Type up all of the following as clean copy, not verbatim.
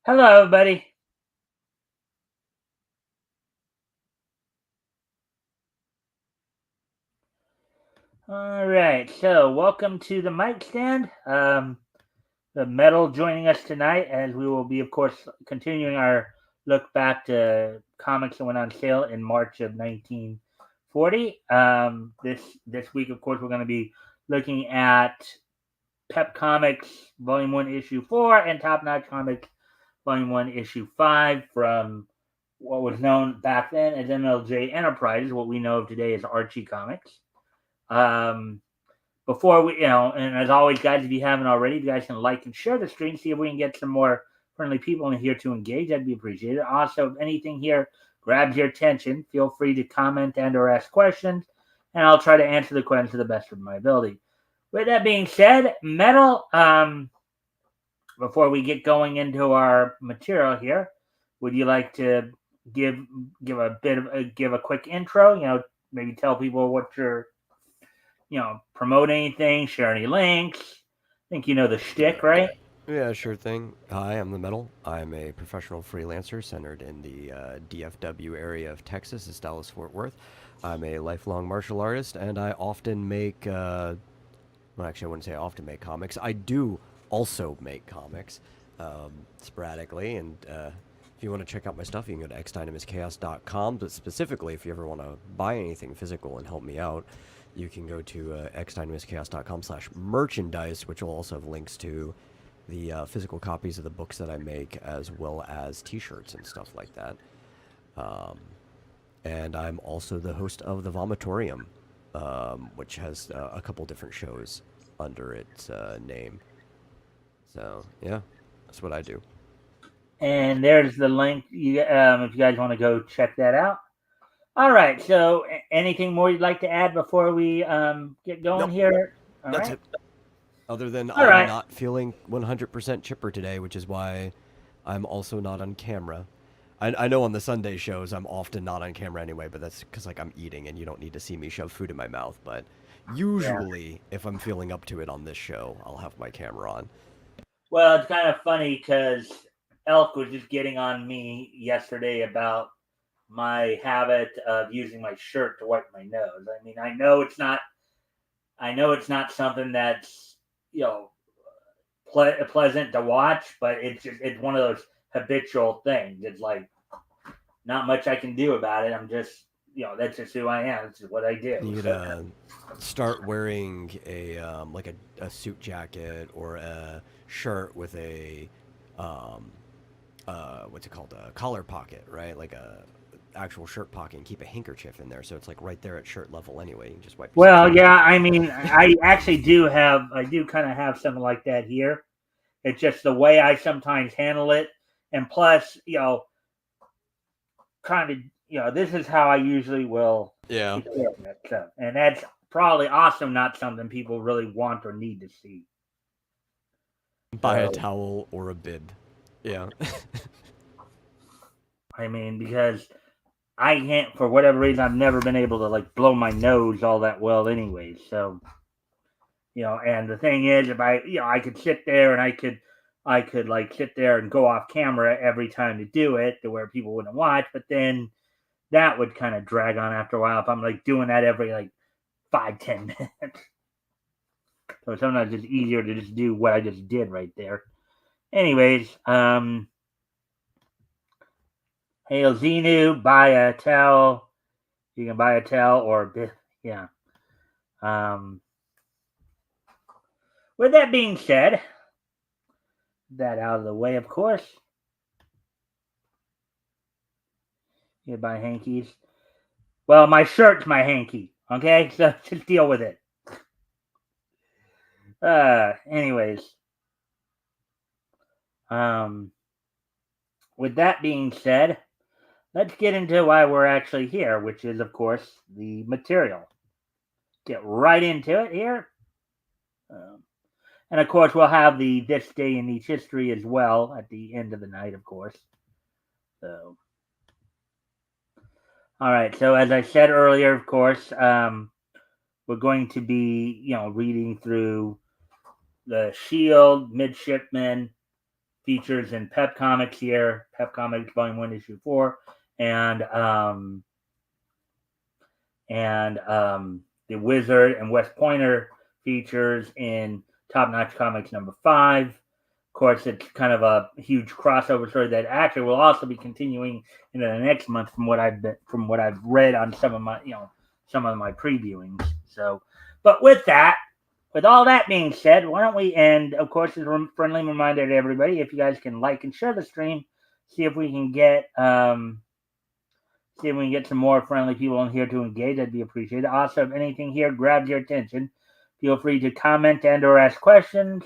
Hello, everybody. All right, so welcome to the Mikestand. The metal joining us tonight, as we will be, of course, continuing our look back to comics that went on sale in March of 1940. This week, of course, we're going to be looking at Pep Comics Volume One, Issue 4, and Top Notch Comics Volume One, Issue 5 from what was known back then as MLJ Enterprises. What we know of today as Archie Comics. Um, Before we, and as always, guys, if you haven't already, you guys can like and share the stream, see if we can get some more friendly people in here to engage. That'd be appreciated. Also, if anything here grabs your attention, feel free to comment and or ask questions, and I'll try to answer the questions to the best of my ability. With that being said, metal. Before we get going into our material here, would you like to give give a quick intro? Maybe tell people what you're promote anything, share any links. I think you know the shtick, right? Yeah, sure thing. Hi, I'm the Metal. I'm a professional freelancer centered in the DFW area of Texas, it's Dallas Fort Worth. I'm a lifelong martial artist, and I often make. Well, actually, I wouldn't say I often make comics. I do also make comics sporadically, and if you want to check out my stuff, you can go to xdynamuschaos.com. But specifically, if you ever want to buy anything physical and help me out, you can go to xdynamuschaos.com/merchandise, which will also have links to the physical copies of the books that I make, as well as T-shirts and stuff like that. Um, and I'm also the host of the Vomitorium, which has a couple different shows under its name. So yeah, that's what I do. And there's the link. If you guys want to go check that out. All right. So, anything more you'd like to add before we get going Nope, here? All that's right. it. Other than All I'm right. not feeling 100% chipper today, which is why I'm also not on camera. I know on the Sunday shows I'm often not on camera anyway, but that's because like I'm eating and you don't need to see me shove food in my mouth. But Yeah. usually, if I'm feeling up to it on this show, I'll have my camera on. Well, it's kind of funny because Elk was just getting on me yesterday about my habit of using my shirt to wipe my nose. I mean, I know it's not something that's you know pleasant to watch, but it's one of those habitual things. It's like not much I can do about it. I'm just that's just who I am. This is what I do. You could So start wearing a suit jacket or a shirt with a um, what's it called, a collar pocket, right? Like a actual shirt pocket, and keep a handkerchief in there, so it's like right there at shirt level anyway. You can just wipe yourself with well, a yeah. handkerchief. I mean, I do kind of have something like that here. It's just the way I sometimes handle it, and plus, kind of, this is how I usually will Yeah. take care of it. So, and that's probably also not something people really want or need to see. Buy a So, towel or a bib. Yeah. I mean, because I can't, for whatever reason, I've never been able to like blow my nose all that well, anyway. So, and the thing is, if I could sit there and I could like sit there and go off camera every time to do it to where people wouldn't watch, but then that would kind of drag on after a while if I'm like doing that every like 5-10 minutes. So sometimes it's easier to just do what I just did right there. Anyways, Hail Xenu, buy a towel. You can buy a towel or yeah. Um, with that being said, that out of the way, of course, you buy hankies. Well, my shirt's my hanky. Okay, so just deal with it. Anyways, um, with that being said, let's get into why we're actually here, which is, of course, the material. Get right into it here. Um, and of course, we'll have the this day in each history as well at the end of the night, of course. So, all right. So, as I said earlier, of course, we're going to be, reading through the Shield, Midshipman, features in Pep Comics here, Pep Comics Volume 1, Issue 4, and the Wizard and West Pointer features in Top Notch Comics number 5. Of course, it's kind of a huge crossover story that actually will also be continuing into the next month from what I've read on some of my previewings. So, but with all that being said, why don't we end? Of course, as a friendly reminder to everybody, if you guys can like and share the stream, see if we can get some more friendly people in here to engage. That'd be appreciated. Also, if anything here grabs your attention, feel free to comment and/or ask questions,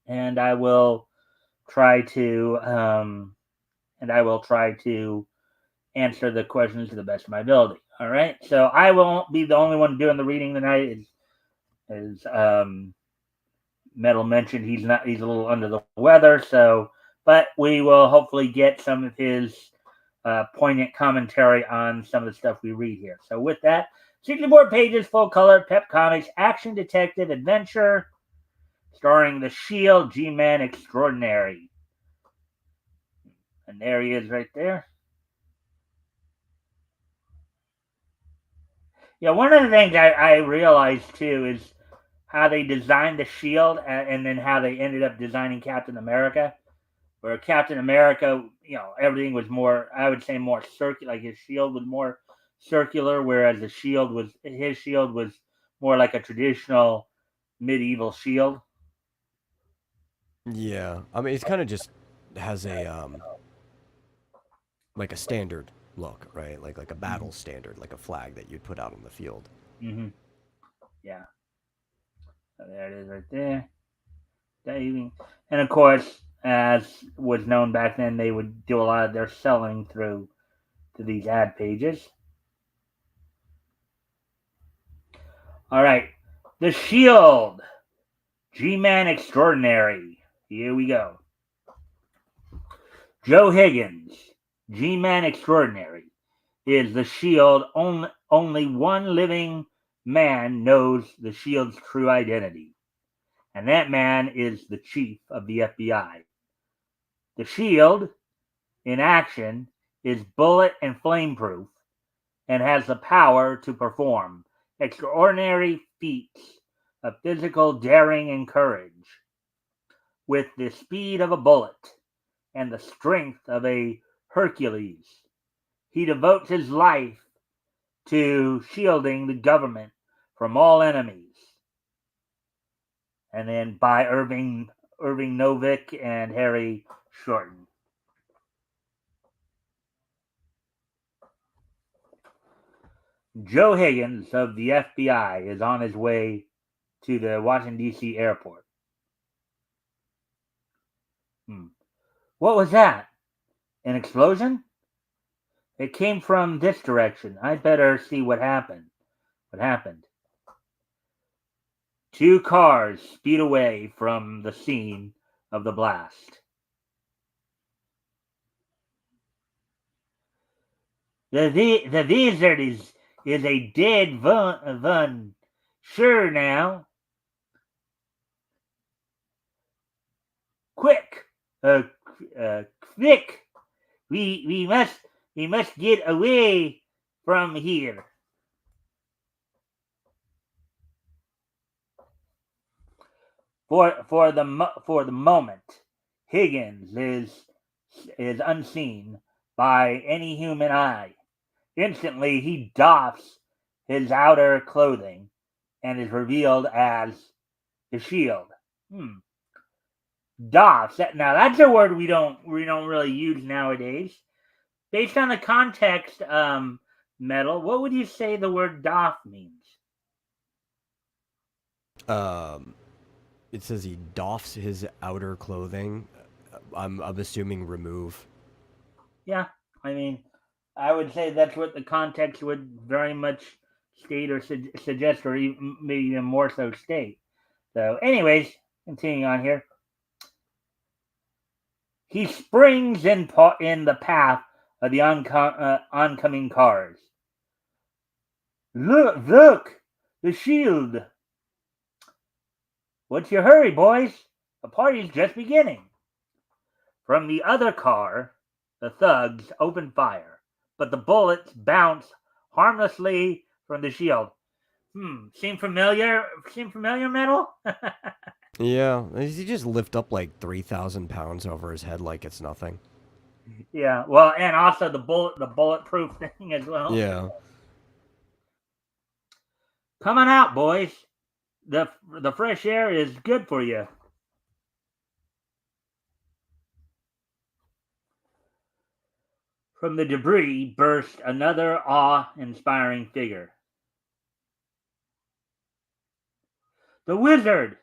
and I will try to answer the questions to the best of my ability. All right. So I won't be the only one doing the reading tonight. As Metal mentioned, he's a little under the weather. So, but we will hopefully get some of his poignant commentary on some of the stuff we read here. So with that, 64 pages, full color, Pep Comics, action detective adventure, starring the Shield G-Man Extraordinary. And there he is right there. Yeah, one of the things I realized too is how they designed the Shield and then how they ended up designing Captain America. Where Captain America, everything was more, I would say, more circular. Like his shield was more circular, whereas his shield was more like a traditional medieval shield. Yeah, I mean, it's kind of just has a like a standard look, right? Like a battle standard, like a flag that you'd put out on the field. Mm-hmm. Yeah. So there it is right there. Diving. And of course, as was known back then, they would do a lot of their selling through to these ad pages. All right. The Shield. G-Man Extraordinary. Here we go. Joe Higgins, G-Man Extraordinary, is the Shield. Only one living man knows the Shield's true identity, and that man is the chief of the FBI. The Shield, in action, is bullet and flame-proof and has the power to perform extraordinary feats of physical daring and courage with the speed of a bullet and the strength of a Hercules. He devotes his life to shielding the government from all enemies. And then by Irving Novick and Harry Shorten. Joe Higgins of the FBI is on his way to the Washington, D.C. airport. What was that? An explosion? It came from this direction. I'd better see what happened. What happened? Two cars speed away from the scene of the blast. The wizard is a dead one. Sure now. Quick! Quick! We must get away from here. For the moment, Higgins is unseen by any human eye. Instantly, he doffs his outer clothing and is revealed as the Shield. Doffs. Now that's a word we don't really use nowadays. Based on the context, Metal, what would you say the word doff means? It says he doffs his outer clothing. I'm assuming remove. Yeah, I mean, I would say that's what the context would very much state or suggest, or even, maybe even more so state. So, anyways, continuing on here. He springs in the path of the oncoming cars. Look, the Shield. What's your hurry, boys? The party's just beginning. From the other car, the thugs open fire, but the bullets bounce harmlessly from the shield. Seem familiar? Seem familiar, Metal? Yeah, he just lift up like 3,000 pounds over his head like it's nothing. Yeah. Well, and also the bulletproof thing as well. Yeah. Come on out, boys. The fresh air is good for you. From the debris burst another awe-inspiring figure. The wizard!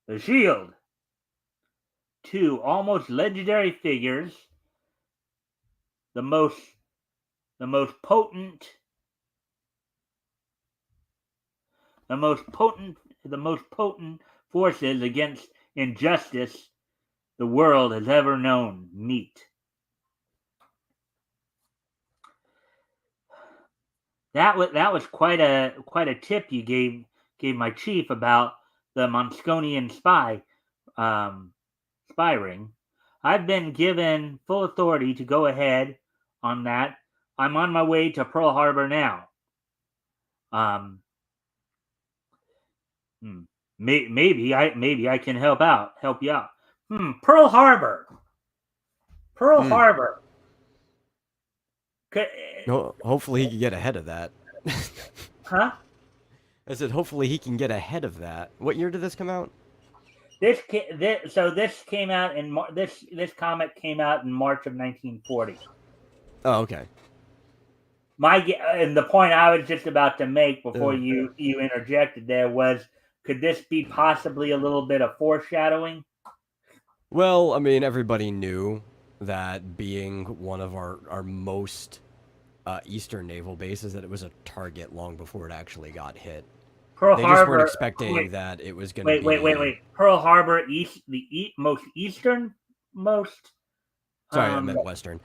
The shield! Two almost legendary figures, the most the most potent the most potent forces against injustice the world has ever known meet. That was quite a tip you gave my chief about the Monsconian spy ring. I've been given full authority to go ahead on that. I'm on my way to Pearl Harbor now. Um, maybe I can help you out. Pearl Harbor. Pearl Harbor. Hopefully he can get ahead of that. Huh? I said hopefully he can get ahead of that. What year did this come out? This came out in this comic came out in March of 1940. Oh, okay. And the point I was just about to make before you interjected there was, could this be possibly a little bit of foreshadowing? Well, I mean, everybody knew that being one of our most eastern naval bases, that it was a target long before it actually got hit. Pearl they Harbor, just weren't expecting that it was going to be... Wait. Pearl Harbor, most easternmost? Sorry, I meant western.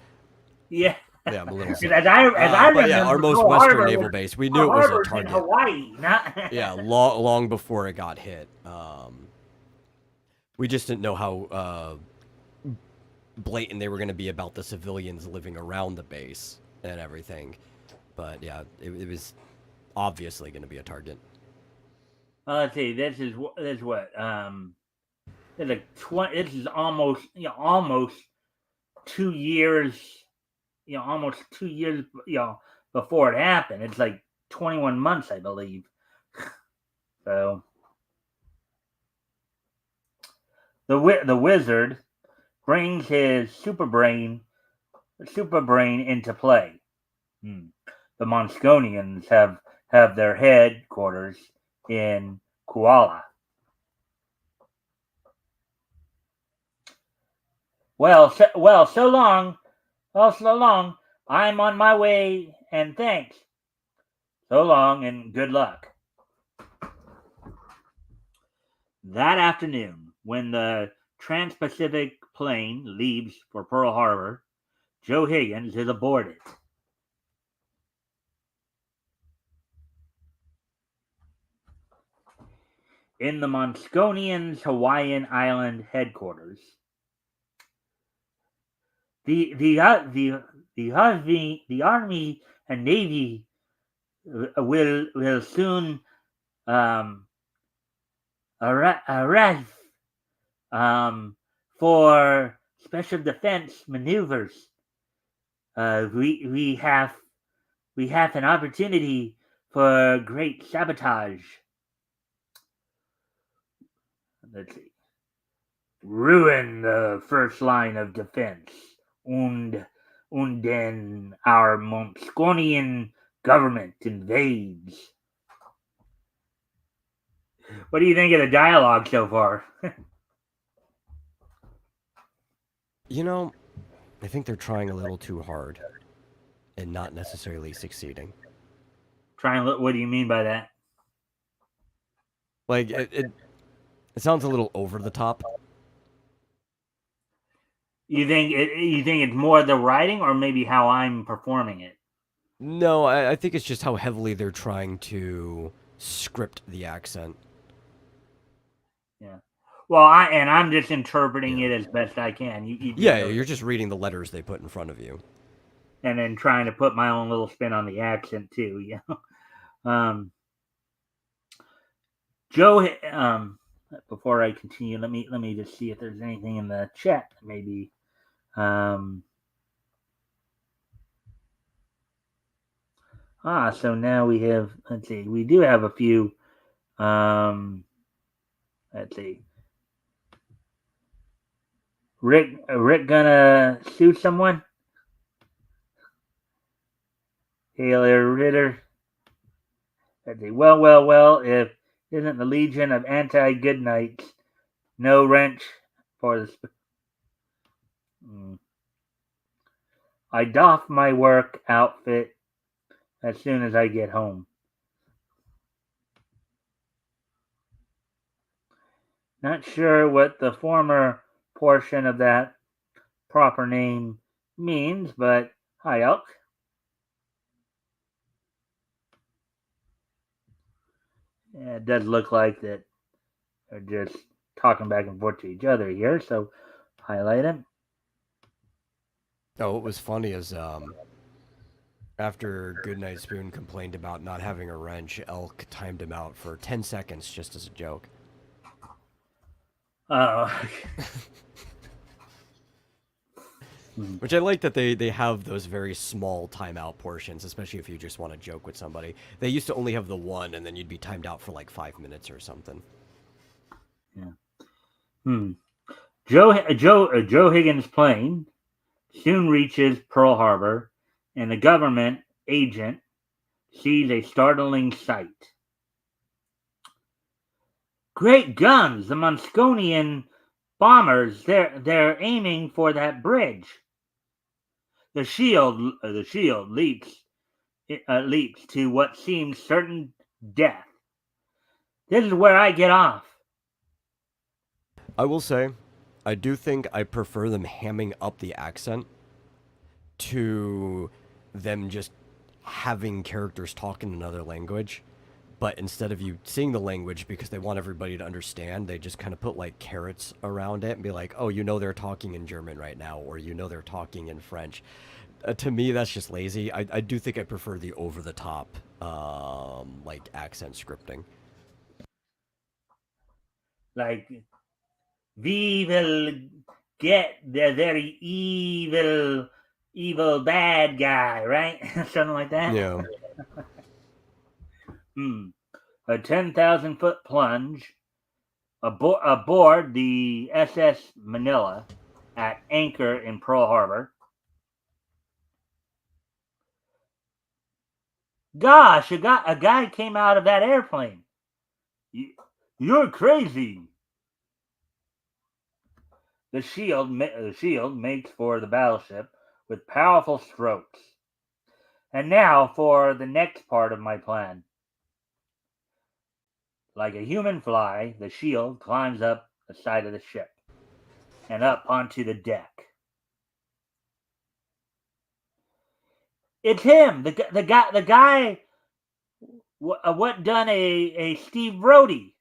Yeah. Yeah, I'm a little sick. As I remember, yeah, our most Pearl western Harbor naval base, we knew it was a target. In Hawaii, not... Yeah, long before it got hit. We just didn't know how blatant they were going to be about the civilians living around the base and everything. But yeah, it was obviously going to be a target. Let's see. This is what. This is almost 2 years. Almost 2 years. Before it happened. It's like 21 months, I believe. So the wizard brings his super brain into play. The Monsconians have their headquarters in Kuala. So long. I'm on my way, and thanks. So long, and good luck. That afternoon, when the Trans-Pacific plane leaves for Pearl Harbor, Joe Higgins is aboard it. In the Monsconians' Hawaiian Island headquarters, the Army and Navy will soon arrive for special defense maneuvers. We have an opportunity for great sabotage. Let's see. Ruin the first line of defense, and then our Monsconian government invades. What do you think of the dialogue so far? I think they're trying a little too hard and not necessarily succeeding. What do you mean by that? Like, it sounds a little over the top. You think it's more the writing, or maybe how I'm performing it? No, I think it's just how heavily they're trying to script the accent. Yeah. Well, I'm just interpreting Yeah. it as best I can. You do Yeah, know you're that. just reading the letters they put in front of you. And then trying to put my own little spin on the accent too. Joe. Before I continue, let me just see if there's anything in the chat. Maybe. So now we have. Let's see. We do have a few. Let's see. Rick gonna sue someone? Taylor Ritter. Let's see. Well. If isn't the Legion of Anti-Good Knights no wrench for the. I doff my work outfit as soon as I get home. Not sure what the former portion of that proper name means, but hi, Elk. Yeah, it does look like that they're just talking back and forth to each other here, so highlight him. Oh, what was funny is after Goodnight Spoon complained about not having a wrench, Elk timed him out for 10 seconds just as a joke. Oh. Which I like that they have those very small timeout portions, especially if you just want to joke with somebody. They used to only have the one, and then you'd be timed out for like 5 minutes or something. Yeah. Joe Higgins' plane soon reaches Pearl Harbor, and the government agent sees a startling sight. Great guns! The Mosconian bombers, they're aiming for that bridge. The shield leaps to what seems certain death. This is where I get off. I will say, I do think I prefer them hamming up the accent to them just having characters talk in another language. But instead of you seeing the language because they want everybody to understand, they just kind of put like carrots around it and be like, oh, they're talking in German right now, or they're talking in French. To me, that's just lazy. I do think I prefer the over the top, like accent scripting. Like, we will get the very evil bad guy, right? Something like that. Yeah. A 10,000-foot plunge aboard the SS Manila at anchor in Pearl Harbor. Gosh, a guy came out of that airplane. You're crazy. The shield makes for the battleship with powerful strokes. And now for the next part of my plan. Like a human fly, the shield climbs up the side of the ship and up onto the deck. It's him, the guy. What done a Steve Brody?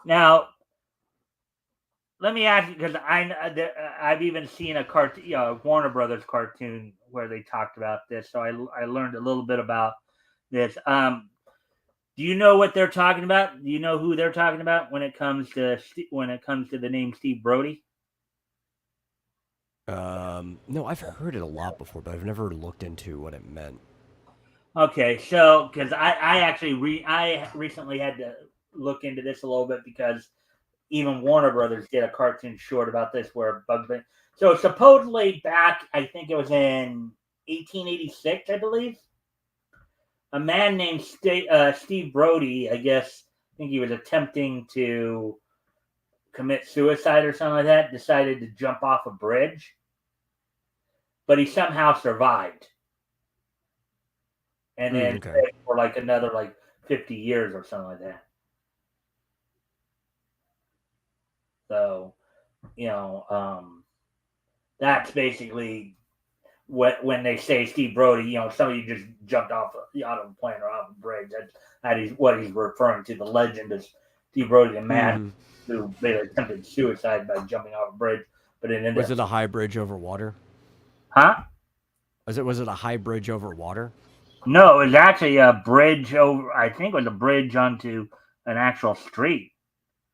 Now, let me ask you, because I've even seen a Warner Brothers cartoon where they talked about this, so I learned a little bit about this. Do you know what they're talking about? Do you know who they're talking about when it comes to the name Steve Brody? No, I've heard it a lot before, but I've never looked into what it meant. Okay, so because I recently had to look into this a little bit because even Warner Brothers did a cartoon short about this where Bugs Bunny. So supposedly back, I think it was in 1886, I believe, a man named Steve Brody, I think he was attempting to commit suicide or something like that, decided to jump off a bridge, but he somehow survived. And then Okay. for like another 50 years or something like that. So, that's basically when they say Steve Brody, somebody just jumped out of a plane or off a bridge. That is what he's referring to. The legend is Steve Brody, a man Hmm. who made attempted suicide by jumping off a bridge, but it ended Was up. it a high bridge over water? Huh? Was it a high bridge over water? No, it was actually a bridge over. I think it was a bridge onto an actual street.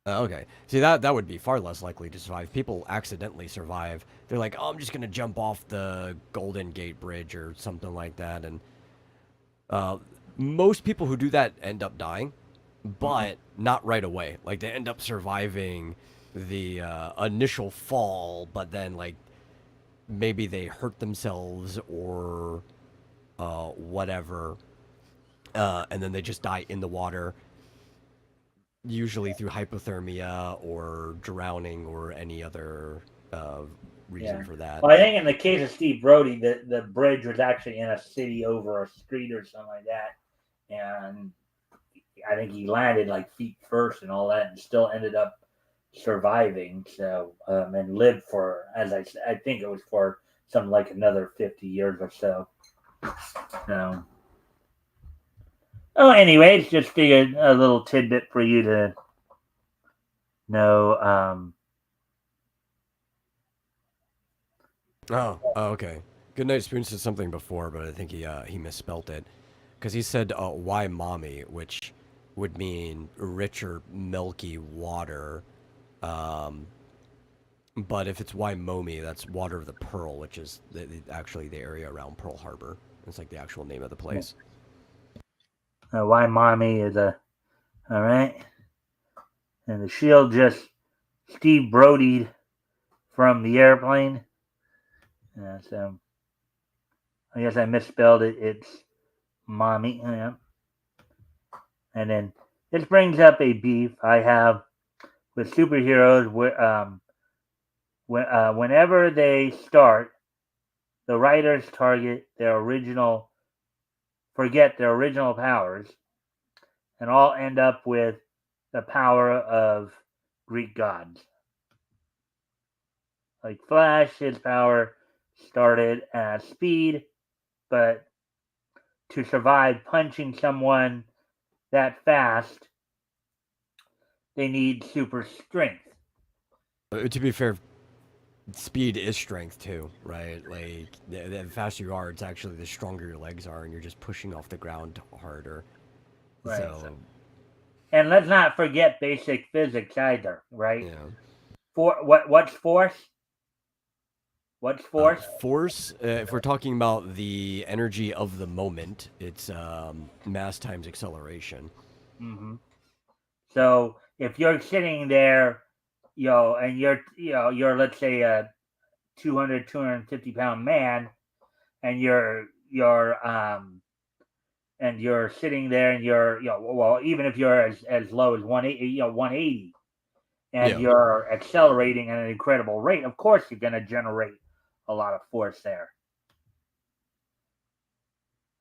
Okay. See, that would be far less likely to survive. People accidentally survive. They're like, "Oh, I'm just gonna jump off the Golden Gate Bridge or something like that," and uh, most people who do that end up dying, Mhm. but not right away. Like they end up surviving the initial fall, but then like maybe they hurt themselves or whatever, and then they just die in the water, usually through hypothermia or drowning or any other uh, reason Yeah. for that. Well, I think in the case of Steve Brody, the bridge was actually in a city over a street or something like that, and I think he landed like feet first and all that, and still ended up surviving. So and lived for, as I said, I think it was for something like another 50 years or so. So, oh, anyways, just a little tidbit for you to know. Oh, okay. Goodnight Spoon said something before, but I think he misspelt it because he said "why mommy," which would mean rich or milky water. Um, but if it's "why mommy," that's water of the Pearl, which is actually the area around Pearl Harbor. It's like the actual name of the place. Why mommy is a all right, and the shield just Steve Brody from the airplane. So I guess I misspelled it. It's mommy. Yeah. And then this brings up a beef I have with superheroes. Whenever they start, the writers forget their original powers, and all end up with the power of Greek gods. Like Flash, his power started as speed, but to survive punching someone that fast, they need super strength. To be fair, speed is strength too, right? Like the faster you are, it's actually the stronger your legs are, and you're just pushing off the ground harder. Right. So And let's not forget basic physics either, right? yeah. What's force? What's force? Force, if we're talking about the energy of the moment, it's mass times acceleration. Mm-hmm. So if you're sitting there, and you're let's say a 250 pound man, and you're sitting there, and well, even if you're as low as 180, 180, and Yeah. you're accelerating at an incredible rate, of course you're going to generate a lot of force there,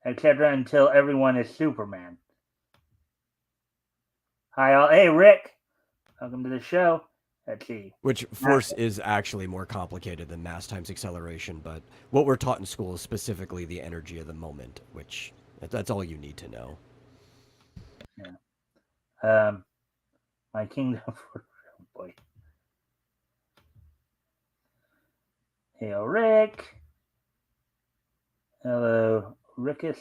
etc. Until everyone is Superman. Hi, all. Hey, Rick. Welcome to the show. Let's see. Which force is actually more complicated than mass times acceleration, but what we're taught in school is specifically the energy of the moment, which that's all you need to know. Yeah. My kingdom for oh boy. Hey, Rick. Hello, Rickus.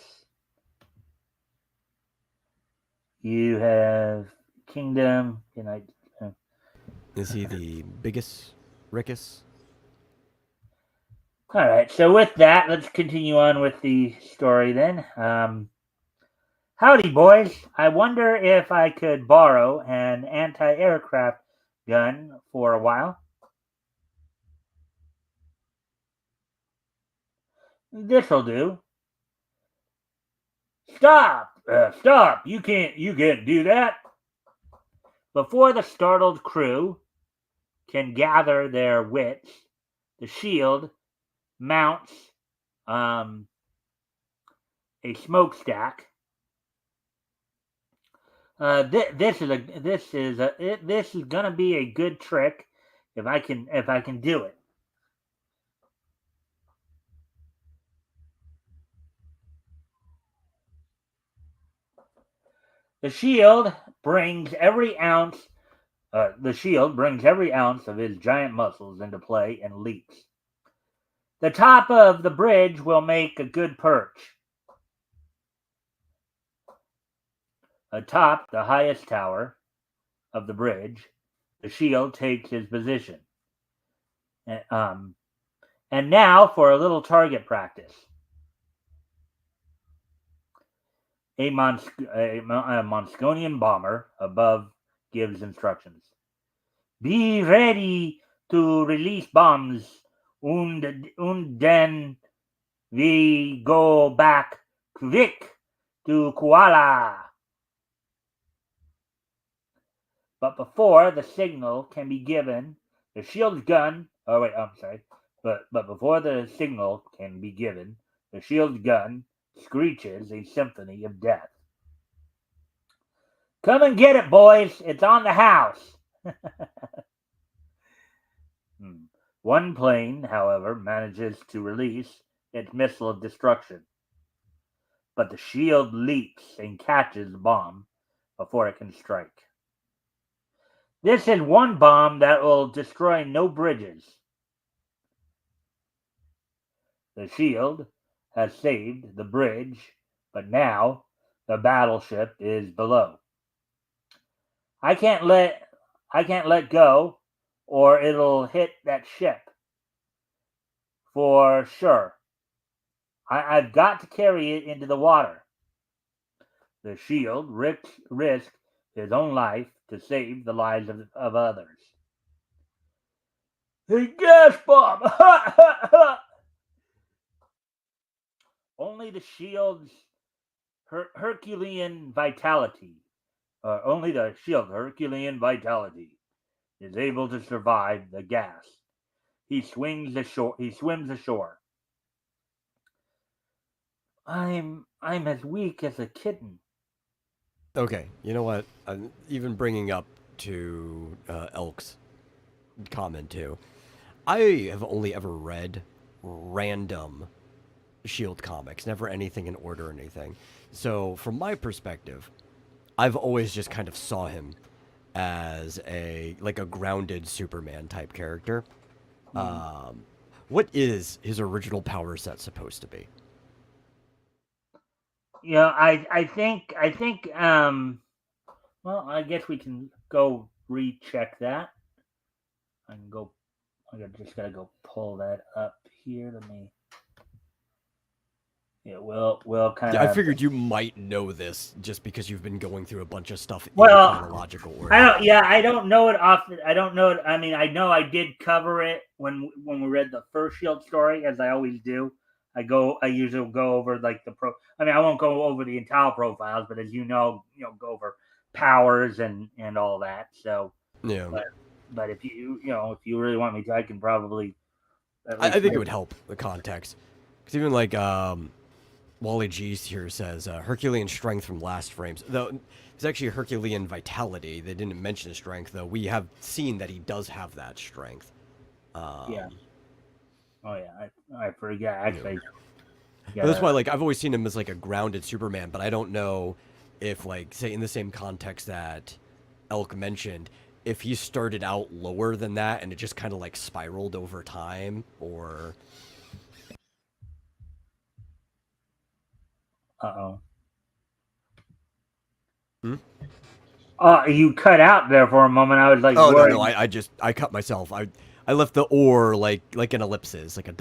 You have kingdom. Good night. Is he the biggest Rickus? All right. So with that, let's continue on with the story then. Howdy, boys. I wonder if I could borrow an anti-aircraft gun for a while. This'll do. Stop! Stop! You can't do that. Before the startled crew can gather their wits, the shield mounts um, a smokestack. This is gonna be a good trick if I can do it. The shield brings every ounce. The shield brings every ounce of his giant muscles into play and leaps. The top of the bridge will make a good perch. Atop the highest tower of the bridge, the shield takes his position. And now for a little target practice. A Monsconian bomber above gives instructions. Be ready to release bombs, und then we go back quick to Kuala. But before the signal can be given, the shield's gun. Oh wait, I'm sorry. But before the signal can be given, the shield's gun screeches a symphony of death. Come and get it, boys! It's on the house. One plane, however, manages to release its missile of destruction, but the shield leaps and catches the bomb before it can strike. This is one bomb that will destroy no bridges. The shield has saved the bridge, but now the battleship is below. I can't let go, or it'll hit that ship. For sure. I've got to carry it into the water. The shield risked his own life to save the lives of others. The gas bomb! Only the shield's Herculean vitality is able to survive the gas. He swims ashore. I'm as weak as a kitten. Okay, you know what? Even bringing up to Elk's comment too, I have only ever read random Shield comics, never anything in order or anything. So from my perspective, I've always just kind of saw him as a grounded Superman type character. What is his original power set supposed to be? Yeah, I think well, I guess we can go recheck that. I just gotta go pull that up here. Let me. Yeah, we'll kind of. Yeah, I figured you might know this just because you've been going through a bunch of stuff in chronological order. I don't know it off. I don't know it. I mean, I know I did cover it when we read the first Shield story, as I always do. I usually go over like the pro. I mean, I won't go over the entire profiles, but as you know, go over powers and all that. So yeah. But if you really want me to, I can probably. I think it would help the context, because even like Wally G's here says Herculean strength from last frames. Though it's actually Herculean vitality. They didn't mention his strength, though. We have seen that he does have that strength. Yeah. Oh yeah, I forget actually. But that's why, like, I've always seen him as like a grounded Superman, but I don't know if, like, say in the same context that Elk mentioned, if he started out lower than that and it just kind of like spiraled over time, or. Uh-oh. Hmm? You cut out there for a moment. I was like, oh no, I cut myself. I left the or like an ellipsis, like a ...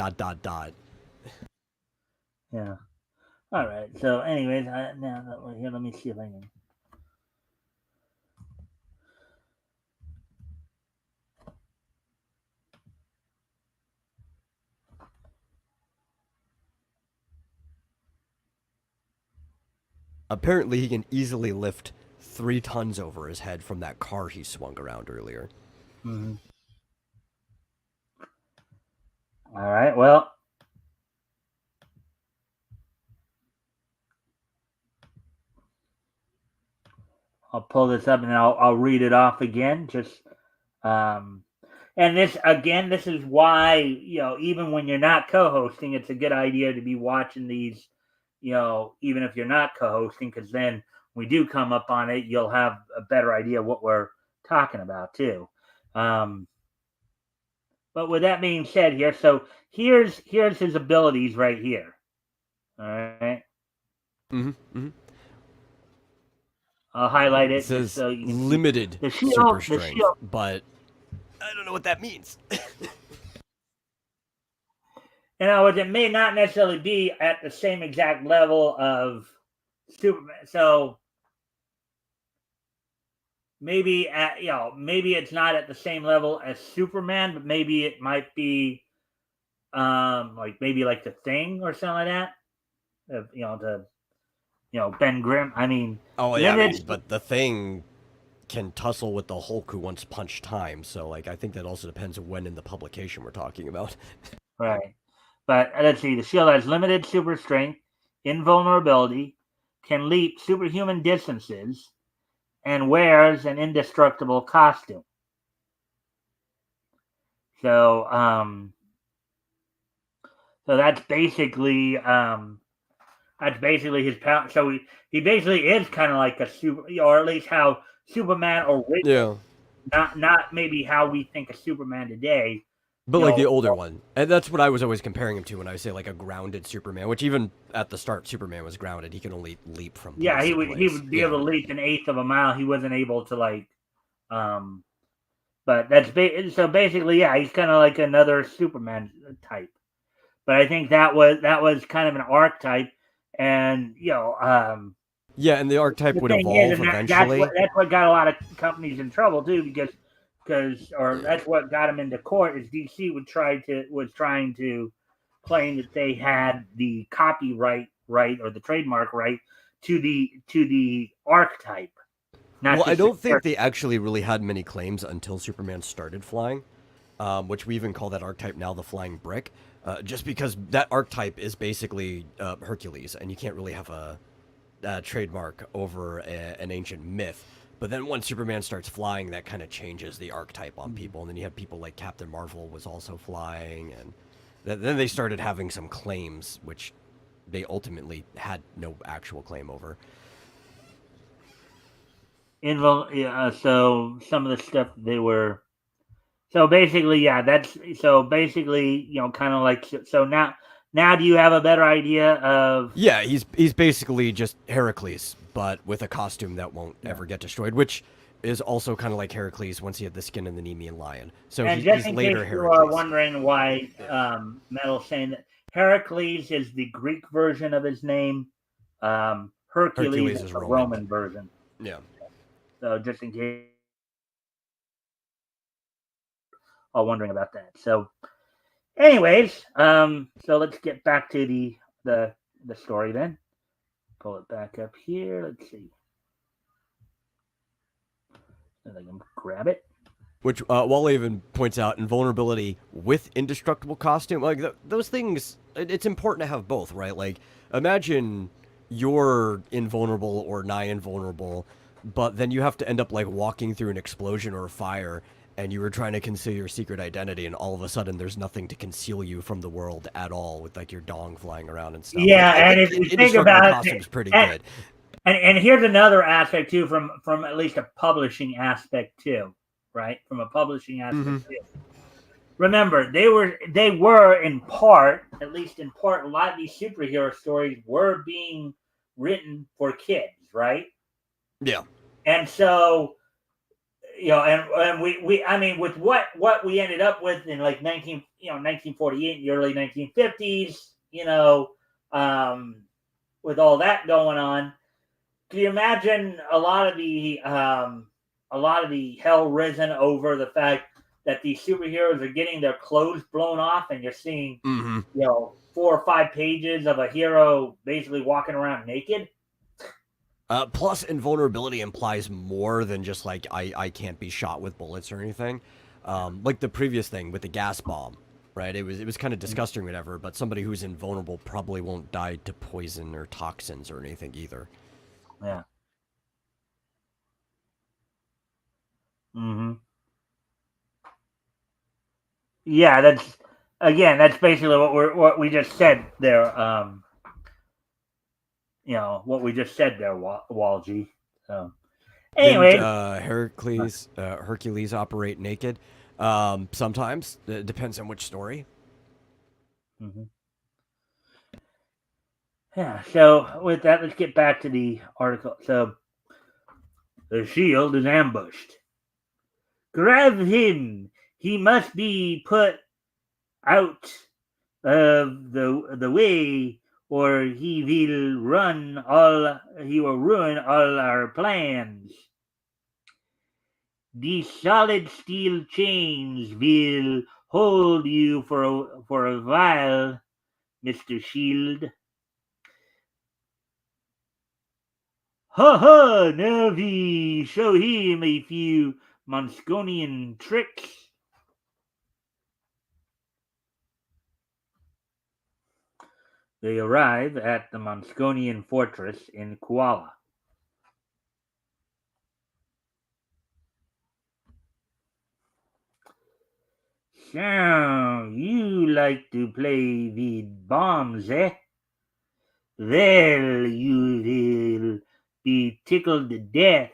Yeah. All right. So, anyways, now here, let me see if I can. Apparently, he can easily lift 3 tons over his head from that car he swung around earlier. Mm-hmm. All right. Well, I'll pull this up and I'll read it off again. And this is why, even when you're not co-hosting, it's a good idea to be watching these, even if you're not co-hosting, because then we do come up on it, you'll have a better idea of what we're talking about too. But with that being said, here, so here's his abilities right here. All right. I'll highlight it, It says just so you can limited see the shield. super strength, but I don't know what that means. In other words, it may not necessarily be at the same exact level of Superman. So maybe maybe it's not at the same level as Superman, but maybe it might be like maybe like the Thing or something like that. Ben Grimm. I mean, oh yeah, but the Thing can tussle with the Hulk who once punched time. So like, I think that also depends on when in the publication we're talking about. Right. But let's see. The shield has limited super strength, invulnerability, can leap superhuman distances, and wears an indestructible costume. So, so that's basically his power. So he basically is kind of like a super, or at least how Superman original. Yeah. Not maybe how we think of Superman today. But like the older one. And that's what I was always comparing him to when I say like a grounded Superman, which even at the start Superman was grounded. He could only leap from place he to would place. he would be able to leap an eighth of a mile. He wasn't able to like but that's so basically, yeah, he's kind of like another Superman type. But I think that was kind of an archetype, and yeah, and the archetype would evolve eventually. That's what got a lot of companies in trouble too, because that's what got them into court. Is DC was trying to claim that they had the copyright right or the trademark right to the archetype. Well, I don't think they actually really had many claims until Superman started flying, which we even call that archetype now the flying brick, just because that archetype is basically Hercules, and you can't really have a trademark over an ancient myth. But then once Superman starts flying, that kind of changes the archetype on people, and then you have people like Captain Marvel was also flying, and then they started having some claims, which they ultimately had no actual claim over. So some of the stuff they were. So basically, yeah, that's so basically, kind of like so now do you have a better idea of? Yeah, he's basically just Heracles, but with a costume that won't ever get destroyed, which is also kind of like Heracles once he had the skin of the Nemean lion. So and he's later Heracles. You are wondering why Metal's saying that Heracles is the Greek version of his name. Hercules is the Roman version. Yeah. So just in case are wondering about that. So anyways, so let's get back to the story then. Pull it back up here. Let's see. I can grab it. Which Wall even points out, invulnerability with indestructible costume. Like those things, it's important to have both, right? Like imagine you're invulnerable or nigh invulnerable, but then you have to end up like walking through an explosion or a fire, and you were trying to conceal your secret identity, and all of a sudden there's nothing to conceal you from the world at all, with like your dong flying around and stuff. Yeah, like, and if you think about it, costume's pretty good. And here's another aspect too, from at least a publishing aspect too, right? From a publishing aspect too. Remember, they were in part, at least in part, a lot of these superhero stories were being written for kids, right? Yeah. And so, and we I mean, with what we ended up with in like 1948, the early 1950s, with all that going on. Can you imagine a lot of the hell risen over the fact that these superheroes are getting their clothes blown off, and you're seeing 4 or 5 pages of a hero basically walking around naked? Plus, invulnerability implies more than just like I can't be shot with bullets or anything. Like the previous thing with the gas bomb, right? It was kind of disgusting, whatever. But somebody who's invulnerable probably won't die to poison or toxins or anything either. Yeah. Mm-hmm. Yeah, that's basically what we just said there. what we just said there, Walgie. So, Didn't anyway, Hercules operate naked? Sometimes. It depends on which story. mm-hmm. Yeah. So with that, let's get back to the article. So the shield is ambushed. Grab him. He must be put out of the way, or he will ruin all our plans. These solid steel chains will hold you for a while, Mr. Shield. Ha ha! Now we show him a few Monsconian tricks. They arrive at the Monsconian fortress in Kuala. So, you like to play with bombs, eh? Well, you will be tickled to death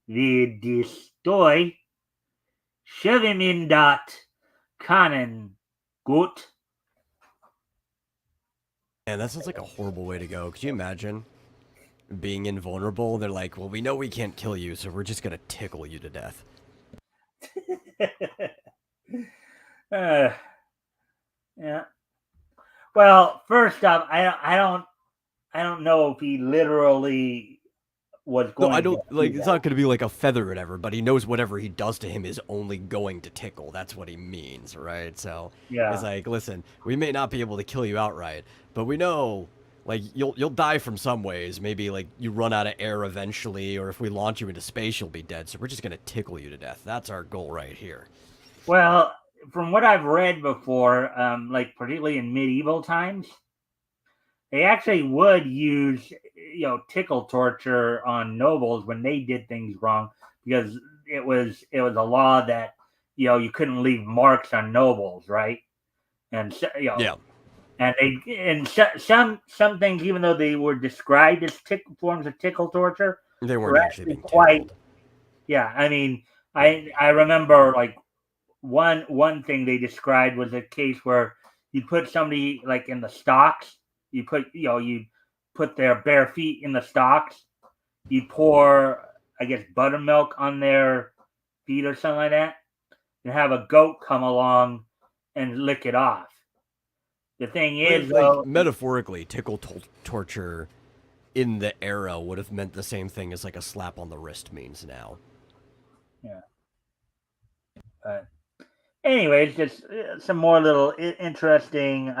with this toy. Shove him in that cannon, goat. And that sounds like a horrible way to go. Could you imagine being invulnerable? They're like, well, we know we can't kill you, so we're just going to tickle you to death. Yeah. Well, first off, I don't know if he literally was No, going I to don't, like, do it's that. not going to be like a feather or whatever, but he knows whatever he does to him is only going to tickle. That's what he means, right? So it's Yeah. like, listen, we may not be able to kill you outright, but we know, like, you'll die from some ways. Maybe, like, you run out of air eventually, or if we launch you into space, you'll be dead. So we're just going to tickle you to death. That's our goal right here. Well, from what I've read before, like particularly in medieval times, they actually would use tickle torture on nobles when they did things wrong because it was a law that you couldn't leave marks on nobles, right? And Yeah, some things, even though they were described as forms of tickle torture, they weren't were actually actually being quite. tickled. Yeah, I mean, Yeah. I remember like one thing they described was a case where you put somebody like in the stocks. You put their bare feet in the stocks. You pour, I guess, buttermilk on their feet or something like that, and have a goat come along and lick it off. The thing is, Like though, metaphorically, torture in the era would have meant the same thing as like a slap on the wrist means now. yeah. But anyways, just some more little interesting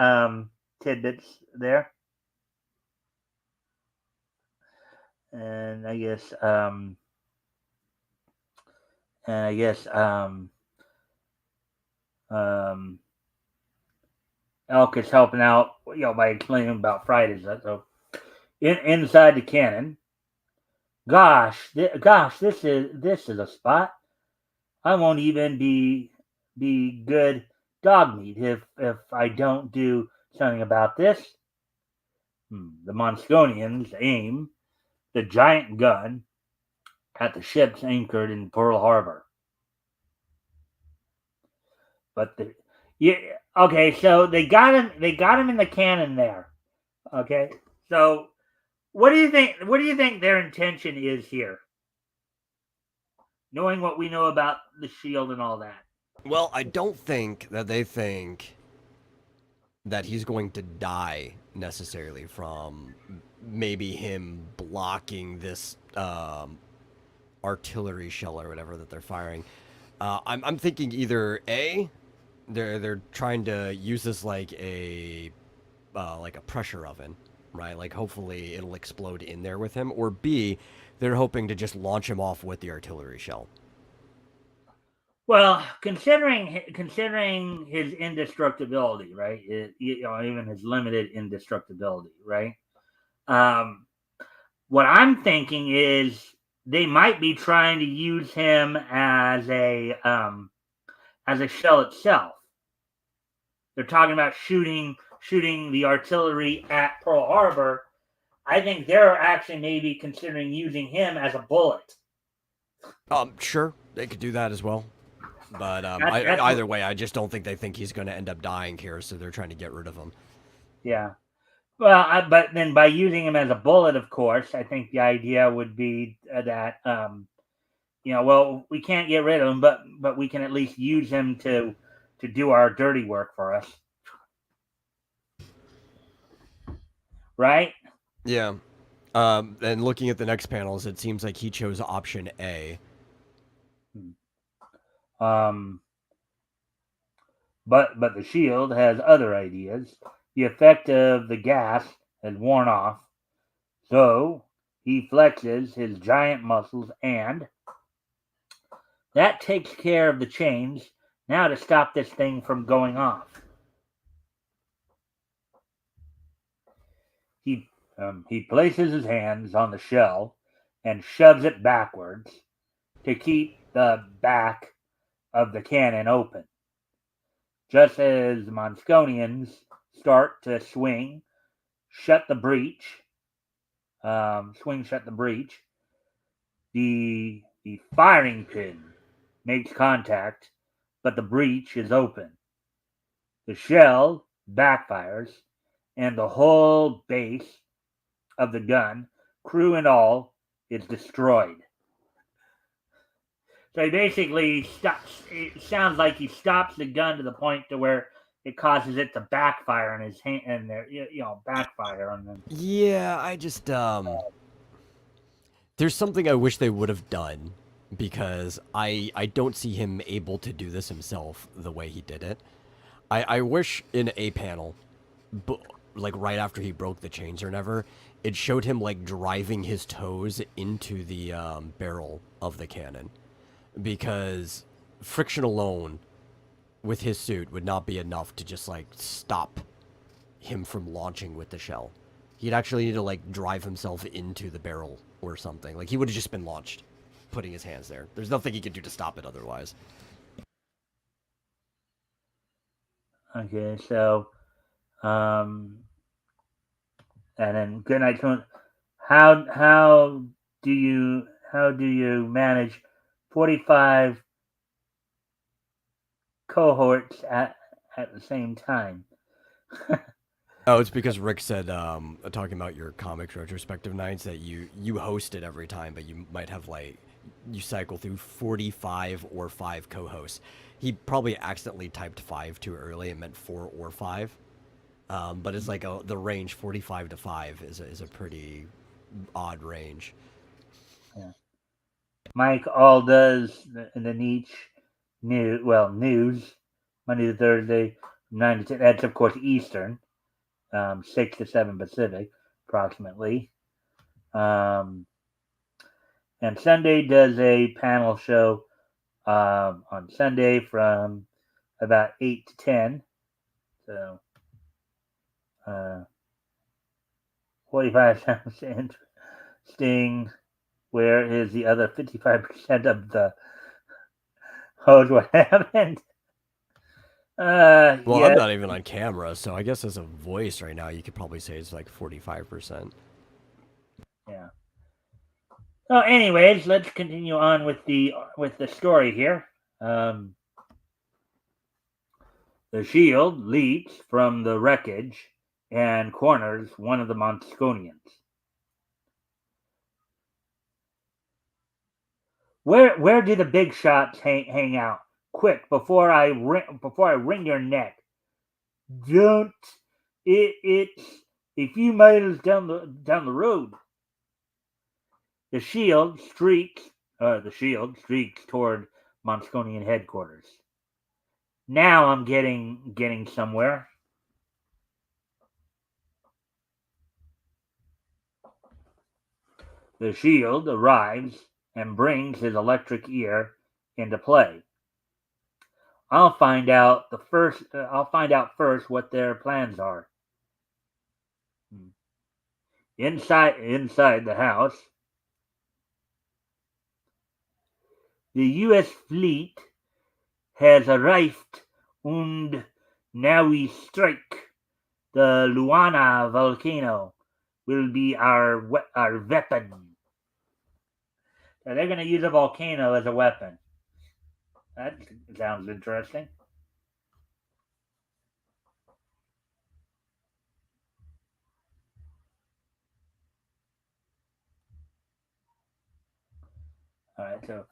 tidbits there, and I guess um, Elk is helping out, by explaining about Fridays. So inside the cannon, gosh, this is a spot. I won't even be good dog meat if I don't do something about this. The Monsconians aim the giant gun at the ships anchored in Pearl Harbor. But yeah, okay, so they got him. They got him in the cannon there. Okay, so what do you think? What do you think their intention is here? Knowing what we know about the shield and all that. Well, I don't think that they think that he's going to die necessarily from maybe him blocking this artillery shell or whatever that they're firing. I'm thinking either A, they're trying to use this like a pressure oven, right? Like hopefully it'll explode in there with him, or B, they're hoping to just launch him off with the artillery shell. Well, considering his indestructibility, right? Even his limited indestructibility, right? Um, what I'm thinking is they might be trying to use him as a shell itself. They're talking about shooting the artillery at Pearl Harbor. I think they're actually maybe considering using him as a bullet. Sure, they could do that as well. But That's either way, I just don't think they think he's going to end up dying here, so they're trying to get rid of him. yeah. Well, but then by using him as a bullet, of course, I think the idea would be that well, we can't get rid of him, but we can at least use him to do our dirty work for us, right? Yeah. And looking at the next panels, it seems like he chose option A. But the shield has other ideas. The effect of the gas has worn off, so he flexes his giant muscles, and that takes care of the chains. Now to stop this thing from going off. He places his hands on the shell and shoves it backwards to keep the back of the cannon open. Just as the Monsconians start to shut the breach, the firing pin makes contact, but the breach is open. The shell backfires, and the whole base of the gun, crew and all, is destroyed. So he basically stops. It sounds like he stops the gun to the point to where it causes it to backfire in his hand, and backfire on them. Yeah, I just there's something I wish they would have done because I don't see him able to do this himself the way he did it. I wish in a panel, like right after he broke the chains or never, it showed him like driving his toes into the barrel of the cannon, because friction alone with his suit would not be enough to just like stop him from launching with the shell. He'd actually need to like drive himself into the barrel or something. Like he would have just been launched, putting his hands there. There's nothing he could do to stop it otherwise. Okay, so, and then good night. How do you manage 45 cohorts at the same time? Oh, it's because Rick said, talking about your comics retrospective nights, that you host it every time, but you might have like you cycle through 45 or 5 co-hosts. He probably accidentally typed 5 too early. It meant 4 or 5. But it's like the range 45 to 5 is a pretty odd range. Yeah. Mike all does the niche news Monday to Thursday 9 to 10. That's of course Eastern, 6 to 7 Pacific approximately. And Sunday does a panel show on Sunday from about 8 to 10. So 45 sounds interesting. Where is the other 55% of the host? What happened? Well, Yeah. I'm not even on camera, so I guess as a voice right now, you could probably say it's like 45%. Yeah. So, anyways, let's continue on with the story here. The shield leaps from the wreckage and corners one of the Monsconians. Where do the big shots hang out? Quick, before I wring your neck. Don't. It's a few miles down the road. The shield streaks toward Monsconian headquarters. Now I'm getting somewhere. The shield arrives and brings his electric ear into play. I'll find out first what their plans are. Inside the house, the U.S. fleet has arrived, and now we strike the Luana volcano will be our weapon. So they're going to use a volcano as a weapon. That sounds interesting. All right, so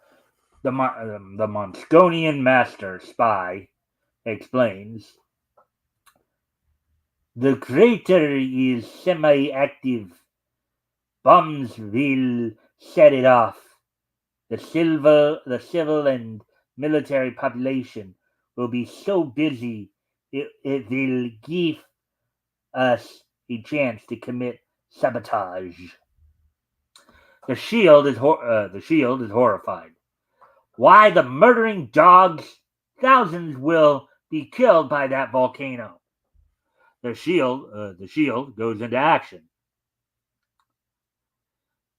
the Monsconian master spy explains the crater is semi-active. Bombs will set it off. The civil and military population will be so busy it will give us a chance to commit sabotage. The shield is horrified. Why the murdering dogs? Thousands will be killed by that volcano. The shield goes into action.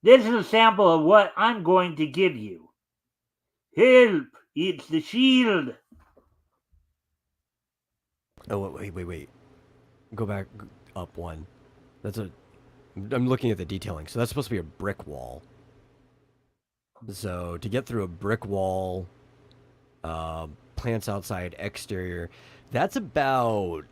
This is a sample of what I'm going to give you. Help! It's the shield. Oh, wait. Go back up one. I'm looking at the detailing. So that's supposed to be a brick wall. So to get through a brick wall, plants outside, exterior, that's about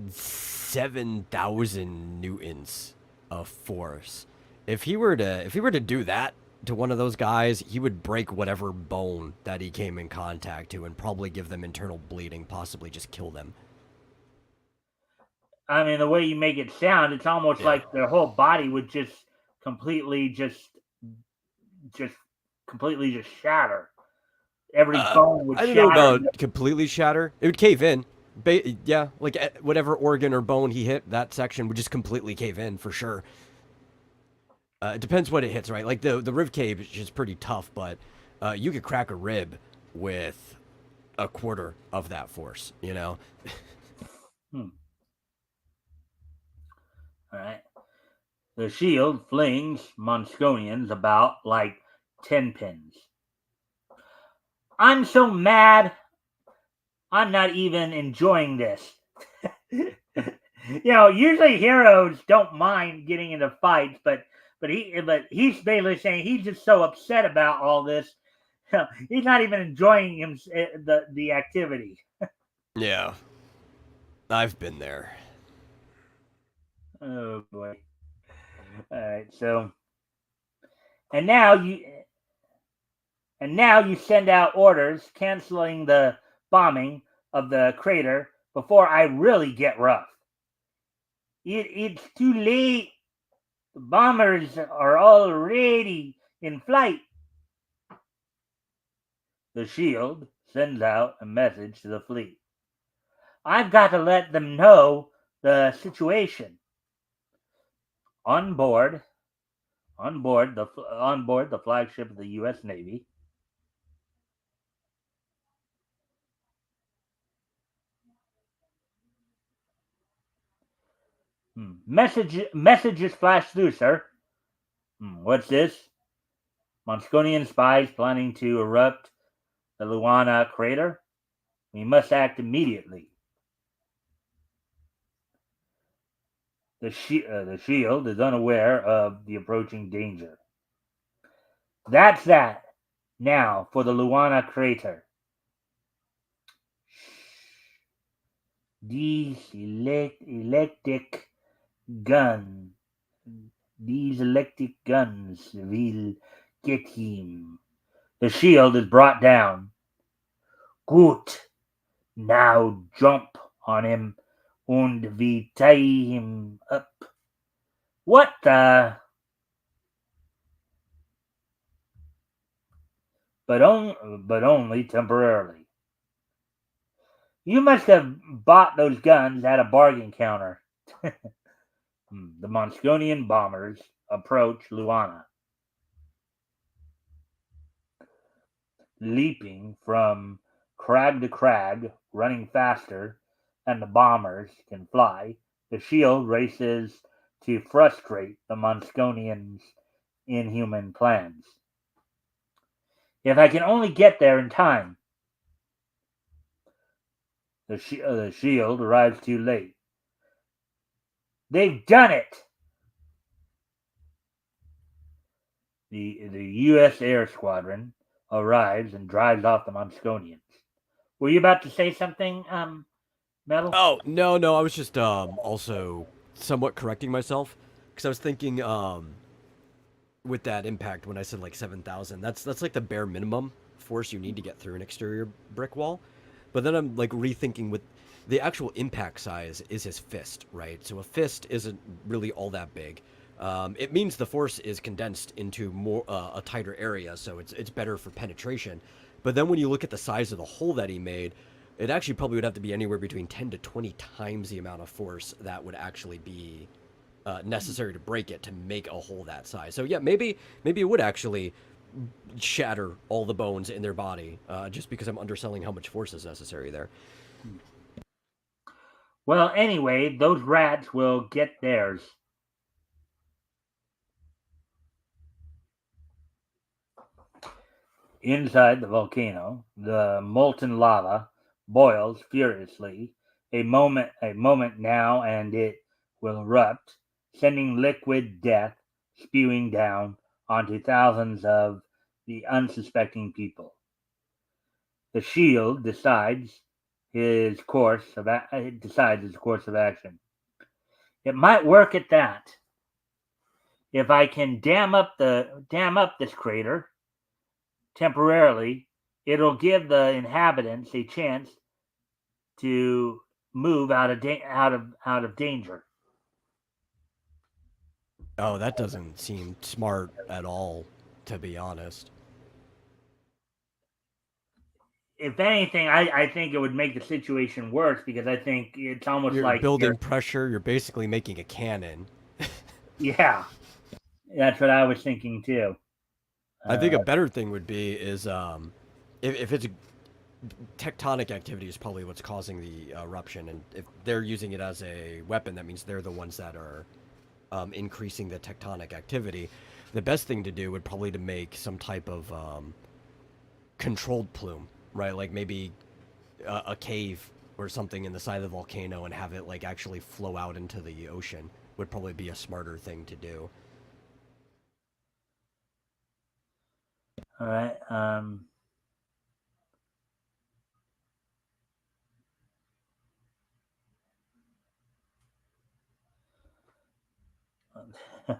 7,000 newtons of force. If he were to do that to one of those guys, he would break whatever bone that he came in contact to and probably give them internal bleeding, possibly just kill them. I mean, the way you make it sound, it's almost like their whole body would just completely shatter. Every bone would I don't shatter. know about completely shatter. It would cave in. Yeah, like whatever organ or bone he hit, that section would just completely cave in for sure. It depends what it hits, right? Like the rib cage is just pretty tough, but you could crack a rib with a quarter of that force, you know? All right. The shield flings Monsconians about like 10 pins. I'm so mad. I'm not even enjoying this. Usually heroes don't mind getting into fights, but he's basically saying he's just so upset about all this. He's not even enjoying the activity. Yeah. I've been there. Oh boy. All right, so and now you send out orders canceling the bombing of the crater before I really get rough. It's too late. The bombers are already in flight. The shield sends out a message to the fleet. I've got to let them know the situation. On board the flagship of the U.S. Navy. Messages flash through, sir. What's this? Monsconian spies planning to erupt the Luana crater? We must act immediately. The shield is unaware of the approaching danger. That's that. Now for the Luana crater. These electric guns. These electric guns will get him. The shield is brought down. Good. Now jump on him and we tie him up. What the? But only temporarily. You must have bought those guns at a bargain counter. The Monsconian bombers approach Luana. Leaping from crag to crag, running faster than the bombers can fly, the shield races to frustrate the Monsconians' inhuman plans. If I can only get there in time. The shield arrives too late. They've done it! the U.S. Air Squadron arrives and drives off the Mosconians. Were you about to say something, Metal? Oh, no, no, I was just also somewhat correcting myself because I was thinking with that impact when I said like 7,000, that's like the bare minimum force you need to get through an exterior brick wall. But then I'm like rethinking with the actual impact size is his fist, right? So a fist isn't really all that big. It means the force is condensed into more a tighter area, so it's better for penetration. But then when you look at the size of the hole that he made, it actually probably would have to be anywhere between 10 to 20 times the amount of force that would actually be necessary to break it to make a hole that size. So yeah, maybe it would actually shatter all the bones in their body, just because I'm underselling how much force is necessary there. Well, anyway, those rats will get theirs. Inside the volcano, the molten lava boils furiously. A moment now, and it will erupt, sending liquid death spewing down onto thousands of the unsuspecting people. The shield decides his course of action. It might work at that. If I can dam up this crater temporarily, it'll give the inhabitants a chance to move out of danger. Oh, that doesn't seem smart at all, to be honest. If anything, I think it would make the situation worse because I think it's almost You're like building pressure. You're basically making a cannon. yeah, that's what I was thinking too. I think Uh, a better thing would be is if it's tectonic activity is probably what's causing the eruption, and if they're using it as a weapon, that means they're the ones that are increasing the tectonic activity. The best thing to do would probably to make some type of controlled plume, right? Like maybe a cave or something in the side of the volcano and have it like actually flow out into the ocean would probably be a smarter thing to do. all right.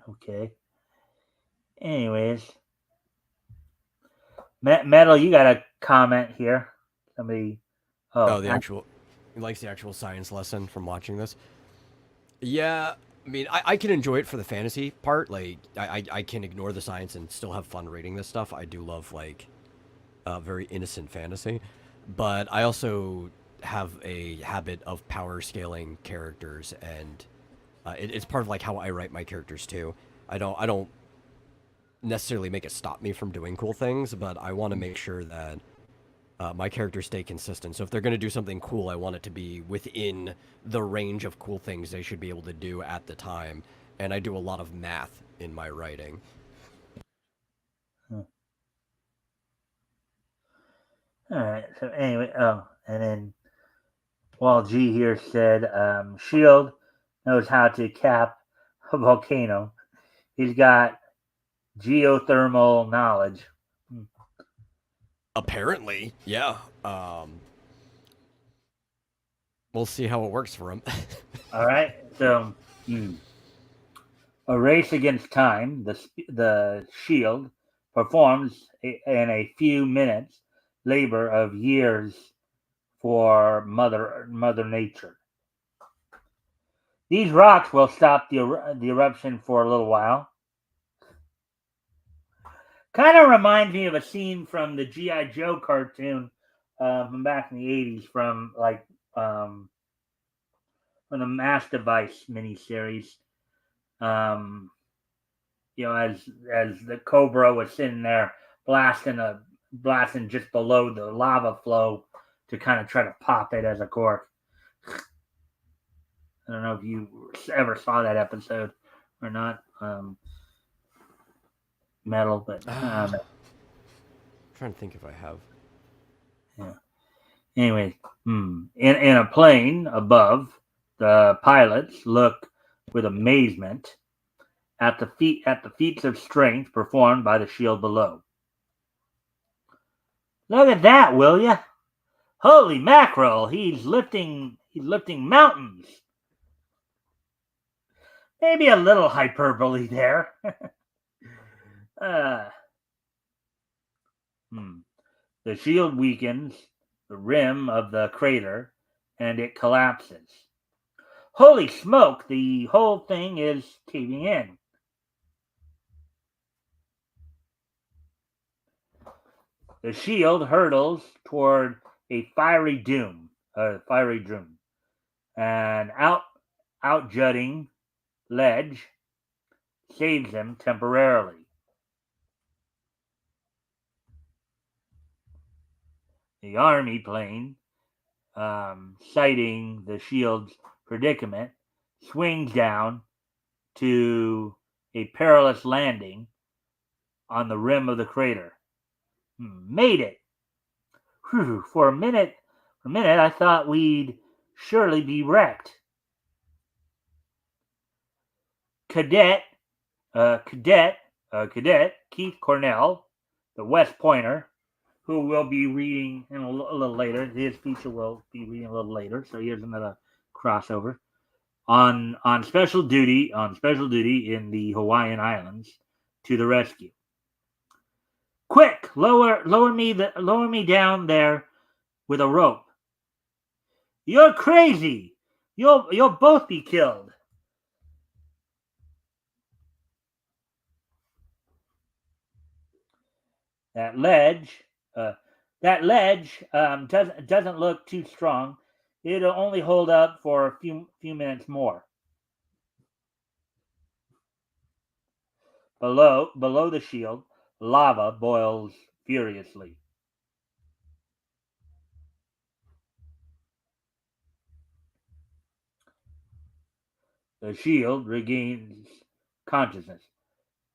Okay. Anyways, Metal, you got a comment here. Somebody. Oh, Oh, the actual, he likes the actual science lesson from watching this. Yeah, I mean, I can enjoy it for the fantasy part. Like, I can ignore the science and still have fun reading this stuff. I do love, like, very innocent fantasy. But I also have a habit of power scaling characters, and it's part of, like, how I write my characters, too. I don't necessarily make it stop me from doing cool things, but I want to make sure that my characters stay consistent. So if they're going to do something cool, I want it to be within the range of cool things they should be able to do at the time. And I do a lot of math in my writing. all right. So anyway, oh, and then Wall G here said, Shield knows how to cap a volcano. He's got geothermal knowledge. Apparently, yeah. We'll see how it works for him. All right. So, a race against time. The shield performs in a few minutes labor of years for Mother Nature. These rocks will stop the eruption for a little while. Kind of reminds me of a scene from the GI Joe cartoon from back in the '80s, um, from the Mass Device miniseries. Um, as the Cobra was sitting there blasting just below the lava flow to kind of try to pop it as a cork. I don't know if you ever saw that episode or not, Metal, but Trying to think if I have. yeah. Anyway, in a plane above, the pilots look with amazement at the feats of strength performed by the shield below. Look at that, will ya? Holy mackerel! He's lifting mountains. Maybe a little hyperbole there. uh, The shield weakens the rim of the crater, and it collapses. Holy smoke! The whole thing is caving in. The shield hurtles toward a fiery doom, and out jutting ledge saves him temporarily. The army plane, citing the shield's predicament, swings down to a perilous landing on the rim of the crater. Made it. Whew, for a minute, I thought we'd surely be wrecked. Cadet Keith Cornell, the West Pointer, who we'll be reading in a little later. His feature will be reading a little later. So here's another crossover on special duty in the Hawaiian Islands, to the rescue. Quick, lower me down there with a rope. You're crazy. You'll both be killed. That ledge doesn't look too strong. It'll only hold up for a few minutes more. Below the shield, lava boils furiously. The shield regains consciousness.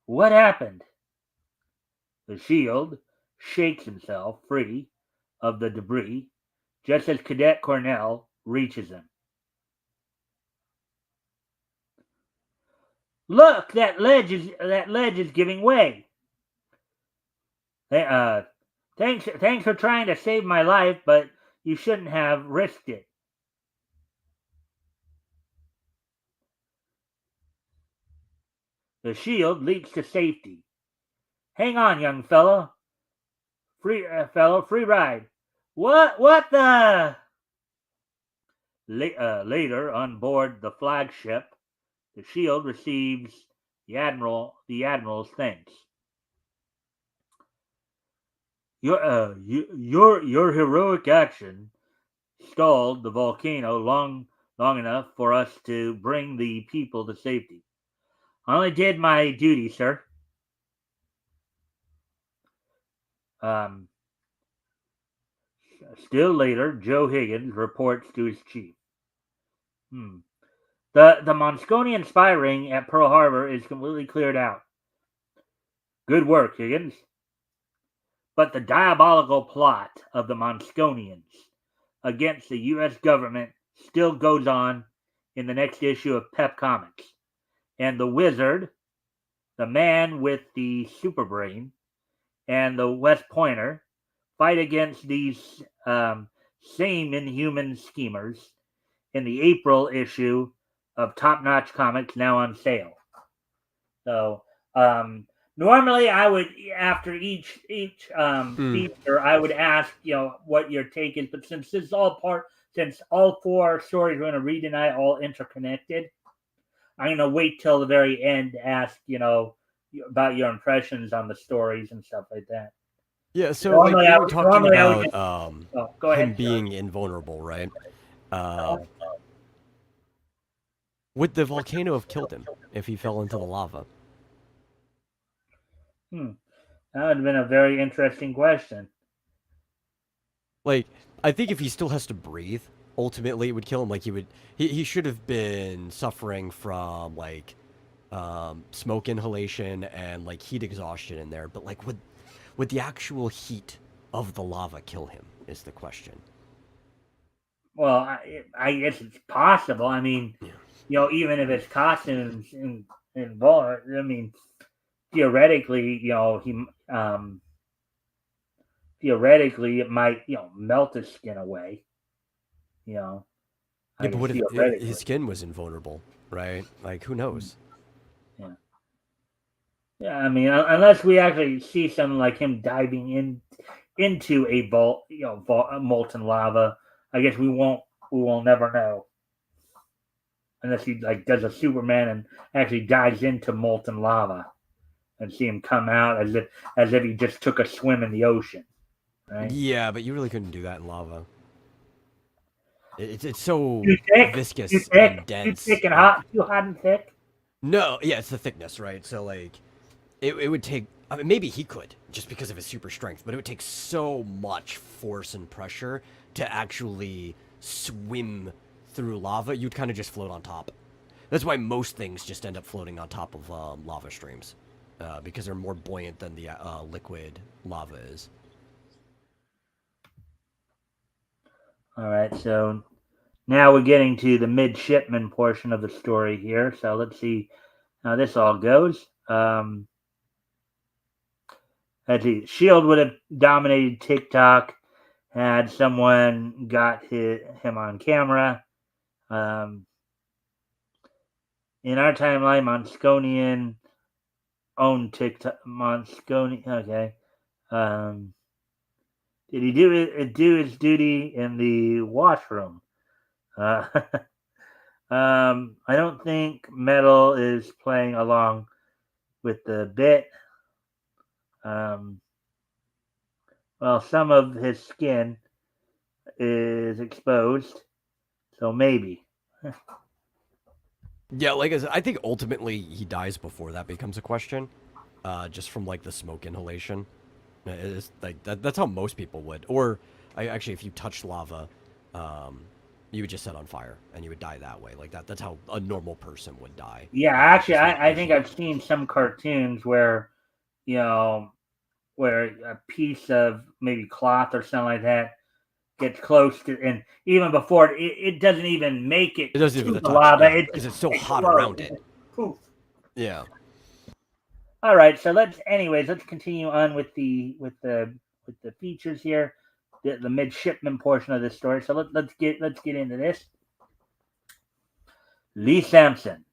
What happened? The shield shakes himself free of the debris just as Cadet Cornell reaches him. Look, that ledge is giving way. Thanks for trying to save my life, but you shouldn't have risked it. The shield leaps to safety. Hang on, young fellow. Free ride. What the? Later, on board the flagship, the shield receives the admiral's thanks. Your heroic action stalled the volcano long enough for us to bring the people to safety. I only did my duty, sir. Still later, Joe Higgins reports to his chief. The Monsconian spy ring at Pearl Harbor is completely cleared out. Good work, Higgins. But the diabolical plot of the Monsconians against the U.S. government still goes on in the next issue of Pep Comics. And the Wizard, the man with the super brain, and the West Pointer fight against these same inhuman schemers in the April issue of Top Notch Comics, now on sale. So normally I would, after each feature, I would ask what your take is, but since this is since all four stories we're going to read tonight all interconnected, I'm going to wait till the very end to ask about your impressions on the stories and stuff like that. Yeah, so normally, like, we were talking about go ahead, him being invulnerable, right? Would the volcano have killed him if he fell into the lava? That would have been a very interesting question. Like, I think if he still has to breathe, ultimately it would kill him. Like, he should have been suffering from, like, smoke inhalation and, like, heat exhaustion in there. But, like, would the actual heat of the lava kill him is the question. Well, I guess it's possible. I mean, even if it's costumes invulnerable. I mean, theoretically, theoretically it might melt his skin away. You know, Yeah, I but guess what if his theoretically. skin was invulnerable, right? Like, who knows? Yeah. Yeah, I mean, unless we actually see something like him diving into a molten lava, I guess we will never know unless he like does a Superman and actually dives into molten lava and see him come out as if he just took a swim in the ocean, right? Yeah, but you really couldn't do that in lava. It's so Too thick, too viscous thick, and too dense. thick and Like, hot, too hot and thick. no, yeah, it's the thickness, right? So like, it would take. I mean, maybe he could just because of his super strength, but it would take so much force and pressure to actually swim through lava. You'd kind of just float on top. That's why most things just end up floating on top of lava streams, because they're more buoyant than the liquid lava is. All right, so now we're getting to the midshipman portion of the story here. So let's see how this all goes. Let's see. Shield would have dominated TikTok had someone got him on camera. Um, in our timeline, Monsconian owned TikTok. Monsconian, okay. Um, did he do his duty in the washroom? Uh, I don't think Metal is playing along with the bit. Um, well, some of his skin is exposed, so maybe. Yeah, like I said, I think ultimately he dies before that becomes a question, just from like the smoke inhalation. It's like that's how most people would. Or actually, if you touched lava, um, you would just set on fire and you would die that way. Like that. That's how a normal person would die. Yeah, actually, Just not I the think heat. I've seen some cartoons where you know where a piece of maybe cloth or something like that gets close to, and even before it doesn't even make it It doesn't to even the touch. lava, Yeah, it because just it's so hot explodes. around It it. just poof. Yeah. All right, so let's continue on with the features here, the midshipman portion of this story. So let's get into this. Lee Sampson,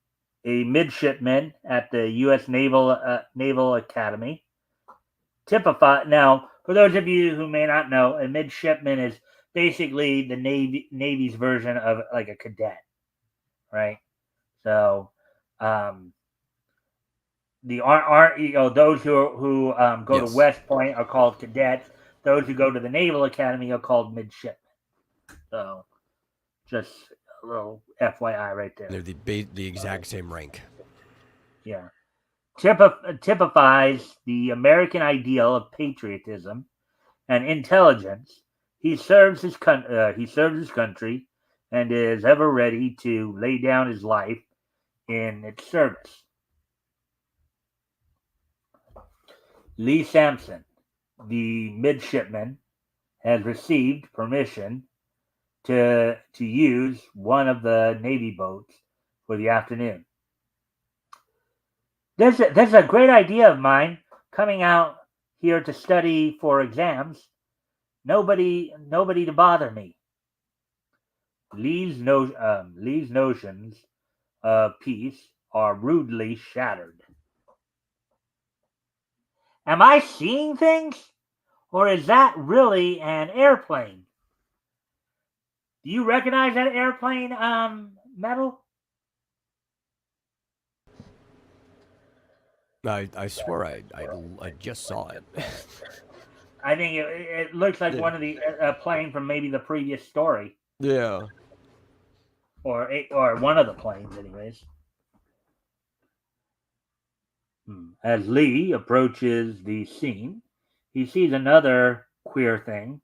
a midshipman at the U.S. Naval Academy, typified. Now, for those of you who may not know, a midshipman is basically the Navy's version of like a cadet, right? So, um, the those who go to Yes. West Point are called cadets. Those who go to the Naval Academy are called midshipmen. So, just a little FYI right there. They're the exact same rank. Yeah. Typifies the American ideal of patriotism and intelligence. He serves his country and is ever ready to lay down his life in its service. Lee Sampson, the midshipman, has received permission to use one of the Navy boats for the afternoon. This is a great idea of mine coming out here to study for exams. Nobody to bother me. Lee's notions of peace are rudely shattered. Am I seeing things? Or is that really an airplane? Do you recognize that airplane, Metal? I swear I just saw it. I think it looks like Yeah. one of the plane from maybe the previous story, Yeah. or one of the planes, anyways. As Lee approaches the scene, he sees another queer thing.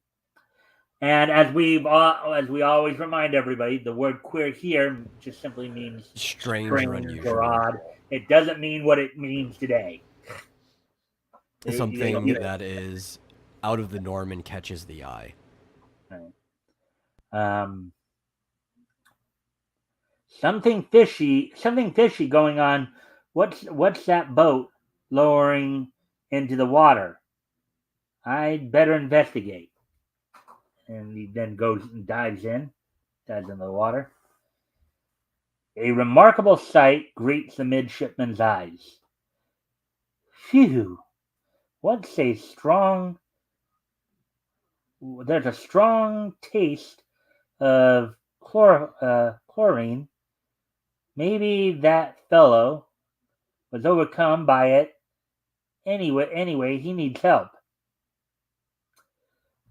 And as we always remind everybody, the word queer here just simply means Strange or strange or unusual. odd. It doesn't mean what it means today. Something that is out of the norm and catches the eye. Um, something fishy going on What's that boat lowering into the water? I'd better investigate. And he then goes and dives into the water. A remarkable sight greets the midshipman's eyes. Phew! What's a strong? There's a strong taste of chlorine. Maybe that fellow was overcome by it. Anyway, he needs help.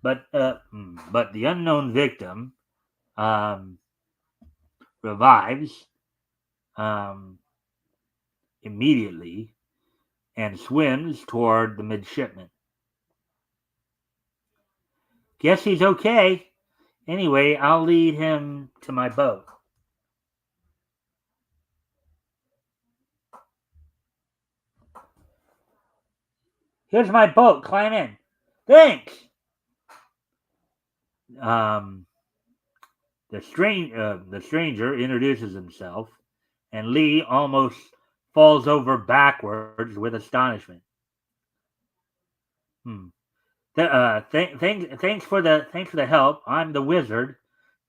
But the unknown victim um, revives um, immediately and swims toward the midshipman. Guess he's okay. Anyway, I'll lead him to my boat. Here's my boat. Climb in. Thanks. Um, the stranger introduces himself, and Lee almost falls over backwards with astonishment. Hmm. Thanks for the help. I'm the wizard.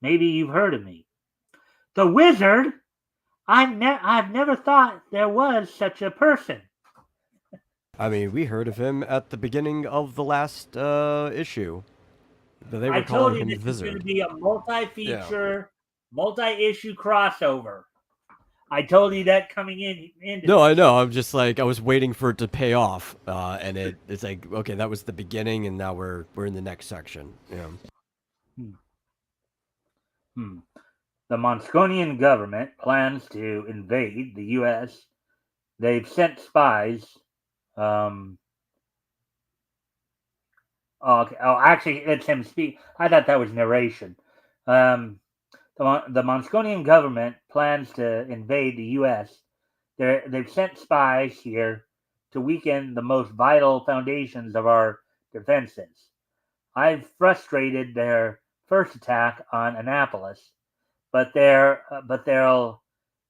Maybe you've heard of me. The wizard? I've never thought there was such a person. I mean, we heard of him at the beginning of the last issue. They I were told calling you him the this is going to Wizard. be a Yeah. multi-feature, multi-issue crossover. I told you that coming into No, I this. know. I'm just like I was waiting for it to pay off, and it's like okay, that was the beginning, and now we're in the next section. Yeah. Hmm. Hmm. The Mosconian government plans to invade the U.S. They've sent spies. Um, okay. Oh, actually, it's him speak. I thought that was narration. Um, the Mosconian government plans to invade the U.S. They've sent spies here to weaken the most vital foundations of our defenses. I've frustrated their first attack on Annapolis, but there'll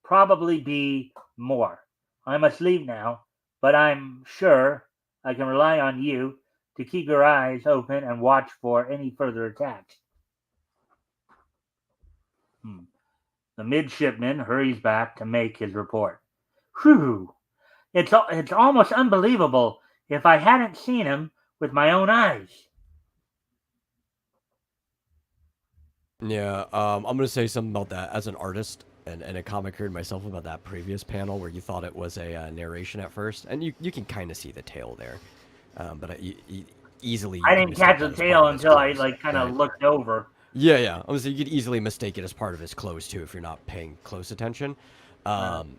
probably be more. I must leave now, but I'm sure I can rely on you to keep your eyes open and watch for any further attacks. Hmm. The midshipman hurries back to make his report. Whew! It's almost unbelievable if I hadn't seen him with my own eyes. Yeah. I'm gonna say something about that as an artist and a comic nerd myself about that previous panel where you thought it was a narration at first, and you can kind of see the tail there, but easily you I can didn't mistake catch the that as part tail of his until I clothes, kind of right? looked over. Yeah, yeah. I was you could easily mistake it as part of his clothes too if you're not paying close attention. Uh, Um,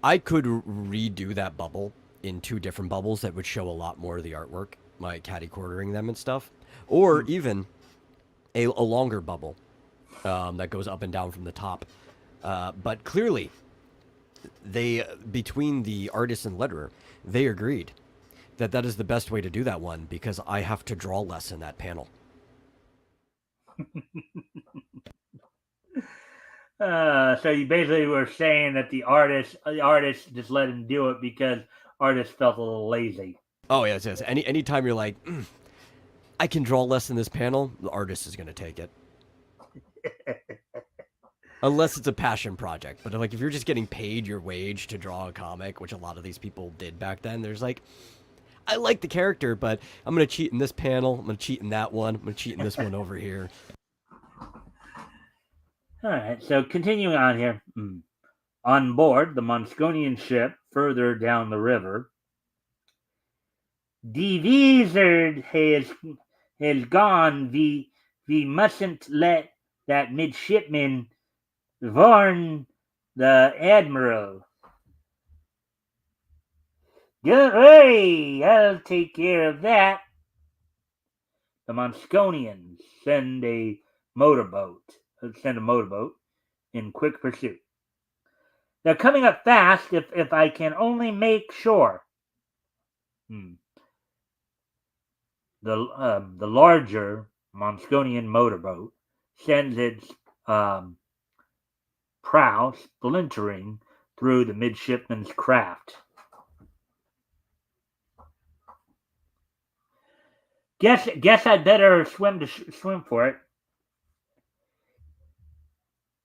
I could redo that bubble in two different bubbles that would show a lot more of the artwork, like catty quartering them and stuff, or hmm, even a longer bubble that goes up and down from the top. But clearly, they between the artist and letterer, they agreed that that is the best way to do that one because I have to draw less in that panel. so you basically were saying that the artist just let him do it because artist felt a little lazy. Oh yes, yes. Anytime you're like, I can draw less in this panel, the artist is gonna take it. Unless it's a passion project. But like if you're just getting paid your wage to draw a comic, which a lot of these people did back then, there's like I like the character, but I'm gonna cheat in this panel, I'm gonna cheat in that one, I'm gonna cheat in this one over here. All right, so continuing on here. On board the Mosconian ship further down the river, the wizard has gone. We mustn't let that midshipman warn the admiral. Don't worry, I'll take care of that. The Mosconians send a motorboat in quick pursuit. They're coming up fast if I can only make sure. Hmm. The larger Mosconian motorboat sends its prow splintering through the midshipman's craft. Guess I'd better swim for it.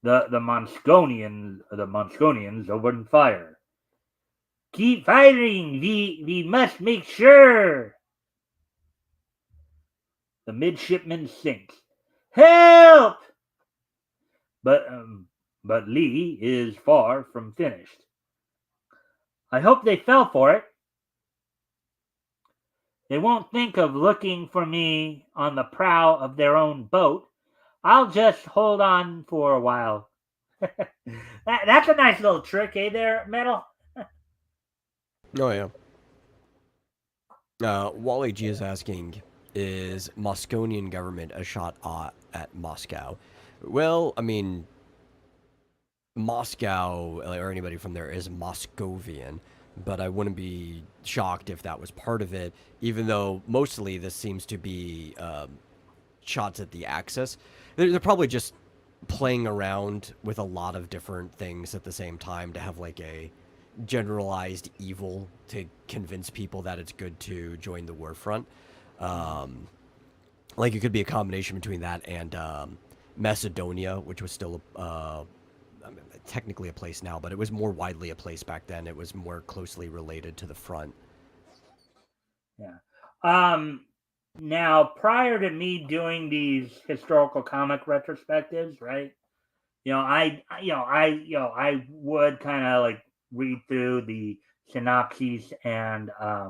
The Monsconians opened fire. Keep firing. We must make sure. The midshipman sinks. Help! But Lee is far from finished. I hope they fell for it. They won't think of looking for me on the prow of their own boat. I'll just hold on for a while. That's a nice little trick, there, Metal? Oh, yeah. Wally G is asking, is Mosconian government a shot at Moscow? Well, I mean, Moscow, or anybody from there, is Moscovian, but I wouldn't be shocked if that was part of it, even though mostly this seems to be shots at the Axis. They're probably just playing around with a lot of different things at the same time to have like a generalized evil to convince people that it's good to join the war front. Like it could be a combination between that and Macedonia, which was still technically a place now, but it was more widely a place back then. It was more closely related to the front. Yeah. Now, prior to me doing these historical comic retrospectives, right? I would kind of like read through the synopses and I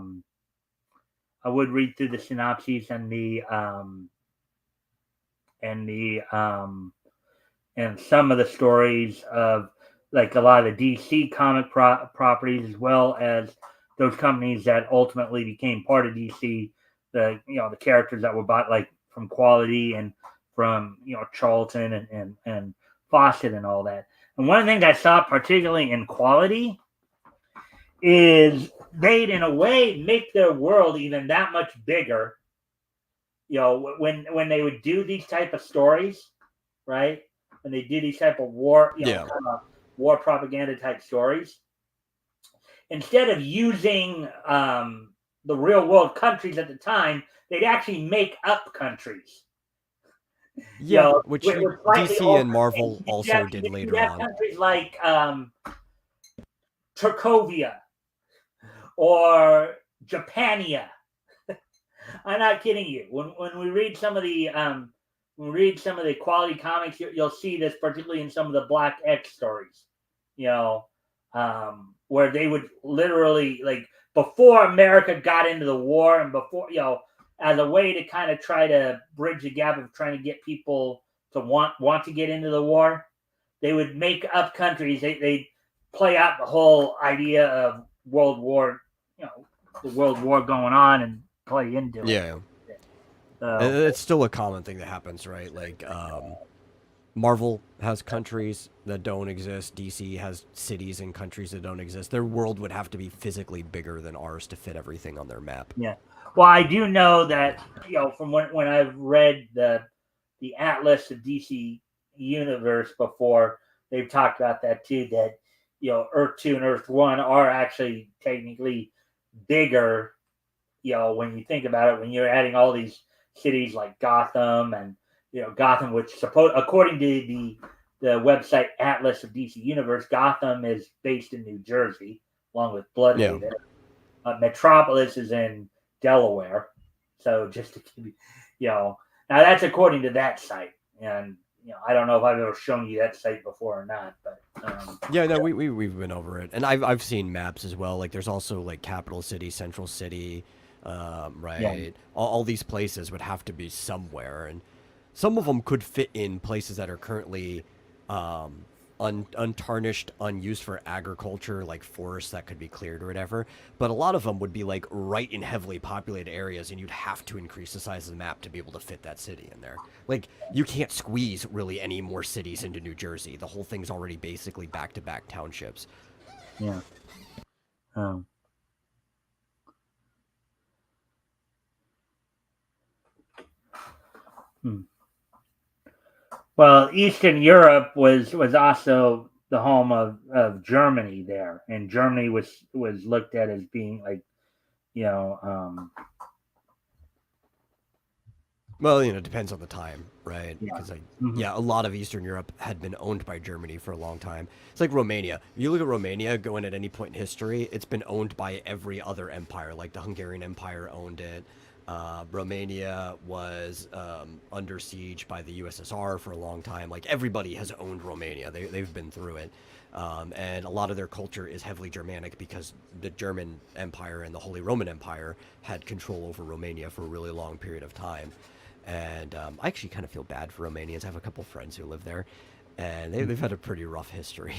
would read through the synopses and and some of the stories of like a lot of the DC comic properties, as well as those companies that ultimately became part of DC. The characters that were bought like from Quality and from Charlton and Fawcett and all that. And one of the things I saw particularly in Quality is they'd in a way make their world even that much bigger. When they would do these type of stories, right? When they do these type of war, war propaganda type stories, instead of using the real world countries at the time, they'd actually make up countries. Yeah, which DC and Marvel also did later on. Countries like Turkovia or Japania. I'm not kidding you. When we read some of the Quality comics, you'll see this particularly in some of the Black X stories. Where they would literally, like, before America got into the war and before, as a way to kind of try to bridge the gap of trying to get people to want to get into the war, they would make up countries. They play out the whole idea of World War, the World War going on and play into it. Yeah. It's still a common thing that happens, right? Like, Marvel has countries that don't exist. DC has cities and countries that don't exist. Their world would have to be physically bigger than ours to fit everything on their map. Yeah. Well, I do know that, from when I've read the Atlas of DC Universe before, they've talked about that too, that, Earth 2 and Earth 1 are actually technically bigger, when you think about it, when you're adding all these cities like Gotham and, Gotham, which according to the website Atlas of DC Universe, Gotham is based in New Jersey, along with Bloodhaven. Yeah. Metropolis is in Delaware. So just to keep, now that's according to that site. And, I don't know if I've ever shown you that site before or not, but we've been over it, and I've seen maps as well. Like there's also like Capital City, Central City, right? Yeah. All these places would have to be somewhere, and some of them could fit in places that are currently untarnished, unused for agriculture, like forests that could be cleared or whatever. But a lot of them would be like right in heavily populated areas, and you'd have to increase the size of the map to be able to fit that city in there. Like you can't squeeze really any more cities into New Jersey. The whole thing's already basically back-to-back townships. Yeah. Well, Eastern Europe was also the home of Germany there, and Germany was looked at as being like, you know, Well, it depends on the time, right? yeah. Because Mm-hmm. yeah, a lot of Eastern Europe had been owned by Germany for a long time. It's like Romania. If you look at Romania, going at any point in history, it's been owned by every other empire. Like the Hungarian Empire owned it. Romania was under siege by the USSR for a long time. Like everybody has owned Romania. They've been through it. And a lot of their culture is heavily Germanic because the German Empire and the Holy Roman Empire had control over Romania for a really long period of time. And I actually kind of feel bad for Romanians. I have a couple friends who live there, and they've had a pretty rough history.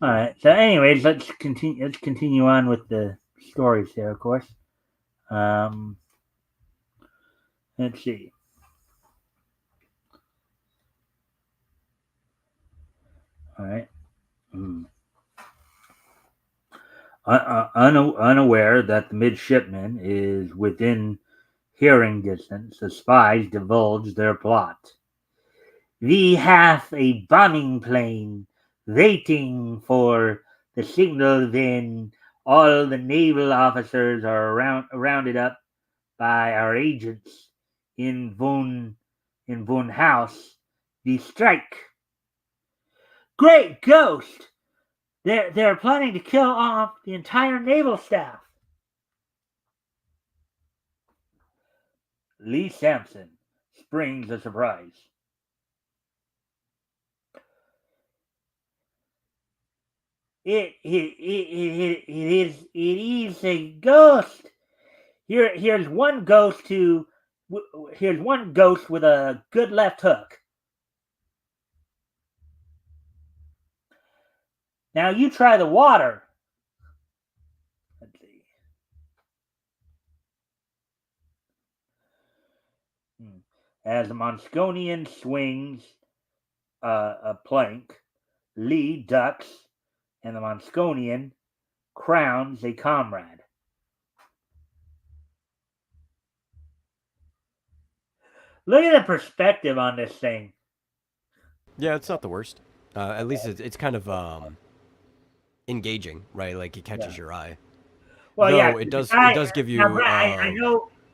All right. So, anyways, let's continue. Let's continue on with the stories there. Of course. Um, let's see. All right. Mm. Unaware that the midshipman is within hearing distance, the spies divulge their plot. We have a bombing plane waiting for the signal. Then all the naval officers are rounded up by our agents in Von House. We strike. Great Ghost! They're planning to kill off the entire naval staff. Lee Sampson springs a surprise. It is a ghost. Here's one ghost here's one ghost with a good left hook. Now you try the water. Let's see. As the Mosconian swings a plank, Lee ducks, and the Mosconian crowns a comrade. Look at the perspective on this thing. Yeah, it's not the worst. At least it's kind of engaging, right? Like it Yeah. catches your eye. Well, yeah, Though it the does it guy. does give Now, you Brett,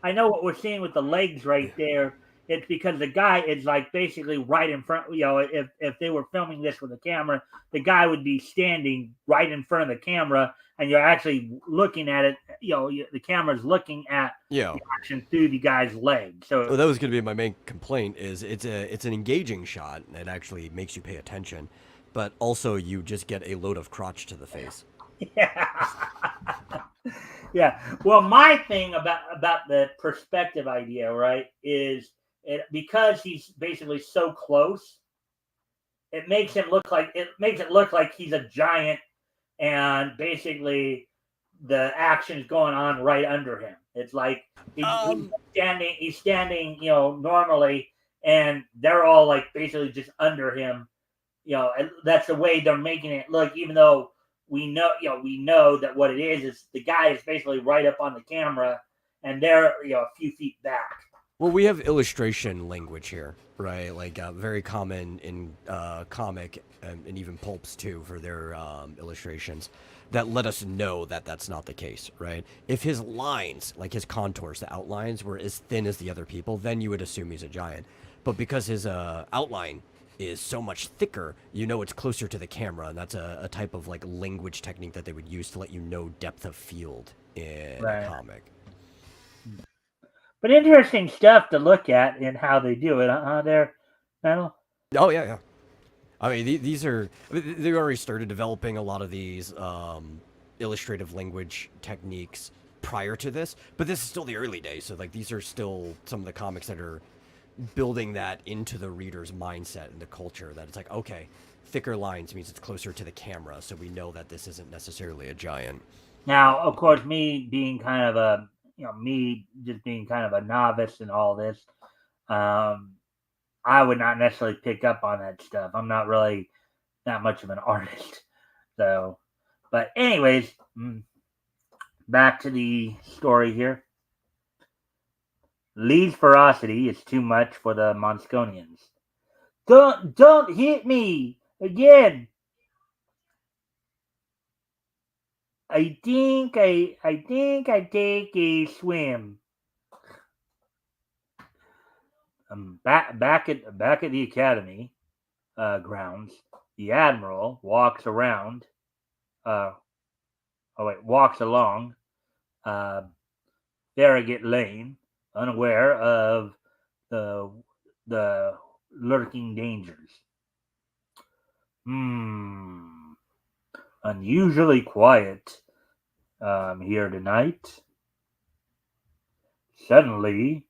I know what we're seeing with the legs right there. It's because the guy is like basically right in front. If they were filming this with a camera, the guy would be standing right in front of the camera, and you're actually looking at it. The camera's looking at yeah. the action through the guy's leg. So Well, that was going to be my main complaint. Is it's an engaging shot. It actually makes you pay attention, but also you just get a load of crotch to the face. yeah. Yeah. Well, my thing about the perspective idea, right, is because he's basically so close, it makes it look like he's a giant, and basically the action is going on right under him. It's like he's standing, normally, and they're all like basically just under him. And that's the way they're making it look, even though we know that what it is the guy is basically right up on the camera, and they're a few feet back. Well, we have illustration language here, right? Like very common in comic and even pulps too for their illustrations that let us know that that's not the case, right? If his lines, like his contours, the outlines were as thin as the other people, then you would assume he's a giant. But because his outline is so much thicker, it's closer to the camera, and that's a type of like language technique that they would use to let you know depth of field in a comic. But interesting stuff to look at in how they do it. There, Metal. Oh yeah. I mean, these are they already started developing a lot of these illustrative language techniques prior to this, but this is still the early days. So like these are still some of the comics that are building that into the reader's mindset and the culture. That it's like, okay, thicker lines means it's closer to the camera, so we know that this isn't necessarily a giant. Now, of course, me being kind of a me just being kind of a novice in all this, I would not necessarily pick up on that stuff. I'm not really that much of an artist. So, but anyways, back to the story here. Lee's ferocity is too much for the Mosconians. Don't hit me again, I take a swim. Back at the academy grounds, the admiral walks around. Uh, walks along uh, Farragut Lane, unaware of the the lurking dangers. Unusually quiet here tonight. Suddenly,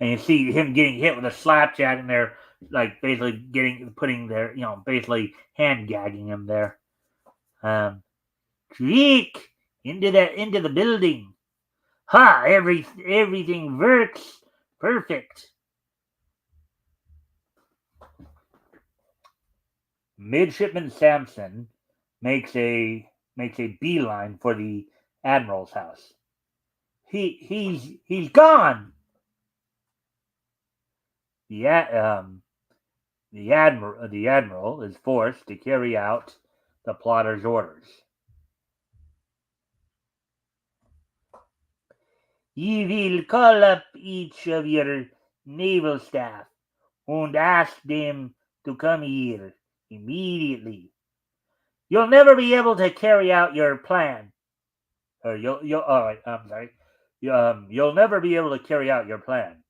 and you see him getting hit with a slapjack, and they're like basically putting their basically hand gagging him there. Creak into the building. Ha! Everything works perfect. Midshipman Sampson makes a beeline for the admiral's house. He's gone. The admiral is forced to carry out the plotter's orders. You will call up each of your naval staff and ask them to come here immediately. You'll never be able to carry out your plan. Or you'll all right, I'm sorry. You'll never be able to carry out your plan.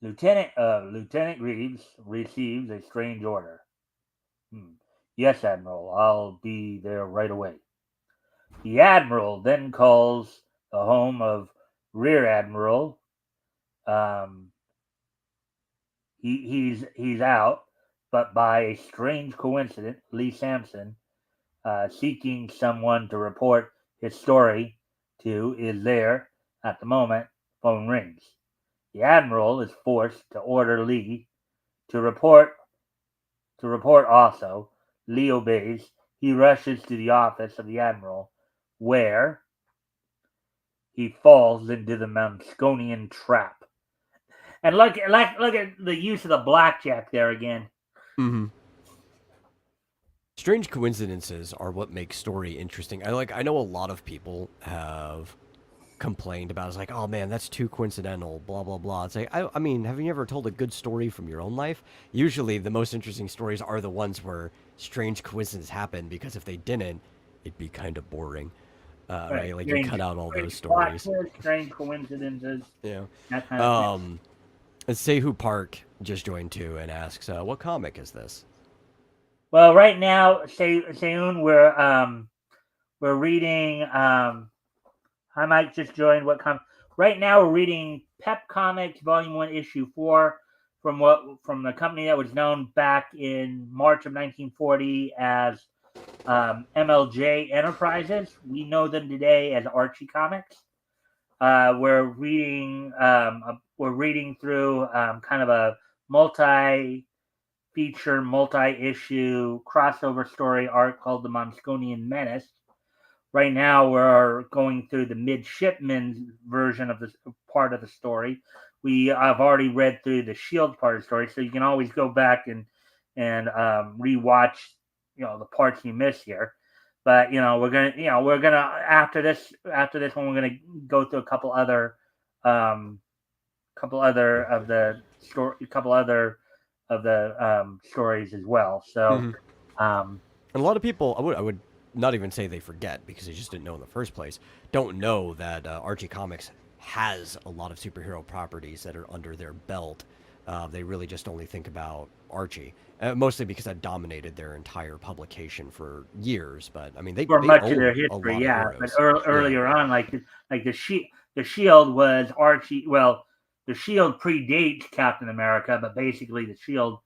Lieutenant Reeves receives a strange order. Yes, Admiral, I'll be there right away. The Admiral then calls the home of Rear Admiral. He's out, but by a strange coincidence, Lee Sampson, seeking someone to report his story to, is there at the moment. Phone rings. The Admiral is forced to order Lee to report. Also, Lee obeys. He rushes to the office of the Admiral, where he falls into the Monsconian trap. And look at the use of the blackjack there again. Mm-hmm. Strange coincidences are what make story interesting. I know a lot of people have complained about. It's like, oh man, that's too coincidental, blah blah blah. It's like, I mean, have you ever told a good story from your own life? Usually the most interesting stories are the ones where strange coincidences happen, because if they didn't, it'd be kind of boring. Right? Like, you cut out all those stories. Strange coincidences. Yeah. That kind of thing. Seihu Park just joined too and asks, what comic is this? Well, right now, Seun, we're reading. I might just join what right now we're reading Pep Comics Volume 1, Issue 4 from the company that was known back in March of 1940 as MLJ Enterprises. We know them today as Archie Comics. We're reading through kind of a multi-feature, multi-issue crossover story arc called the Monsconian Menace. Right now, we're going through the midshipman's version of this part of the story. I've already read through the Shield part of the story, so you can always go back and rewatch, the parts you miss here. But we're gonna after this one, we're gonna go through a couple other of the stories as well. So, and a lot of people, I would not even say they forget, because they just didn't know in the first place, don't know that Archie Comics has a lot of superhero properties that are under their belt. They really just only think about Archie, mostly because that dominated their entire publication for years. But I mean, they much own of their a history, lot yeah. of But heroes. earlier on, like the Shield was Archie. Well, the Shield predates Captain America, but basically the Shield,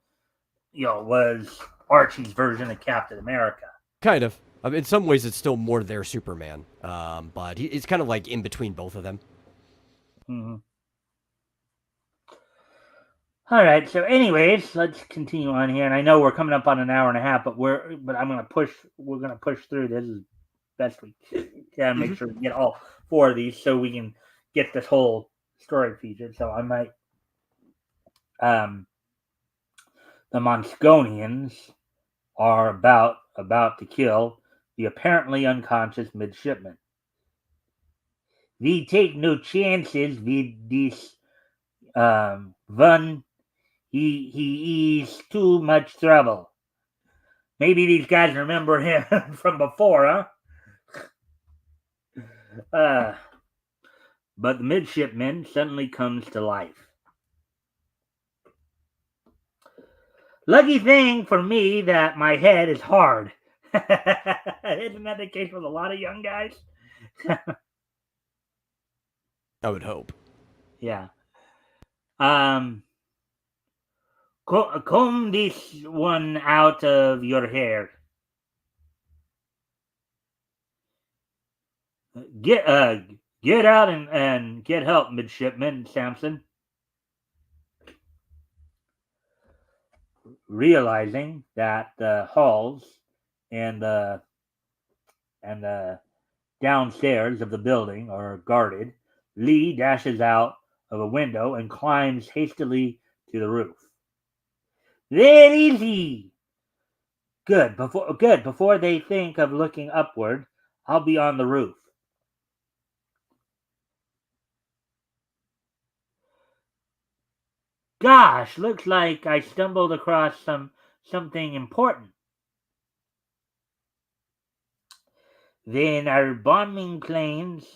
was Archie's version of Captain America. Kind of. I mean, in some ways, it's still more their Superman, but it's kind of like in between both of them. Mm-hmm. All right. So, anyways, let's continue on here. And I know we're coming up on an hour and a half, but I'm gonna push. We're gonna push through this as best we can. Make sure we get all 4 of these, so we can get this whole story featured. So I might. The Monsconians are about to kill the apparently unconscious midshipman. We take no chances with this one. He is too much trouble. Maybe these guys remember him from before, huh? But the midshipman suddenly comes to life. Lucky thing for me that my head is hard. Isn't that the case with a lot of young guys? I would hope. Yeah. Um, comb this one out of your hair. Get get out and get help, midshipman Samson. Realizing that the halls and the downstairs of the building are guarded, Lee dashes out of a window and climbs hastily to the roof. There is he. Before they think of looking upward, I'll be on the roof. Gosh, looks like I stumbled across something important. Then our bombing planes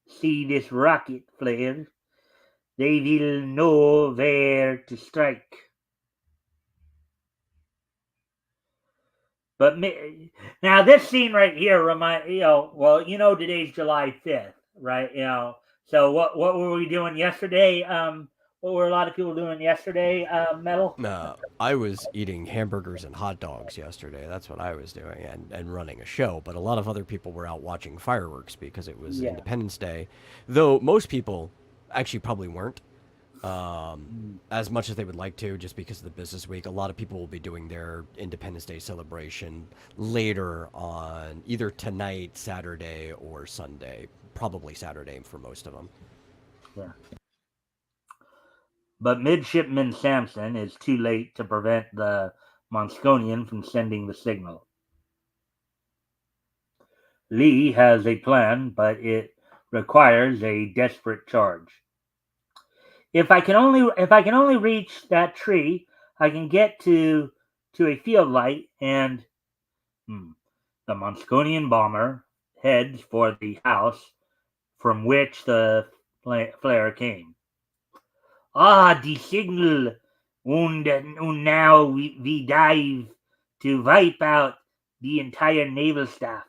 see this rocket flare. They will know where to strike. But now this scene right here today's July 5th, right? So what were we doing yesterday? What were a lot of people doing yesterday? Metal. I was eating hamburgers and hot dogs yesterday. That's what I was doing, and running a show. But a lot of other people were out watching fireworks because it was Yeah. Independence Day. Though most people actually probably weren't as much as they would like to, just because of the business week. A lot of people will be doing their Independence Day celebration later on, either tonight, Saturday, or Sunday. Probably Saturday for most of them. Yeah. But Midshipman Samson is too late to prevent the Monsconian from sending the signal. Lee has a plan, but it requires a desperate charge. If I can only reach that tree, I can get to a field light and the Monsconian bomber heads for the house from which the flare came. Die signal! Und now we dive to wipe out the entire naval staff.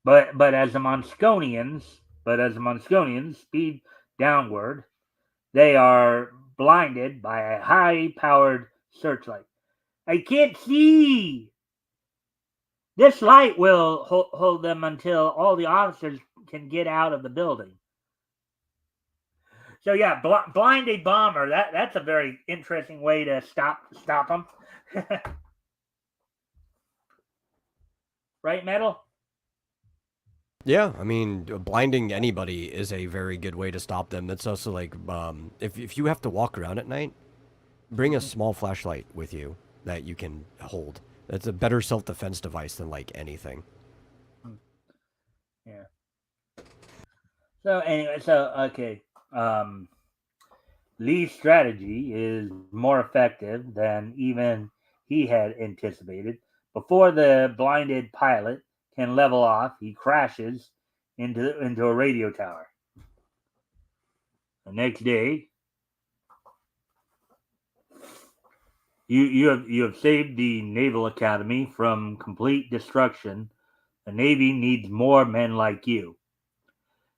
But as the Monsconians speed downward, they are blinded by a high-powered searchlight. I can't see. This light will hold them until all the officers can get out of the building. So yeah, blind a bomber. That's a very interesting way to stop them. Right, Metal? Yeah, I mean, blinding anybody is a very good way to stop them. It's also like, if you have to walk around at night, bring a small flashlight with you that you can hold. That's a better self-defense device than like anything. Yeah. So anyway, okay. Lee's strategy is more effective than even he had anticipated. Before the blinded pilot can level off, he crashes into a radio tower. The next day, you have saved the Naval Academy from complete destruction. The Navy needs more men like you.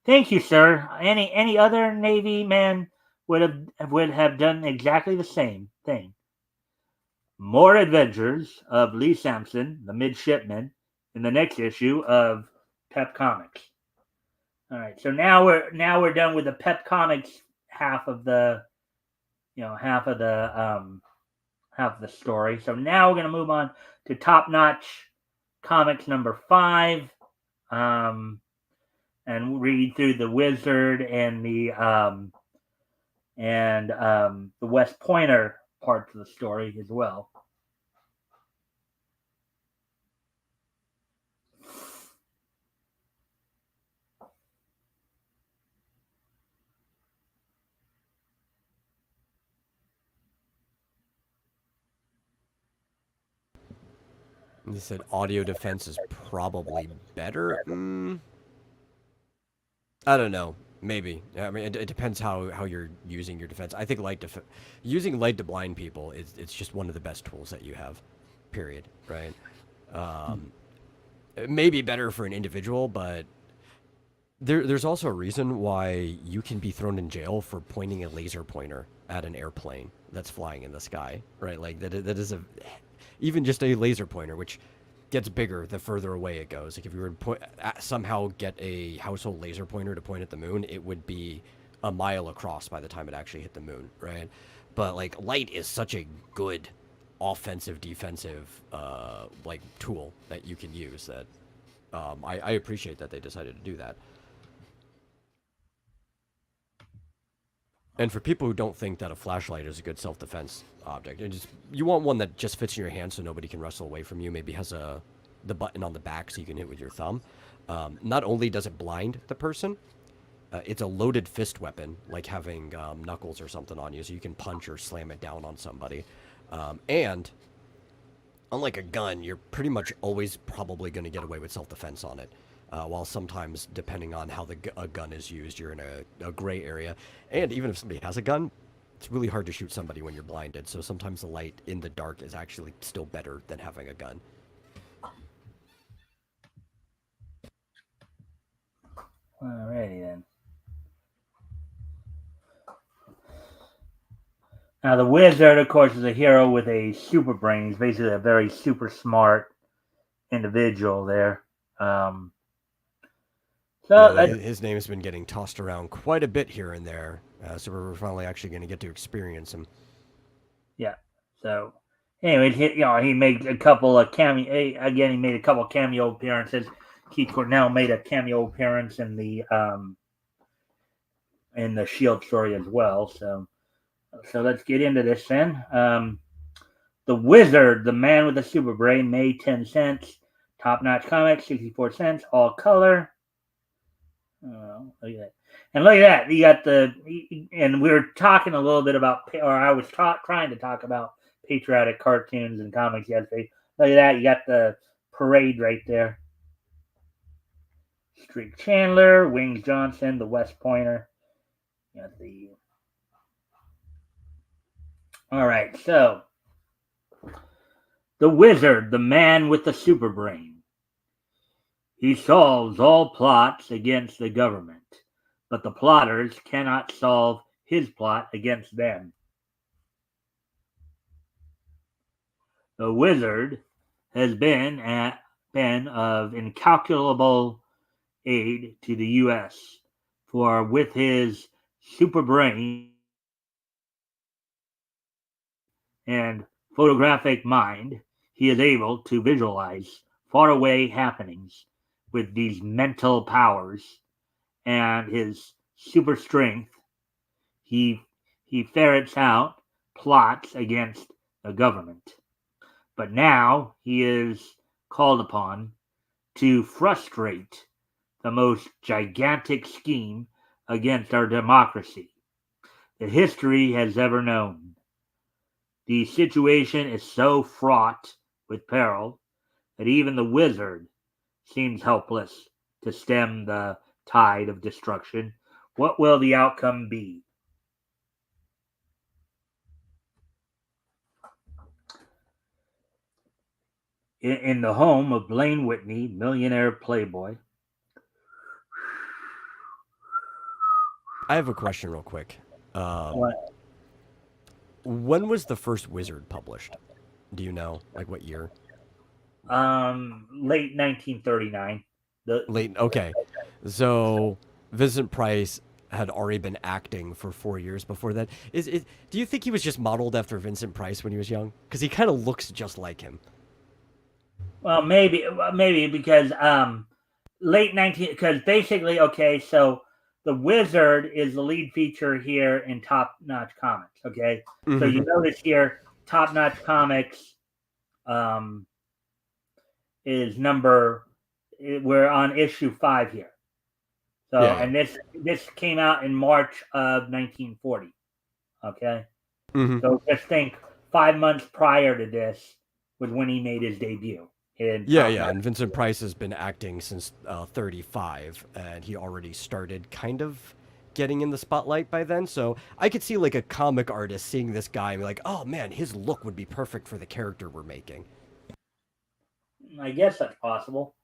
Thank you, sir. Any other Navy man would have done exactly the same thing. More adventures of Lee Sampson, the midshipman, in the next issue of Pep Comics. All right, so now we're done with the Pep Comics half of the half of the story. So now we're gonna move on to Top Notch Comics number 5, and read through the Wizard and the West Pointer parts of the story as well. They said audio defense is probably better. I don't know. Maybe. I mean, it depends how you're using your defense. I think using light to blind people it's just one of the best tools that you have. Period. Right. It may be better for an individual, but there's also a reason why you can be thrown in jail for pointing a laser pointer at an airplane that's flying in the sky. Right. Like that is even just a laser pointer, which gets bigger the further away it goes. Like if you were to somehow get a household laser pointer to point at the moon, it would be a mile across by the time it actually hit the moon, right? But like light is such a good offensive, defensive like tool that you can use that I appreciate that they decided to do that. And for people who don't think that a flashlight is a good self-defense object, you want one that just fits in your hand so nobody can wrestle away from you. Maybe has the button on the back so you can hit with your thumb. Not only does it blind the person, it's a loaded fist weapon, like having knuckles or something on you, so you can punch or slam it down on somebody. And unlike a gun, you're pretty much always probably going to get away with self-defense on it. While sometimes, depending on how a gun is used, you're in a gray area. And even if somebody has a gun, it's really hard to shoot somebody when you're blinded. So sometimes the light in the dark is actually still better than having a gun. Alrighty then. Now the wizard, of course, is a hero with a super brain. He's basically a very super smart individual there. His name has been getting tossed around quite a bit here and there, so we're finally actually going to get to experience him. Yeah. So, anyways, he made a couple of cameo. Again, he made a couple of cameo appearances. Keith Cornell made a cameo appearance in the Shield story as well. So let's get into this then. The Wizard, the man with the super brain, made 10 cents. Top Notch Comics, 64 cents, all color. Oh, look at that. And look at that. You got and we were talking a little bit about, or I was trying to talk about patriotic cartoons and comics yesterday. Look at that. You got the parade right there. Streak Chandler, Wings Johnson, the West Pointer. You got all right, so the Wizard, the man with the super brain. He solves all plots against the government, but the plotters cannot solve his plot against them. The Wizard has been of incalculable aid to the U.S., for with his super brain and photographic mind, he is able to visualize faraway happenings with these mental powers and his super strength. He ferrets out plots against the government. But now he is called upon to frustrate the most gigantic scheme against our democracy that history has ever known. The situation is so fraught with peril that even the Wizard seems helpless to stem the tide of destruction. What will the outcome be? In the home of Blaine Whitney, millionaire playboy. I have a question real quick. What? When was the first Wizard published? Do you know? Like what year? Late 1939. Okay. So Vincent Price had already been acting for 4 years before that. Do you think he was just modeled after Vincent Price when he was young? Because he kind of looks just like him. Well, maybe because late 19, because basically, okay, so the Wizard is the lead feature here in Top Notch Comics. Okay, so you notice here, Top Notch Comics is we're on issue 5 here. So, Yeah, yeah. and this came out in March of 1940. Okay, so just think 5 months prior to this was when he made his debut in Yeah, Top yeah, Notch. and Vincent Price has been acting since 35, and he already started kind of getting in the spotlight by then. So I could see like a comic artist seeing this guy and be like, "Oh man, his look would be perfect for the character we're making." I guess that's possible.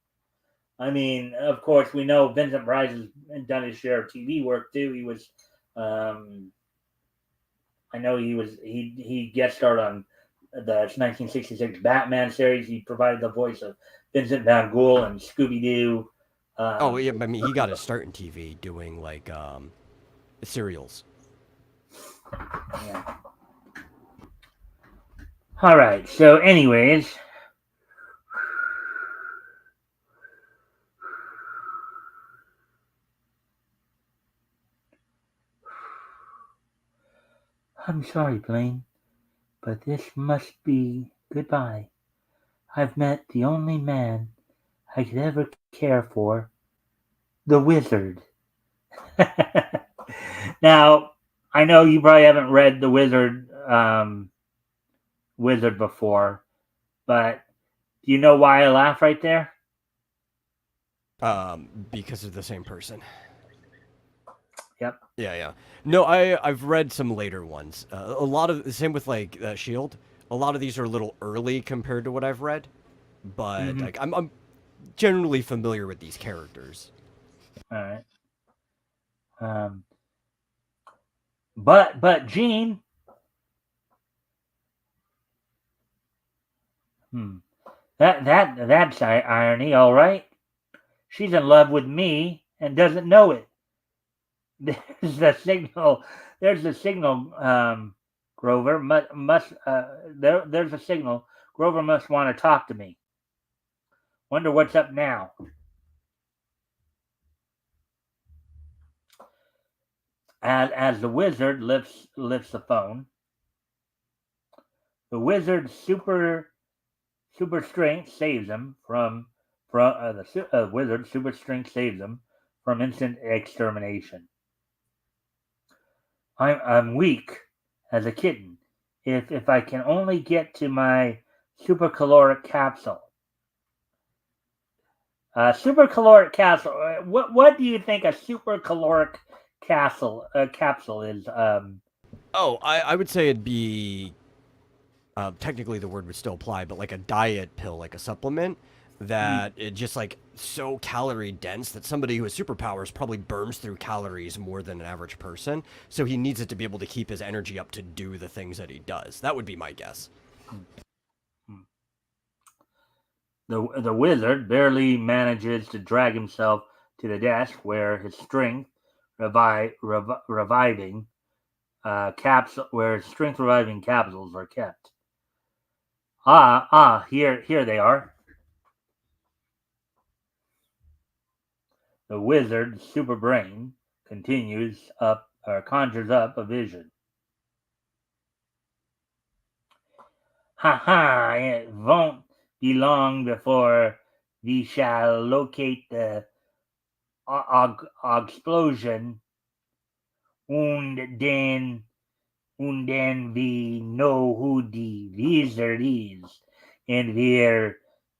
I mean, of course, we know Vincent Price has done his share of TV work too. He was, I know he guest starred on the 1966 Batman series. He provided the voice of Vincent Van Gogh and Scooby Doo. Oh yeah, I mean he got his start in TV doing like serials. Yeah. All right. So, anyways, I'm sorry, Blaine, but this must be goodbye. I've met the only man I could ever care for, the Wizard. Now, I know you probably haven't read the Wizard before, but do you know why I laugh right there? Because of the same person. Yep. Yeah, yeah. No, I've read some later ones. A lot of the same with like Shield. A lot of these are a little early compared to what I've read, but Mm-hmm. like I'm generally familiar with these characters. All right. Um, but Jean, hmm, that's irony, all right. She's in love with me and doesn't know it. There's the signal. There's the signal. Grover must. There's a signal. Grover must want to talk to me. Wonder what's up now. As the wizard lifts the phone, the wizard's super strength saves him from the wizard's super strength saves him from instant extermination. I'm weak as a kitten. If I can only get to my supercaloric capsule. Supercaloric capsule. What do you think a supercaloric capsule is? Oh, I would say it'd be technically the word would still apply, but like a diet pill, like a supplement that it just like so calorie dense that somebody who has superpowers probably burns through calories more than an average person. So he needs it to be able to keep his energy up to do the things that he does. That would be my guess. The wizard barely manages to drag himself to the desk where his strength reviving capsule where strength reviving capsules are kept. Here they are. The wizard's super brain conjures up a vision. Ha ha! It won't be long before we shall locate the explosion, and then we know who the wizard is, and where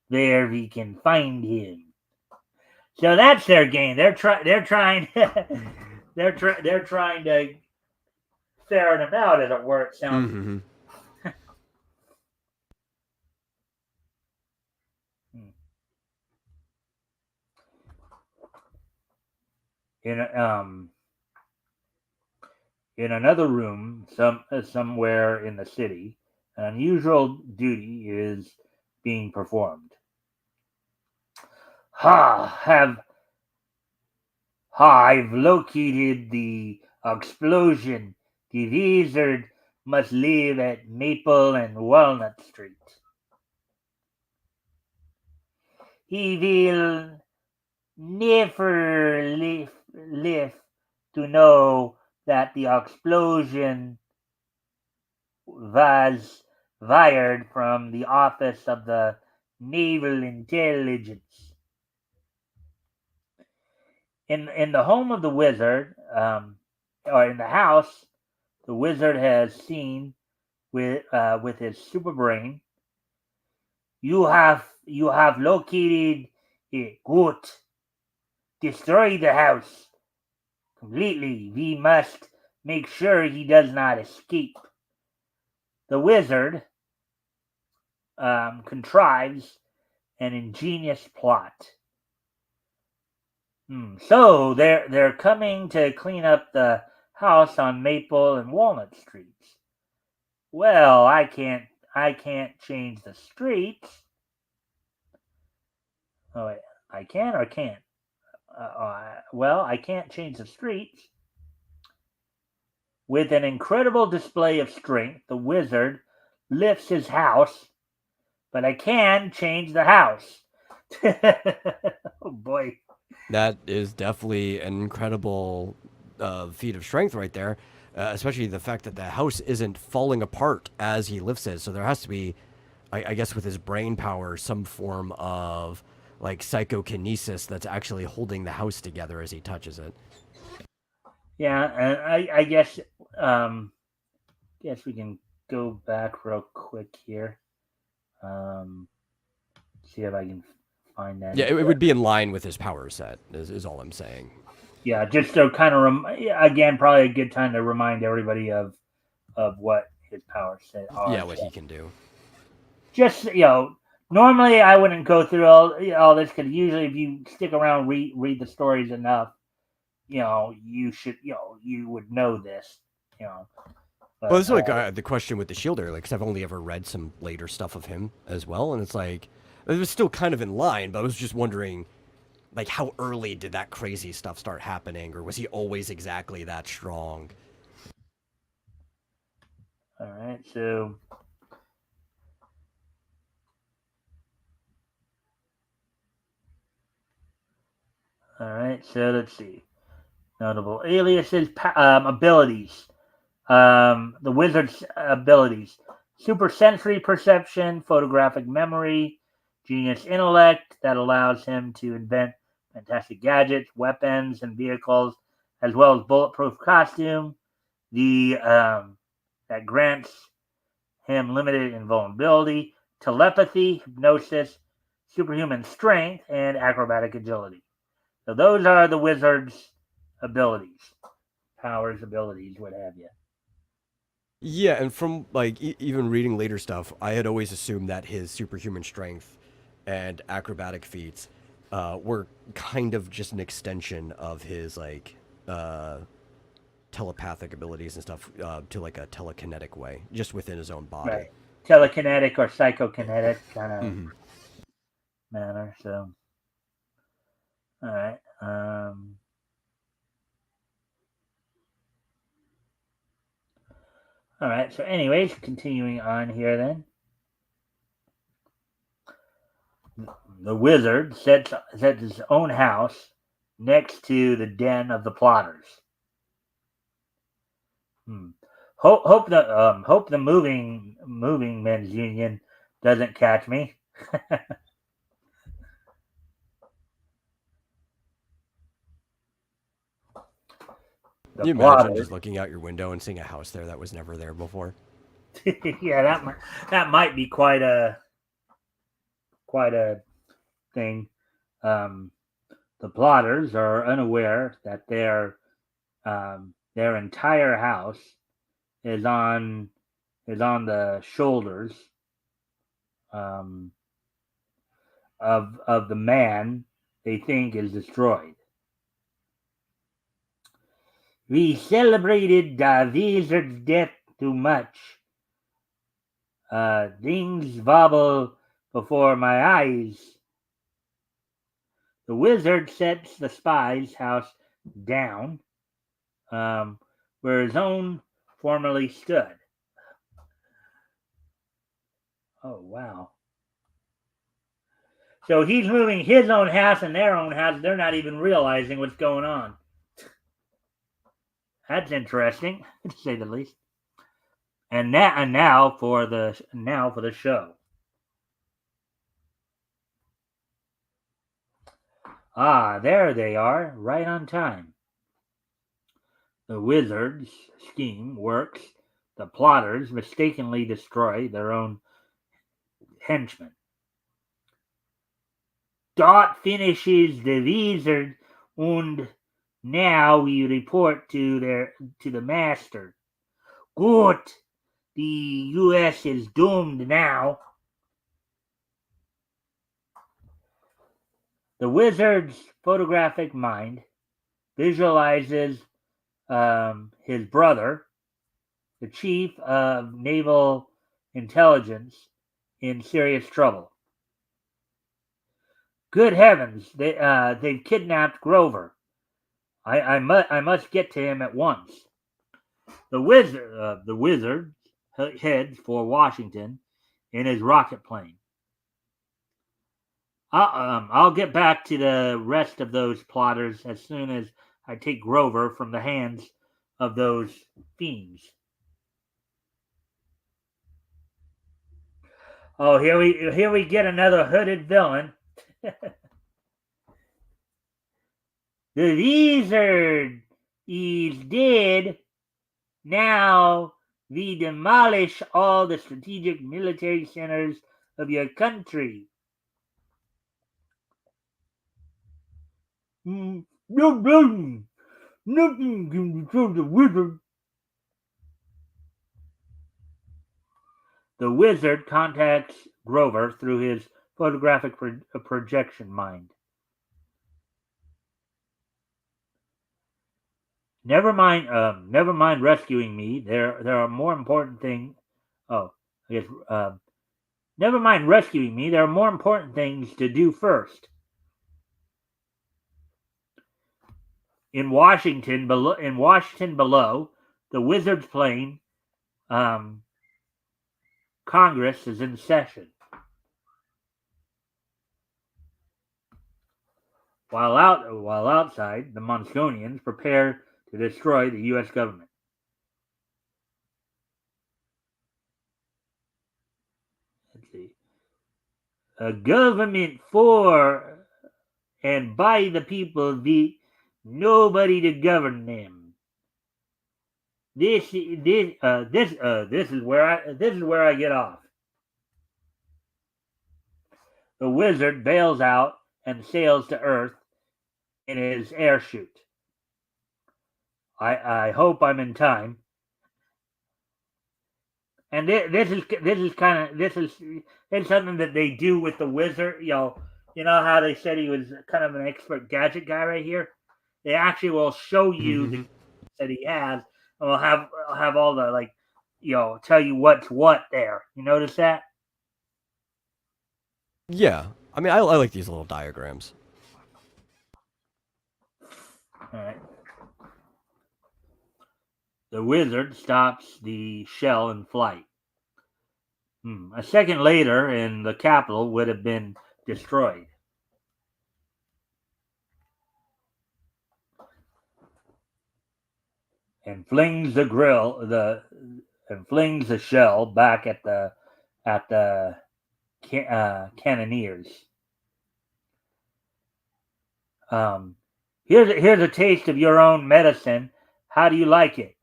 we can find him. So that's their game. They're trying they're trying to ferret him out, as it were. It sounds. Mm-hmm. In in another room, somewhere in the city, an unusual duty is being performed. Ha! I've located the explosion. The wizard must live at Maple and Walnut Street. He will never live to know that the explosion was wired from the Office of the Naval Intelligence. In the home of the wizard, or in the house, the wizard has seen with his super brain. You have located it. Good. Destroy the house completely. We must make sure he does not escape. The wizard contrives an ingenious plot. So they're coming to clean up the house on Maple and Walnut Streets. Well, I can't change the streets. Oh wait, I can or can't? Well, I can't change the streets. With an incredible display of strength, the wizard lifts his house, but I can change the house. Oh boy. That is definitely an incredible feat of strength right there, especially the fact that the house isn't falling apart as he lifts it. So there has to be, I guess, with his brain power, some form of like psychokinesis that's actually holding the house together as he touches it. Yeah, and I guess we can go back real quick here. Um, See if I can find that. Yeah, it would be in line with his power set, is all I'm saying. Yeah, just to kind of again, probably a good time to remind everybody of what his power set are. Yeah, what he can do. Just normally I wouldn't go through all this because usually if you stick around read the stories enough, you should you would know this, But, Well, this is like the question with the Shielder, like, because I've only ever read some later stuff of him as well, and it's like, it was still kind of in line, but I was just wondering, like, how early did that crazy stuff start happening, or was he always exactly that strong? all right, so let's see. Notable aliases, abilities. The wizard's abilities: super sensory perception, photographic memory, genius intellect that allows him to invent fantastic gadgets, weapons, and vehicles, as well as bulletproof costume. The That grants him limited invulnerability, telepathy, hypnosis, superhuman strength, and acrobatic agility. So those are the wizard's abilities, powers, abilities, what have you. Yeah, and from, like, even reading later stuff, I had always assumed that his superhuman strength and acrobatic feats were kind of just an extension of his, like, telepathic abilities and stuff to, like, a telekinetic way, just within his own body. Right. Telekinetic or psychokinetic kind of manner. So, all right. All right. So, anyways, continuing on here, then the wizard sets his own house next to the den of the plotters. Hope the moving men's union doesn't catch me. Can you imagine just looking out your window and seeing a house there that was never there before? Yeah, that might be quite a thing. The plotters are unaware that their entire house is on the shoulders of the man they think is destroyed. We celebrated the wizard's death too much. Things wobble before my eyes. The wizard sets the spy's house down where his own formerly stood. Oh, wow. So he's moving his own house and their own house. They're not even realizing what's going on. That's interesting, to say the least. And now for the show. Ah, there they are, right on time. The wizard's scheme works. The plotters mistakenly destroy their own henchmen. Dot finishes the wizard, and now we report to the master. Good. The U.S. is doomed now. The wizard's photographic mind visualizes his brother, the chief of naval intelligence, in serious trouble. Good heavens! They've kidnapped Grover. I must get to him at once. The wizard heads for Washington in his rocket plane. I'll get back to the rest of those plotters as soon as I take Grover from the hands of those fiends. Oh, here we get another hooded villain. The wizard is dead. Now we demolish all the strategic military centers of your country. Nothing can destroy the wizard. The wizard contacts Grover through his photographic projection mind. Never mind rescuing me. There are more important things. Oh, I guess. Never mind rescuing me. There are more important things to do first. In Washington below, the wizard's plane. Congress is in session. While outside, the Monsconians prepare to destroy the U.S. government. Let's see. A government for and by the people, nobody to govern them. This is where I get off. The wizard bails out and sails to Earth in his air chute. I hope I'm in time. And this is something that they do with the wizard. You know how they said he was kind of an expert gadget guy right here. They actually will show you the that he has, and will have all the tell you what's what there. You notice that? Yeah, I mean, I like these little diagrams. All right. The wizard stops the shell in flight. A second later, and the capital would have been destroyed. And flings the shell back at the cannoneers. Here's a taste of your own medicine. How do you like it?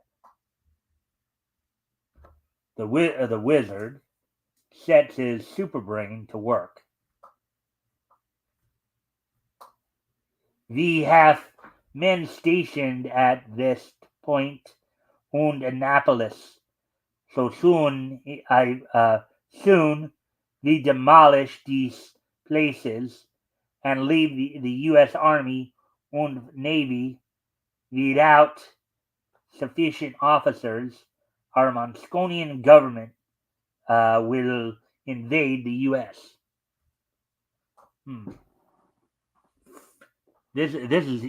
The wizard sets his super brain to work. We have men stationed at this point and Annapolis. So soon we demolish these places and leave the U.S. Army and Navy without sufficient officers. Our Monsconian government will invade the U.S. This is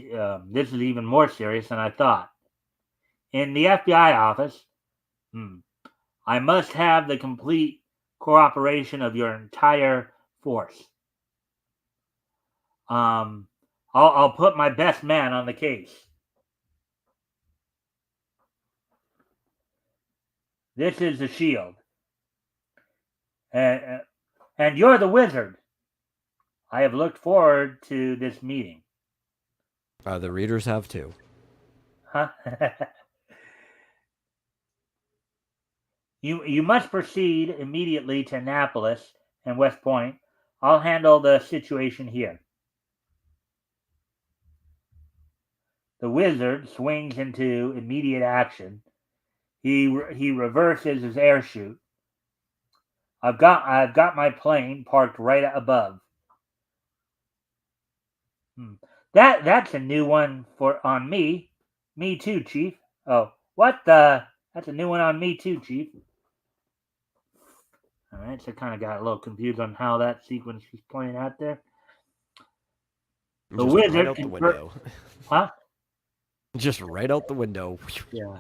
even more serious than I thought. In the FBI office, I must have the complete cooperation of your entire force. I'll put my best man on the case. This is the shield. And, and you're the wizard. I have looked forward to this meeting. The readers have too. Huh? You must proceed immediately to Annapolis and West Point. I'll handle the situation here. The wizard swings into immediate action. He reverses his air chute. I've got my plane parked right above. That's a new one on me. Me too, Chief. Oh, what the? That's a new one on me too, Chief. All right, so I kind of got a little confused on how that sequence was playing out there. The Just wizard right out the window. Huh? Just right out the window. Yeah.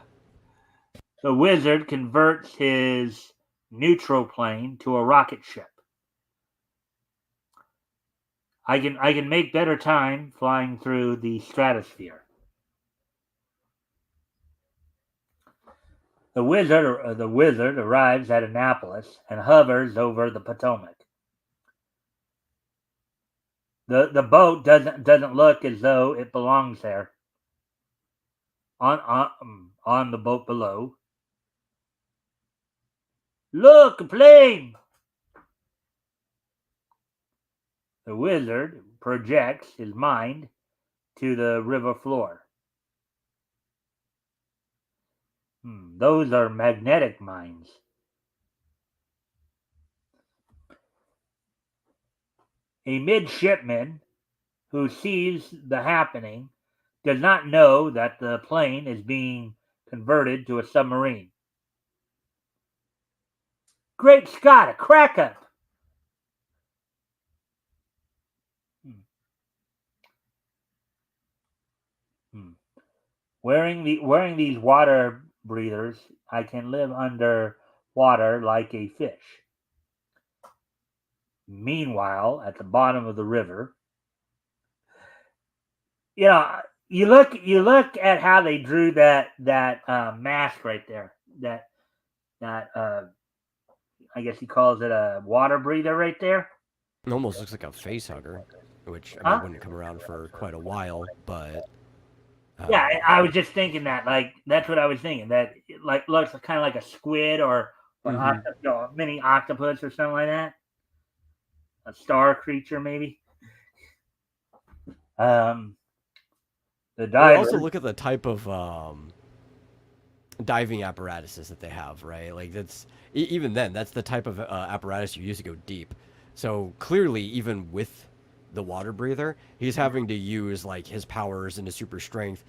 The wizard converts his neutral plane to a rocket ship. I can make better time flying through the stratosphere. The wizard arrives at Annapolis and hovers over the Potomac. The boat doesn't look as though it belongs there. On the boat below. Look, a plane! The wizard projects his mind to the river floor. Those are magnetic mines. A midshipman who sees the happening does not know that the plane is being converted to a submarine. Great Scott, a crack up! Wearing these water breathers, I can live under water like a fish. Meanwhile, at the bottom of the river, you look at how they drew that mask right there. That I guess he calls it a water breather right there. It almost looks like a face hugger, which I mean wouldn't come around for quite a while, but yeah, I was just thinking that. Like that's what I was thinking. That it, like looks kind of like a squid or a mini octopus or something like that. A star creature, maybe. The diver. Also look at the type of diving apparatuses that they have, right? Like that's even then, that's the type of apparatus you use to go deep. So clearly, even with the water breather, he's having to use like his powers and his super strength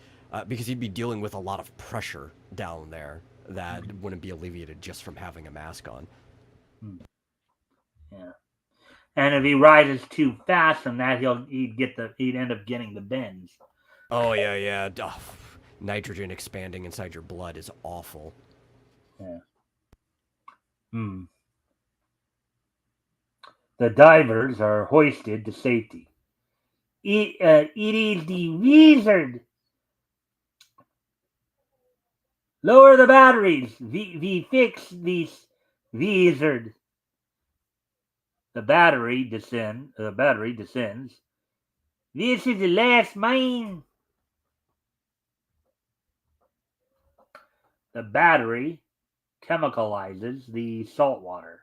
because he'd be dealing with a lot of pressure down there that wouldn't be alleviated just from having a mask on. Yeah. And if he rises too fast from that, he'd end up getting the bends. Oh yeah. Oh, nitrogen expanding inside your blood is awful. Yeah. The divers are hoisted to safety. It is the wizard. Lower the batteries. We fix this wizard. The battery descends. This is the last mine. The battery chemicalizes the salt water.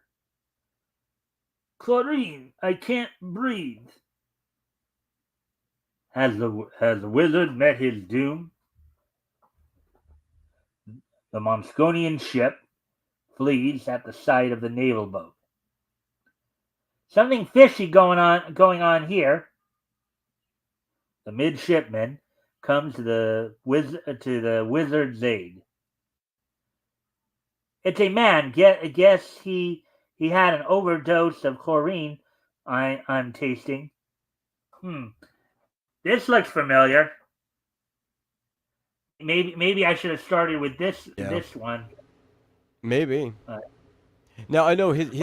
Chlorine, I can't breathe. Has the wizard met his doom? The Mosconian ship flees at the sight of the naval boat. Something fishy going on here. The midshipman comes to the wizard's aid. It's a man. Guess he had an overdose of chlorine. I'm tasting. This looks familiar. Maybe I should have started with this one. Maybe. Now I know his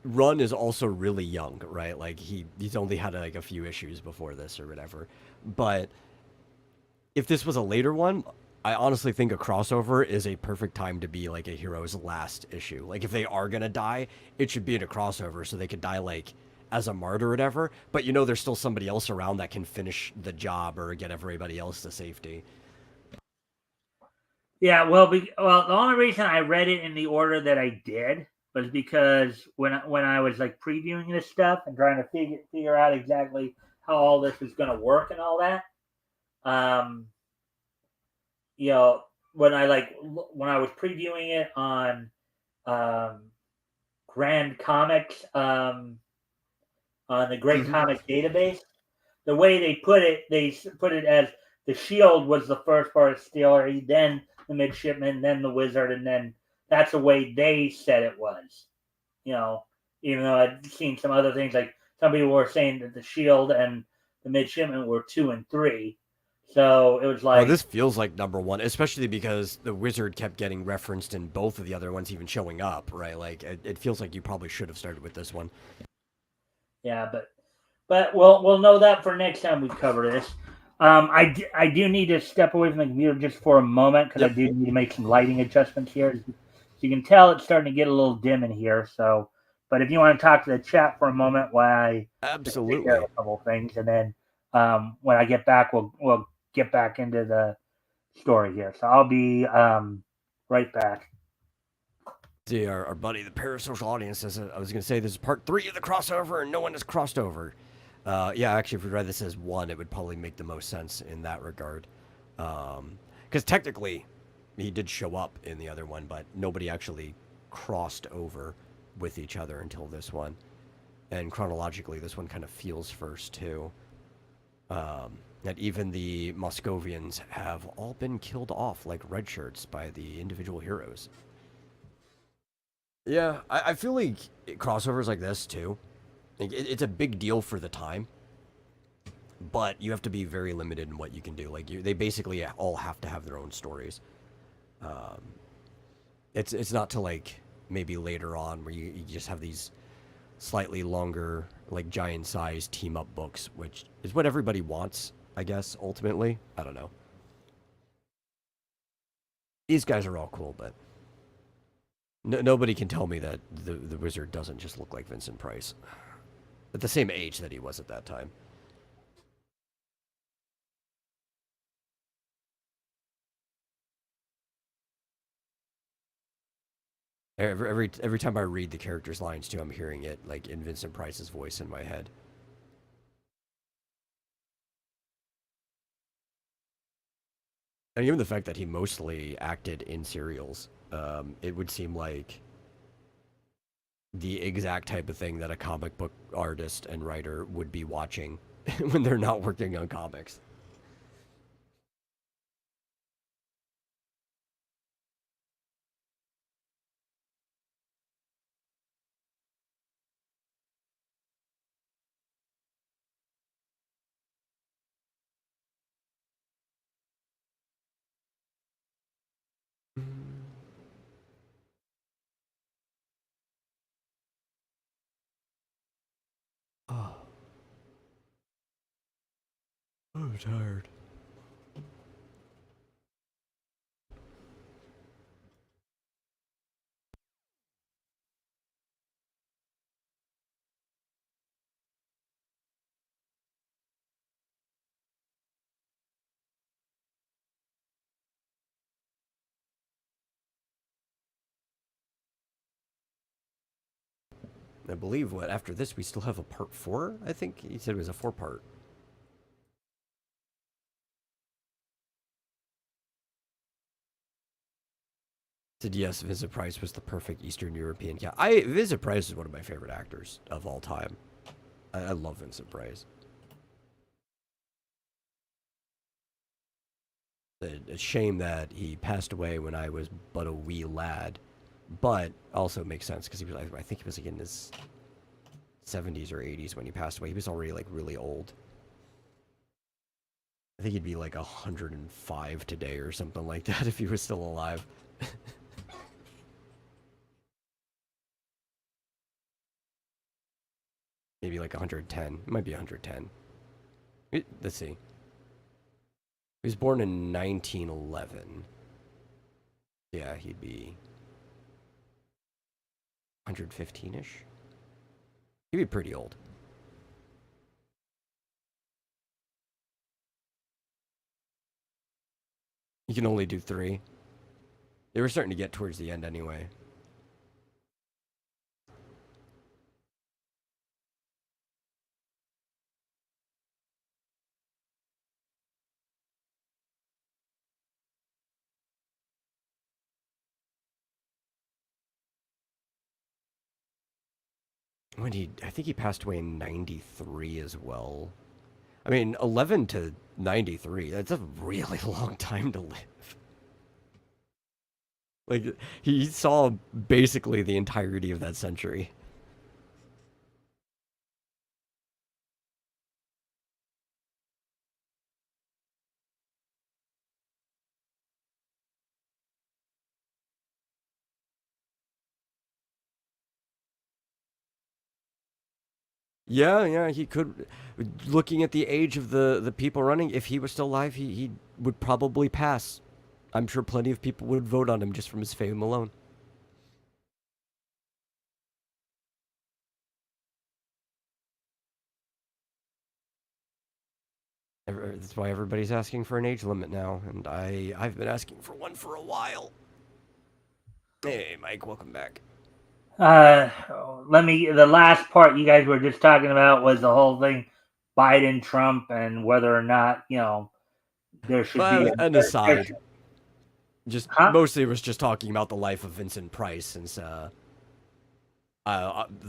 run is also really young, right? Like he's only had like a few issues before this or whatever. But if this was a later one, I honestly think a crossover is a perfect time to be like a hero's last issue. Like if they are gonna die, it should be in a crossover so they could die like as a martyr or whatever. But you know, there's still somebody else around that can finish the job or get everybody else to safety. Yeah, well, the only reason I read it in the order that I did was because when I was like previewing this stuff and trying to figure out exactly how all this was going to work and all that, um, you know, when I was previewing it on um, Grand Comics on the Great Mm-hmm. Comic Database, the way they put it as the Shield was the first part of Steelery, then the Midshipman, then the Wizard, and then that's the way they said it was. You know, even though I'd seen some other things, like some people were saying that the Shield and the Midshipman were 2 and 3. So it was Oh, like, this feels like number one, especially because the wizard kept getting referenced in both of the other ones, even showing up, right? Like it feels like you probably should have started with this one. yeah, but we'll know that for next time we cover this. I do need to step away from the computer just for a moment because I Yep, do need to make some lighting adjustments here. So you can tell it's starting to get a little dim in here. So, but if you want to talk to the chat for a moment while I just take care of absolutely. a couple of things, and then when I get back, we'll get back into the story here. So I'll be right back. See, our buddy, the parasocial audience, says, I was going to say this is part three of the crossover and no one has crossed over. Yeah, actually, if we read this as one, it would probably make the most sense in that regard. Because technically, he did show up in the other one, but nobody actually crossed over with each other until this one. And chronologically, this one kind of feels first, too. That even the Moscovians have all been killed off like red shirts by the individual heroes. Yeah, I feel like crossovers like this too. Like it's a big deal for the time, but you have to be very limited in what you can do. Like they basically all have to have their own stories. Um, it's not to like maybe later on where you just have these slightly longer, like giant size team up books, which is what everybody wants, I guess. Ultimately, I don't know. These guys are all cool, but nobody can tell me that the wizard doesn't just look like Vincent Price at the same age that he was at that time. Every time I read the character's lines too, I'm hearing it like in Vincent Price's voice in my head. And even the fact that he mostly acted in serials, it would seem like the exact type of thing that a comic book artist and writer would be watching when they're not working on comics. Oh, I'm tired. I believe what after this we still have a part four. I think he said it was a four part. Said yes, Vincent Price was the perfect Eastern European cat. Vincent Price is one of my favorite actors of all time. I love Vincent Price. A shame that he passed away when I was but a wee lad, but also makes sense because he was. I think he was like in his 70s or 80s when he passed away. He was already like really old. I think he'd be like 105 today or something like that if he was still alive. Maybe like 110. It might be 110. Let's see. He was born in 1911. Yeah, he'd be 115-ish. He'd be pretty old. You can only do 3. They were starting to get towards the end anyway. I think he passed away in 93 as well. I mean, 11 to 93, that's a really long time to live. Like, he saw basically the entirety of that century. Yeah, he could. Looking at the age of the people running, if he was still alive, he would probably pass. I'm sure plenty of people would vote on him just from his fame alone. That's why everybody's asking for an age limit now, and I've been asking for one for a while. Hey, Mike, welcome back. The last part you guys were just talking about was the whole thing, Biden, Trump, and whether or not, there should be An aside, just huh? mostly was just talking about the life of Vincent Price, since the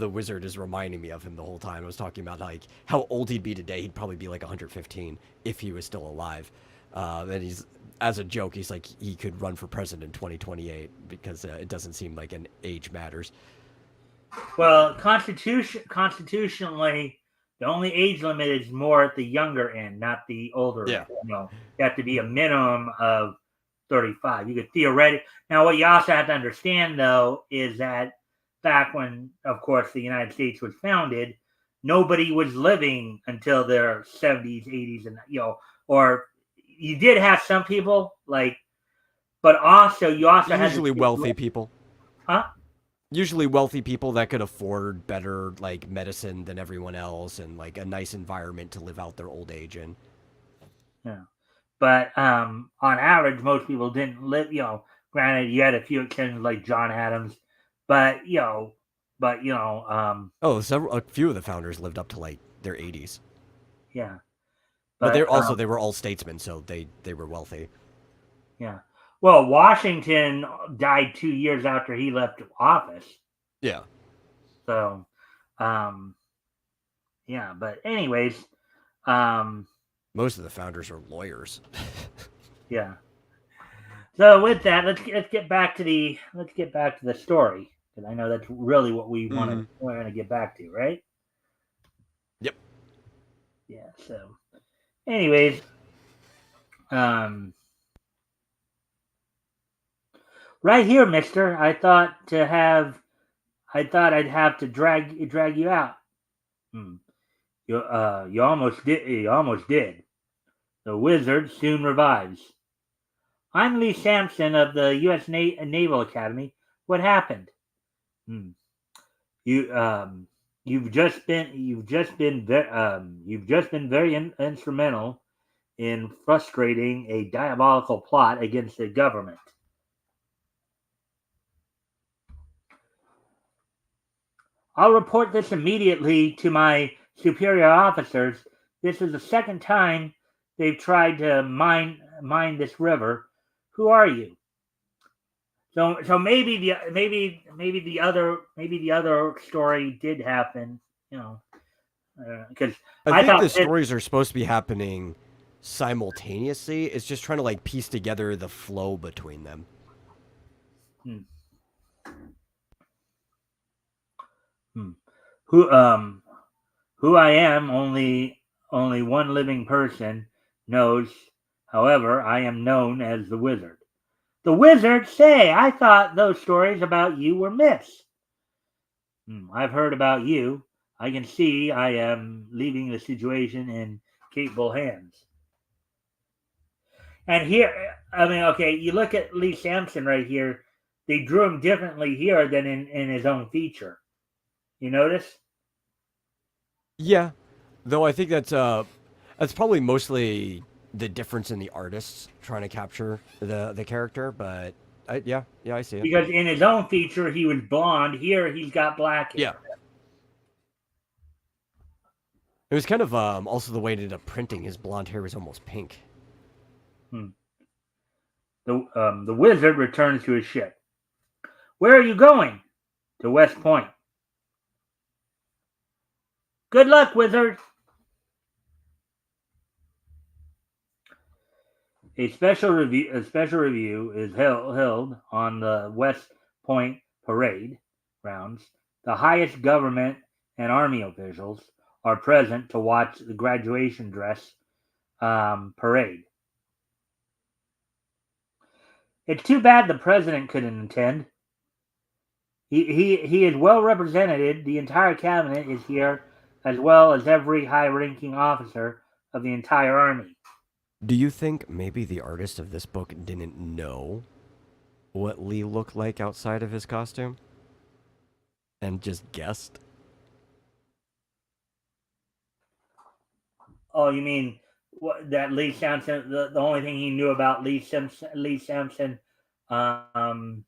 wizard is reminding me of him the whole time. I was talking about like how old he'd be today. He'd probably be like 115 if he was still alive. And he's, as a joke, he's like he could run for president in 2028 because it doesn't seem like an age matters. Well, constitutionally, the only age limit is more at the younger end, not the older Yeah. end. You have to be a minimum of 35. You could theoretically. Now, what you also have to understand, though, is that back when, of course, the United States was founded, nobody was living until their 70s, 80s, and or you did have some people but also you also had Usually wealthy people. huh? Usually wealthy people that could afford better like medicine than everyone else and like a nice environment to live out their old age in. Yeah. But on average, most people didn't live. Granted, you had a few exceptions like John Adams, but A few of the founders lived up to like their 80s. yeah. But But they were all statesmen, so they were wealthy. yeah. Well, Washington died 2 years after he left office. Yeah. So, yeah. But anyways, um, Most of the founders are lawyers. yeah. So with that, let's get back to the story, because I know that's really what we want to get back to, right? Yep. Yeah. So, anyways, um, right here, Mister. I thought I'd have to drag you out. Hmm. You almost did. You almost did. The wizard soon revives. I'm Lee Sampson of the U.S. Naval Academy. What happened? Hmm. You you've just been very instrumental in frustrating a diabolical plot against the government. I'll report this immediately to my superior officers. This is the second time they've tried to mine this river. Who are you? So maybe the other story did happen. Because I I think thought the this. stories are supposed to be happening simultaneously. It's just trying to like piece together the flow between them. Hmm, hmm. Who I am, only one living person knows. However, I am known as the wizard. The wizard? Say, I thought those stories about you were myths. I've heard about you. I can see I am leaving the situation in capable hands. And here, I mean, okay, you look at Lee Sampson right here. They drew him differently here than in his own feature. You notice? Yeah, though I think that's probably mostly the difference in the artists trying to capture the character. But yeah, I see it. Because in his own feature, he was blonde. Here, he's got black Yeah, hair. it was kind of also the way it ended up printing. His blonde hair was almost pink. Hmm. The wizard returns to his ship. Where are you going? To West Point. Good luck, wizard. A special review is held on the West Point parade grounds. The highest government and army officials are present to watch the graduation dress parade. It's too bad the president couldn't attend. He is well represented. The entire cabinet is here, as well as every high-ranking officer of the entire army. Do you think maybe the artist of this book didn't know what Lee looked like outside of his costume and just guessed? Oh, you mean that Lee Sampson? The only thing he knew about Lee Sampson, um,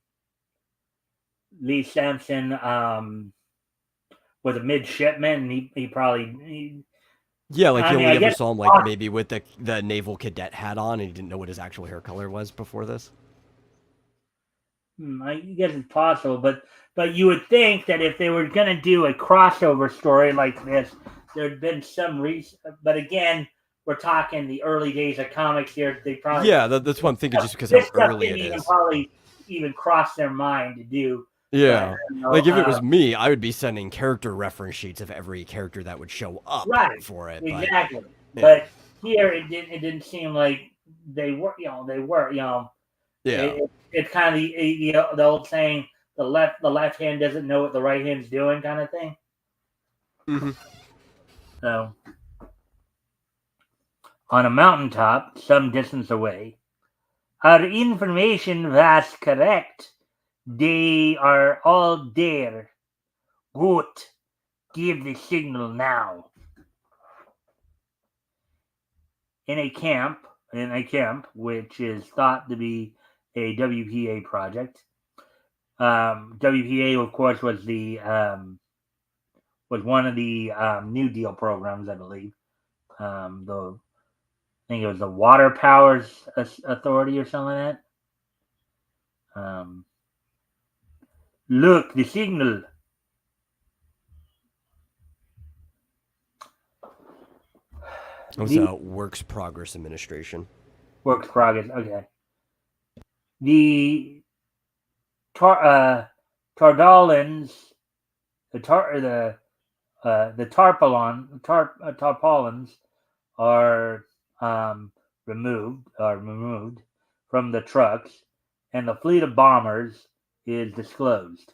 Lee Sampson was a midshipman, and he probably. Yeah, like I he mean, only I ever guess saw him like maybe with the naval cadet hat on, and he didn't know what his actual hair color was before this. I guess it's possible, but you would think that if they were going to do a crossover story like this, there'd been some reason. But again, we're talking the early days of comics here. They probably Yeah, that's what I'm thinking, just because this how stuff early didn't it even is. probably even cross their mind to do. But Yeah. you know, Like if it was me, I would be sending character reference sheets of every character that would show up right, for it. But exactly. yeah, But here it didn't seem like they were. They were. yeah. It's kind of the old saying, the left hand doesn't know what the right hand's doing, kind of thing. Hmm. So, on a mountaintop, some distance away, our information was correct. They are all there. Good. Give the signal now. In a camp, which is thought to be a WPA project. WPA, of course, was one of the New Deal programs, I believe. I think it was the Water Powers Authority or something like that. Look, the signal. It was The Works Progress Administration. works progress. Okay. The Tardolins, the tarpaulins are removed from the trucks, and the fleet of bombers is disclosed.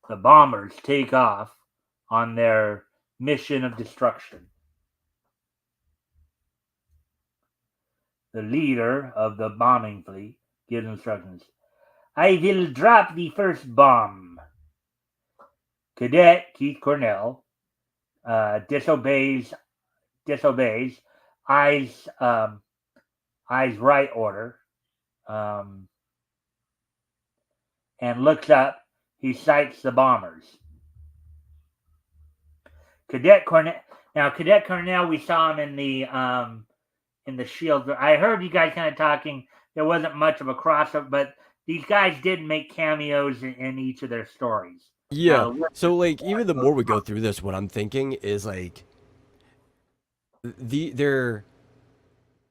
The bombers take off on their mission of destruction. The leader of the bombing fleet gives instructions. I will drop the first bomb. Cadet Keith Cornell disobeys, eyes right order, and looks up. He sights the bombers. Cadet Cornell, we saw him in the Shield. I heard you guys kind of talking. There wasn't much of a crossover, but these guys did make cameos in each of their stories. Yeah. So like even the more we go through this, what I'm thinking is like they're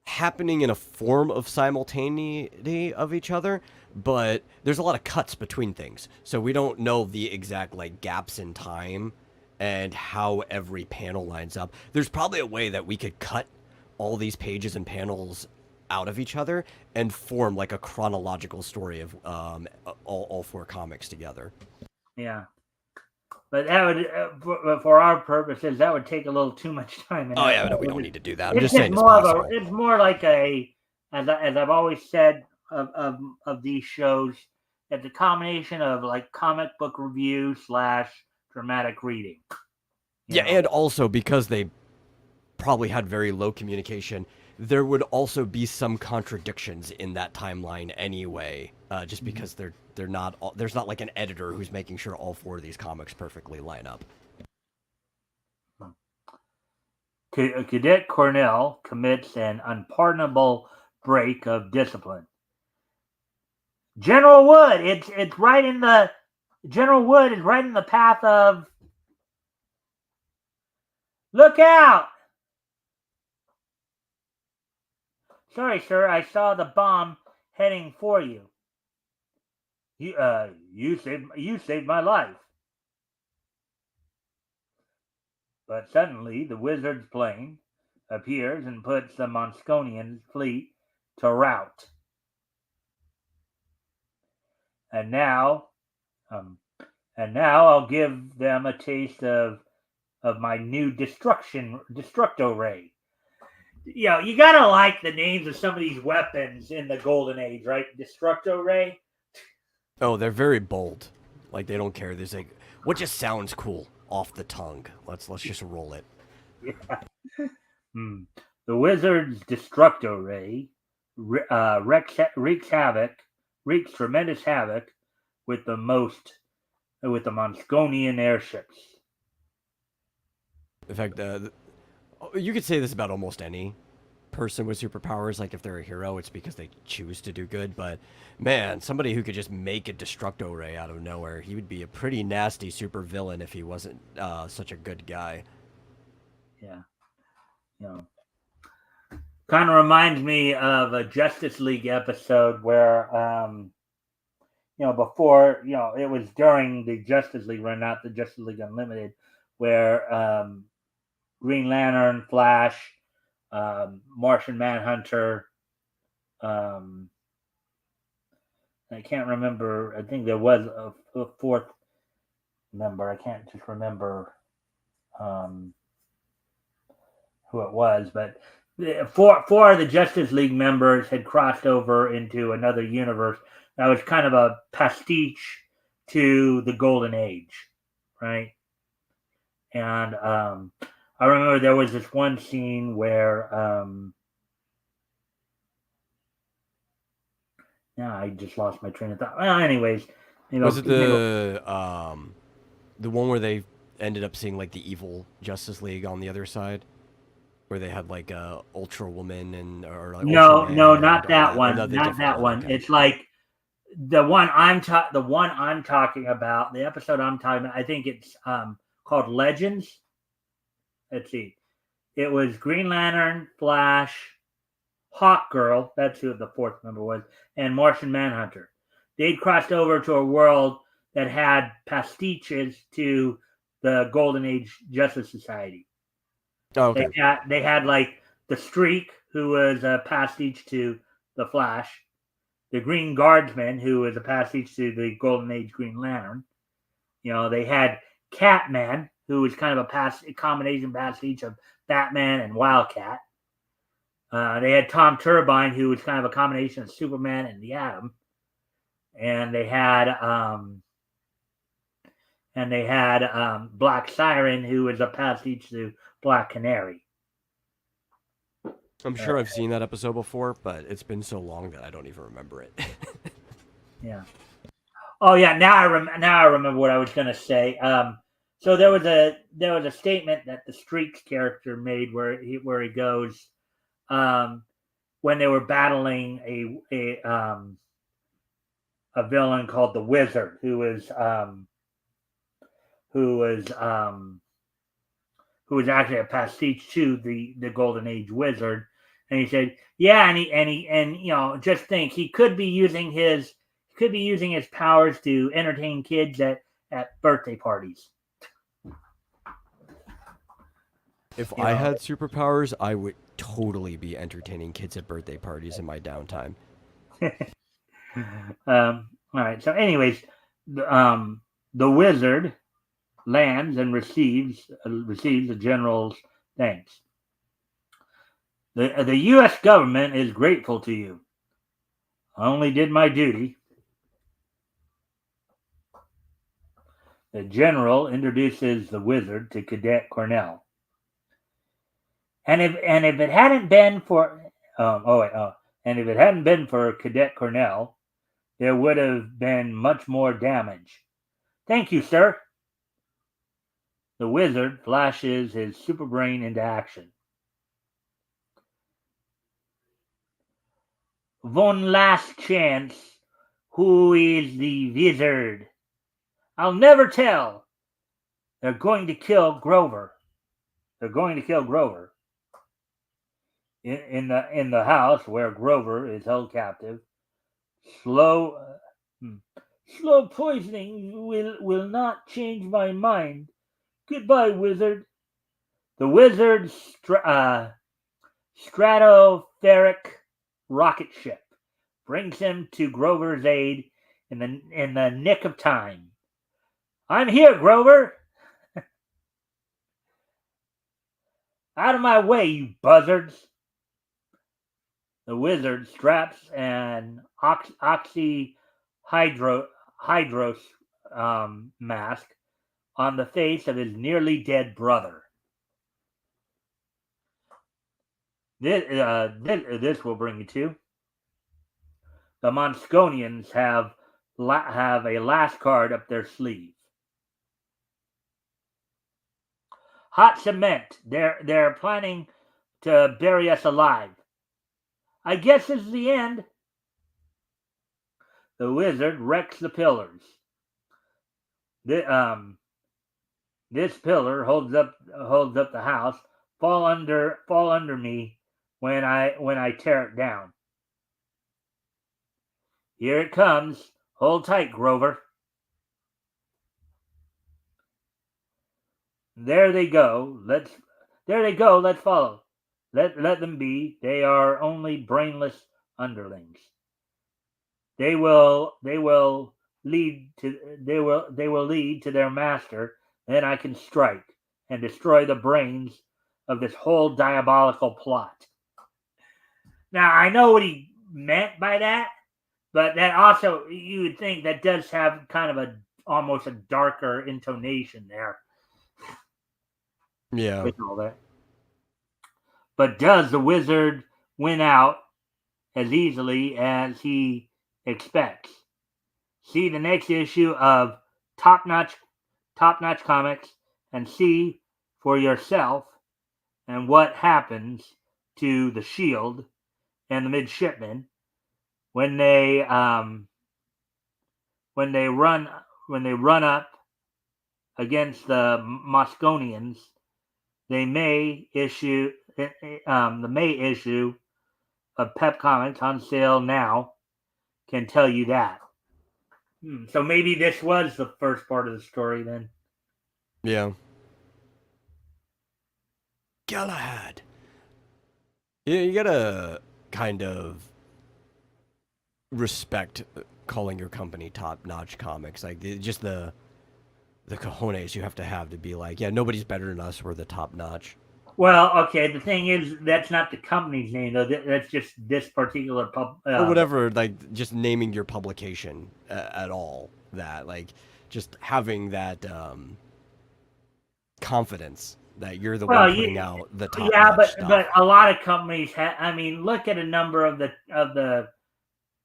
happening in a form of simultaneity of each other, but there's a lot of cuts between things. So we don't know the exact like gaps in time and how every panel lines up. There's probably a way that we could cut all these pages and panels out of each other and form like a chronological story of all four comics together. Yeah. But that would, for our purposes, that would take a little too much time. Oh yeah, no, we don't need to do that. I'm It's just just saying it's possible. it's more like a as I've always said of these shows, it's a combination of like comic book review / dramatic reading. Yeah, and also because they probably had very low communication, there would also be some contradictions in that timeline anyway, just because they're not there's not like an editor who's making sure all 4 of these comics perfectly line up. Cadet Cornell commits an unpardonable break of discipline. General Wood, it's right in the General Wood is right in the path of. Look out! Sorry, sir, I saw the bomb heading for you. You saved my life. But suddenly the wizard's plane appears and puts the Mosconian fleet to rout. And now I'll give them a taste of my new destructo ray. You know, you gotta like the names of some of these weapons in the Golden Age, right? Destructo ray. Oh, they're very bold. Like they don't care. There's like, what just sounds cool off the tongue. Let's just roll it. Yeah. The wizard's destructo ray wreaks tremendous havoc with the Mosconian airships. In fact, you could say this about almost any person with superpowers. Like if they're a hero, it's because they choose to do good. But man, somebody who could just make a destructo ray out of nowhere, he would be a pretty nasty supervillain if he wasn't such a good guy. Yeah, you know, kind of reminds me of a Justice League episode where, before, it was during the Justice League run, not the Justice League Unlimited, where Green Lantern, Flash, Martian Manhunter, I can't remember. I think there was a 4th member. I can't just remember who it was, but four of the Justice League members had crossed over into another universe that was kind of a pastiche to the Golden Age, right? And I remember there was this one scene where now I just lost my train of thought. Well, anyways, was it the one where they ended up seeing like the evil Justice League on the other side, where they had like Ultra Woman and or like no, Ultraman not that one, not that one. Okay. It's like the one I'm talking about. The episode I'm talking about, I think it's called Legends. Let's see. It was Green Lantern, Flash, Hawkgirl, that's who the 4th member was, and Martian Manhunter. They'd crossed over to a world that had pastiches to the Golden Age Justice Society. Oh, okay. They had like the Streak, who was a pastiche to the Flash, the Green Guardsman, who was a pastiche to the Golden Age Green Lantern. They had Catman, who was kind of a combination pastiche of Batman and Wildcat. They had Tom Turbine, who was kind of a combination of Superman and the Atom, and they had Black Siren, who was a pastiche to Black Canary. I'm sure I've seen that episode before, but it's been so long that I don't even remember it. Yeah. Oh yeah, now I remember what I was going to say. So there was a statement that the Streaks character made where he goes, when they were battling a villain called the Wizard, who was actually a pastiche to the Golden Age Wizard, and he said, yeah, and just think, he could be using his powers to entertain kids at birthday parties. If I had superpowers, I would totally be entertaining kids at birthday parties in my downtime. All right. So, anyways, the wizard lands and receives the general's thanks. The U.S. government is grateful to you. I only did my duty. The general introduces the wizard to Cadet Cornell. And if it hadn't been for and if it hadn't been for Cadet Cornell, there would have been much more damage. Thank you, sir. The wizard flashes his super brain into action. One last chance. Who is the wizard? I'll never tell. They're going to kill Grover. They're going to kill Grover. In the house where Grover is held captive, slow slow poisoning will not change my mind. Goodbye, wizard. The wizard's stratospheric rocket ship brings him to Grover's aid in the nick of time. I'm here, Grover. Out of my way, you buzzards. The wizard straps an oxyhydros mask on the face of his nearly dead brother. This will bring you to the Monsconians have a last card up their sleeve. Hot cement. They're planning to bury us alive. I guess this is the end. The wizard wrecks the pillars. This pillar holds up the house. Fall under me when I tear it down. Here it comes. Hold tight, Grover. There they go. Let's follow. Let them be. They are only brainless underlings. They will lead to their master. Then I can strike and destroy the brains of this whole diabolical plot. Now I know what he meant by that, but that also you would think that does have kind of almost a darker intonation there. Yeah. With all that. But does the wizard win out as easily as he expects? See the next issue of Top Notch Comics and see for yourself and what happens to the Shield and the midshipmen when they run up against the Mosconians. The May issue of Pep Comics on sale now can tell you that. So maybe this was the first part of the story then. Yeah. Galahad. You gotta kind of respect calling your company Top Notch Comics. Like, just the cojones you have to be like, yeah, nobody's better than us. We're the top notch. Well, okay. The thing is, that's not the company's name, though. That's just this particular or whatever. Like, just naming your publication at all. That, like, just having that confidence that you're the one putting out the top. Yeah, but a lot of companies have. I mean, look at a number of the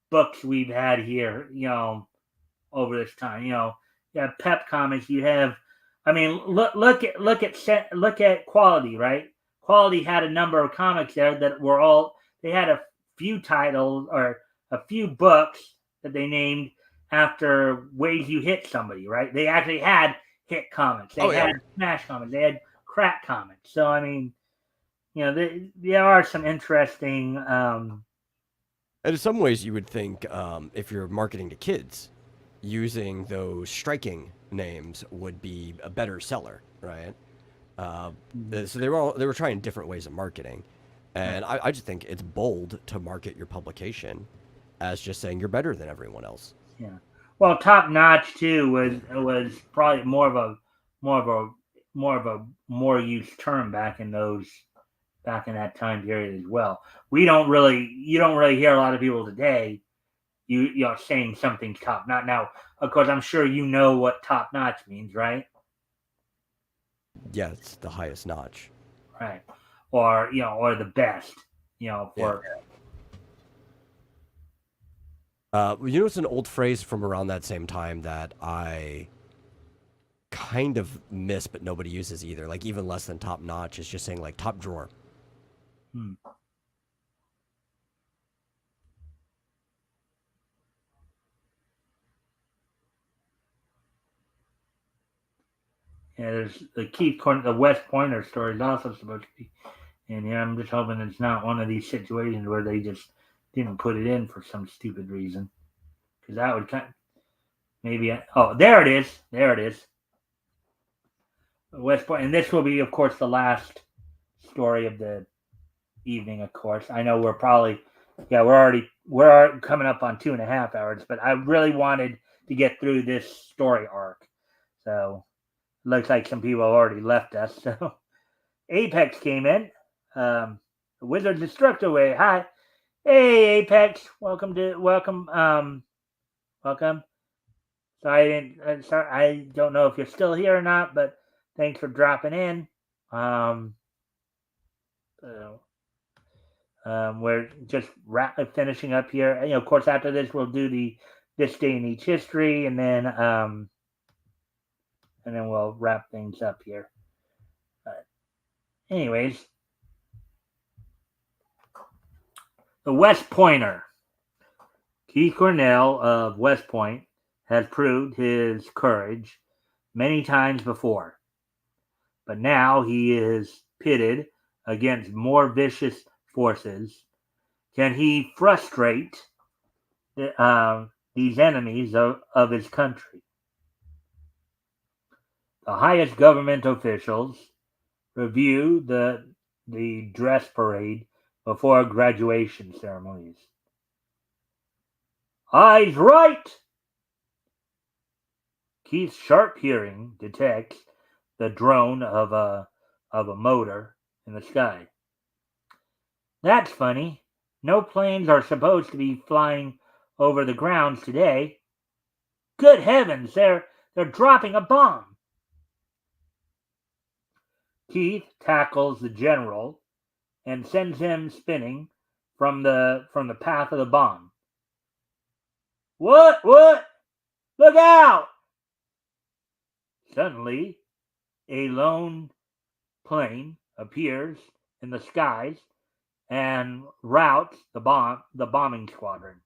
books we've had here. Over this time. You have Pep Comics. You have. I mean, look at Quality, right? Quality had a number of comics there that were all. They had a few titles or a few books that they named after ways you hit somebody, right? They actually had hit comics. They had smash comics. They had crack comics. So I mean, there are some interesting. And in some ways, you would think if you're marketing to kids, using those striking names would be a better seller, right? So they were trying different ways of marketing, and I just think it's bold to market your publication as just saying you're better than everyone else. Yeah. Well, Top Notch too was probably more of a more used term back in those back in that time period as well. You don't really hear a lot of people today you're saying something's top notch. Now, of course, I'm sure you know what top notch means, right? Yeah, it's the highest notch. Right. Or or the best, Yeah. for It's an old phrase from around that same time that I kind of miss, but nobody uses either. Like even less than top notch is just saying like top drawer. hmm. Yeah, there's the West Pointer story is also supposed to be in here. I'm just hoping it's not one of these situations where they just didn't put it in for some stupid reason. Because that would maybe. Oh, there it is. There it is. West Point, and this will be, of course, the last story of the evening. Of course, I know we're coming up on 2.5 hours, but I really wanted to get through this story arc. So looks like some people have already left us. So Apex came in. Wizard Destructor Way. Hi. Hey Apex. Welcome. Sorry, I don't know if you're still here or not, but thanks for dropping in. So, we're just finishing up here. Of course, after this, we'll do this day in each history, and then we'll wrap things up here. But anyways, the West Pointer. Keith Cornell of West Point has proved his courage many times before, but now he is pitted against more vicious forces. Can he frustrate these enemies of his country? The highest government officials review the dress parade before graduation ceremonies. Eyes right! Keith's sharp hearing detects the drone of a motor in the sky. That's funny. No planes are supposed to be flying over the grounds today. Good heavens, they're dropping a bomb. Keith tackles the general and sends him spinning from the path of the bomb. What? Look out! Suddenly, a lone plane appears in the skies and routs the bombing squadron.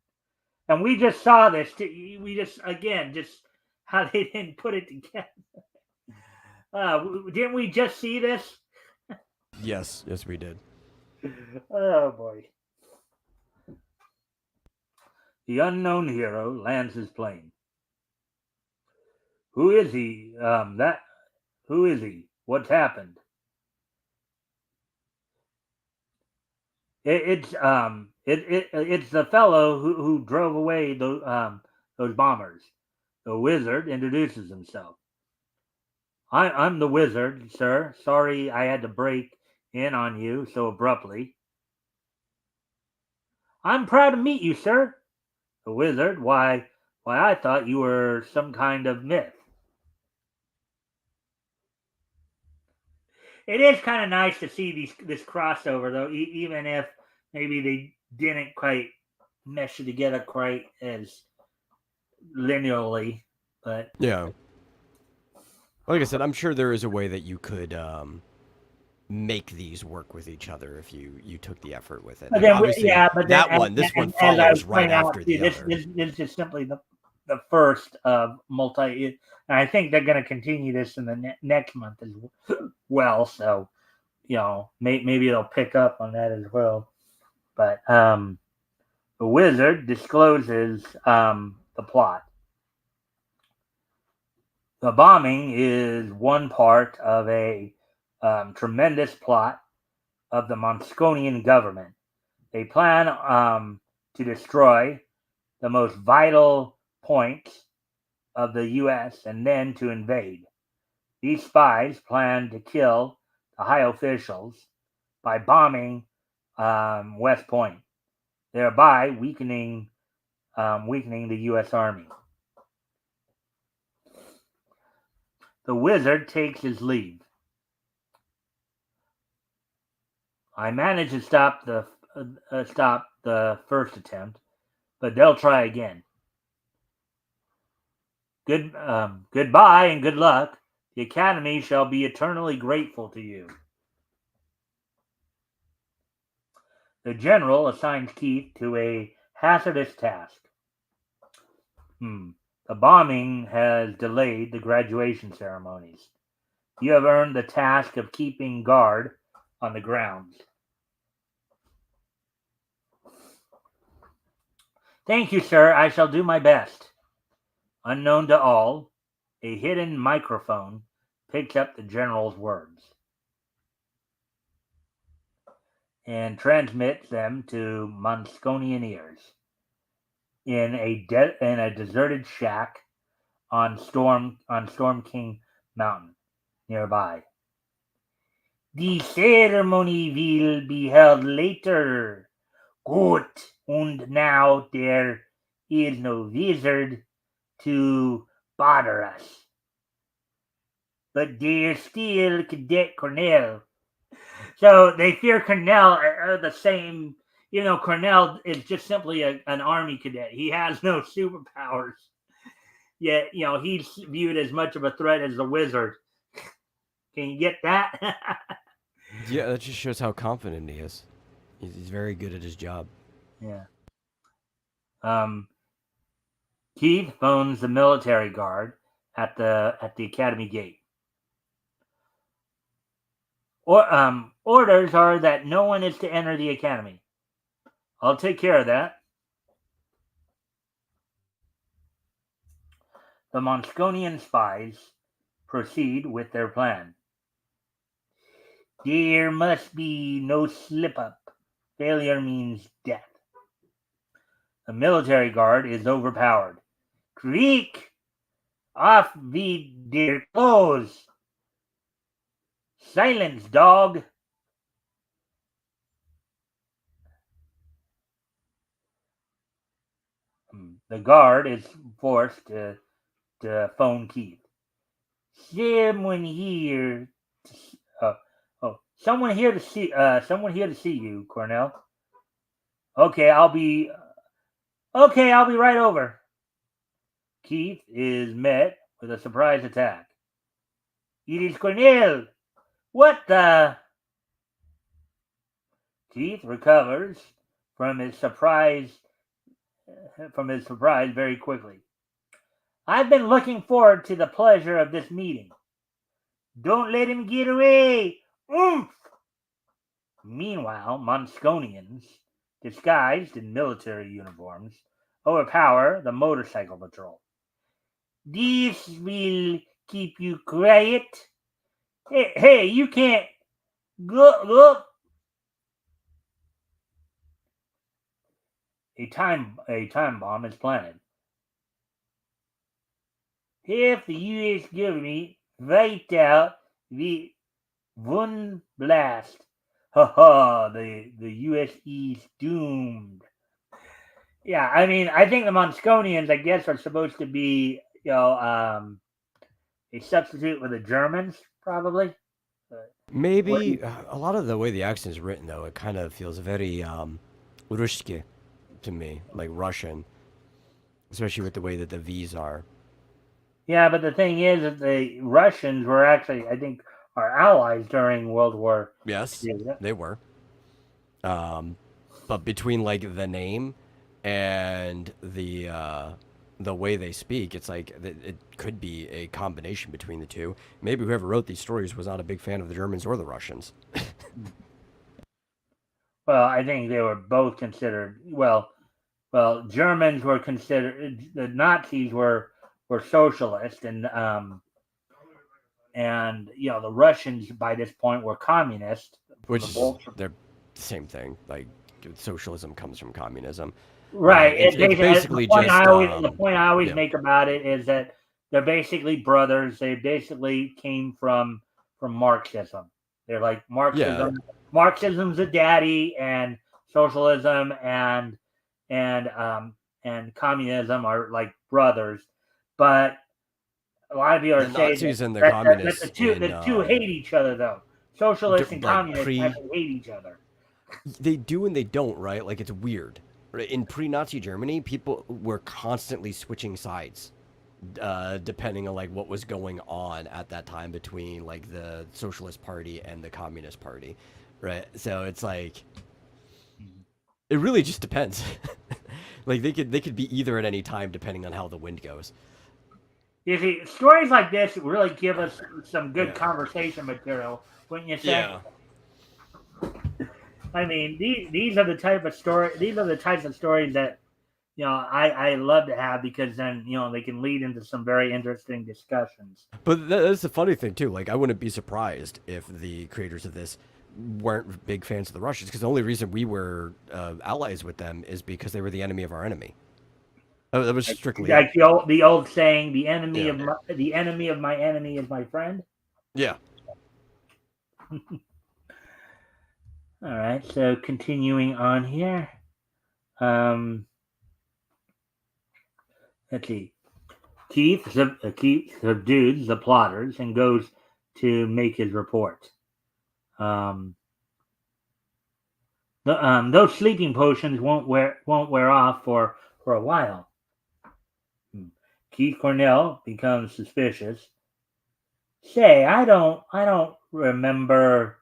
And we just saw this. We just how they didn't put it together. Didn't we just see this? Yes, we did. Oh boy! The unknown hero lands his plane. Who is he? Who is he? What's happened? It's the fellow who drove away those bombers. The wizard introduces himself. I'm the wizard, sir. Sorry I had to break in on you so abruptly. I'm proud to meet you, sir. The wizard. Why I thought you were some kind of myth. It is kind of nice to see this crossover, though, even if maybe they didn't quite mesh it together quite as linearly. But Yeah. Like I said, I'm sure there is a way that you could make these work with each other if you took the effort with it. but Like then obviously this one and as I was follows right pointing out, after the this other. this is simply the first of multi. And I think they're going to continue this in the next month as well. So maybe they'll pick up on that as well. But the wizard discloses the plot. The bombing is one part of a tremendous plot of the Mosconian government. They plan to destroy the most vital points of the U.S. and then to invade. These spies plan to kill the high officials by bombing West Point, thereby weakening the U.S. Army. The wizard takes his leave. I managed to stop the first attempt, but they'll try again. Goodbye and good luck. The Academy shall be eternally grateful to you. The general assigns Keith to a hazardous task. The bombing has delayed the graduation ceremonies. You have earned the task of keeping guard on the grounds. Thank you, sir. I shall do my best. Unknown to all, a hidden microphone picks up the general's words and transmits them to Monsconian ears in a deserted shack on Storm King Mountain nearby. The ceremony will be held later. Good, and now there is no wizard to bother us. But there's still Cadet Cornell. So they fear Cornell are the same. Cornell is just simply an army cadet. He has no superpowers. Yet, he's viewed as much of a threat as the wizard. Can you get that? Yeah, that just shows how confident he is. He's very good at his job. Yeah. Keith phones the military guard at the academy gate. Orders are that no one is to enter the academy. I'll take care of that. The Monsconian spies proceed with their plan. There must be no slip-up. Failure means death. The military guard is overpowered. Creak! Off with their clothes! Silence, dog! The guard is forced to phone Keith. Someone here to see you, Cornell. Okay, I'll be right over. Keith is met with a surprise attack. It is Cornell. What the? Keith recovers from his surprise very quickly. I've been looking forward to the pleasure of this meeting. Don't let him get away. Oomph! Meanwhile, Monsconians, disguised in military uniforms, overpower the motorcycle patrol. This will keep you quiet. Hey, you can't go. A time bomb is planted. If the U.S. government wiped out the one blast, the U.S. is doomed. Yeah, I mean, I think the Monsconians, I guess, are supposed to be, a substitute with the Germans, probably. Maybe a lot of the way the accent is written, though, it kind of feels very Ruski to me, like Russian, especially with the way that the V's are. Yeah, but the thing is that the Russians were actually, I think, our allies during World War. Yes, they were. But between like the name and the way they speak, it's like it could be a combination between the two. Maybe whoever wrote these stories was not a big fan of the Germans or the Russians. Well, I think they were both considered. Well, Germans were considered. The Nazis were socialist, and the Russians by this point were communist. Which is they're the same thing. Like socialism comes from communism. Right. It's basically the point I always make about it is that they're basically brothers. They basically came from Marxism. They're like Marxism Marxism's a daddy, and socialism and communism are like brothers. But a lot of people The are saying Nazis and the that communists the two hate each other, though. Socialists and like communists actually hate each other. they do and they don't, right? Like it's weird. Right? In pre-Nazi Germany, people were constantly switching sides, depending on like what was going on at that time between like the Socialist Party and the Communist Party, right? So it's like it really just depends. Like they could be either at any time depending on how the wind goes. You see, stories like this really give us some good Yeah. conversation material, wouldn't you say? Yeah. I mean, these are the type of story. These are the types of stories that I love to have, because then they can lead into some very interesting discussions. But that's the funny thing too. Like I wouldn't be surprised if the creators of this weren't big fans of the Russians, because the only reason we were allies with them is because they were the enemy of our enemy. That was strictly like the old saying, the enemy yeah. of my enemy is my friend. Yeah. All right, so continuing on here. Let's see. Keith subdues the plotters and goes to make his report. Those sleeping potions won't wear off for a while. Keith Cornell becomes suspicious. Say, I don't remember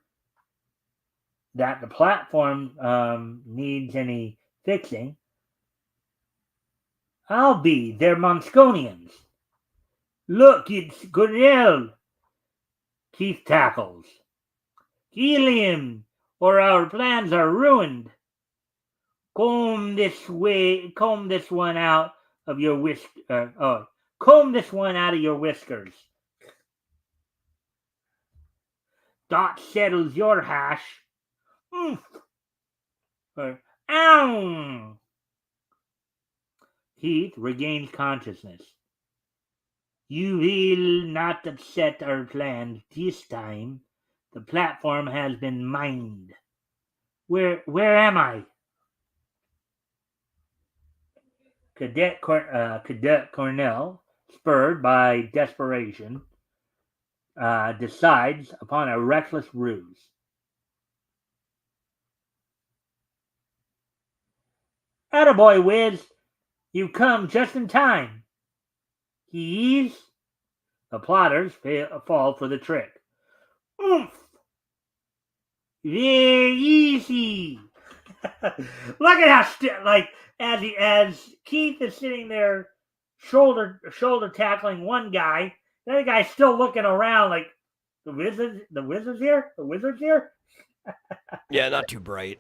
that the platform needs any fixing. I'll be. They're Monsconians. Look, it's Cornell. Keith tackles. Kill him, or our plans are ruined. Comb this one out of your comb this one out of your whiskers. Dot settles your hash. Ow! Keith regains consciousness. You will not upset our plans this time. The platform has been mined. Where am I? Cadet Cornell, spurred by desperation, decides upon a reckless ruse. Attaboy, Wiz! You've come just in time. He's... The plotters fall for the trick. Oomph! Very easy. Look at how as Keith is sitting there, shoulder tackling one guy, the other guy's still looking around like the wizard's here. Yeah, not too bright.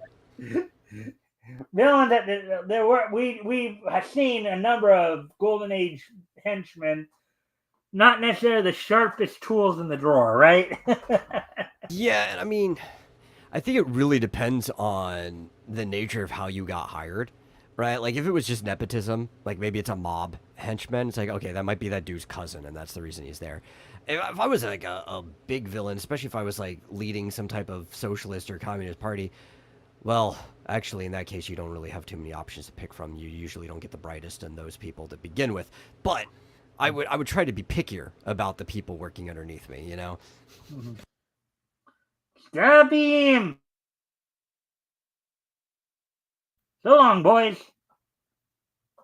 Knowing that there were we have seen a number of Golden Age henchmen, not necessarily the sharpest tools in the drawer, right? Yeah, I mean, I think it really depends on the nature of how you got hired, right? Like if it was just nepotism, like maybe it's a mob henchman, it's like, okay, that might be that dude's cousin and that's the reason he's there. If I was like a big villain, especially if I was like leading some type of socialist or communist party, well, actually in that case you don't really have too many options to pick from. You usually don't get the brightest in those people to begin with. But I would try to be pickier about the people working underneath me, you know? Stop him! So long, boys.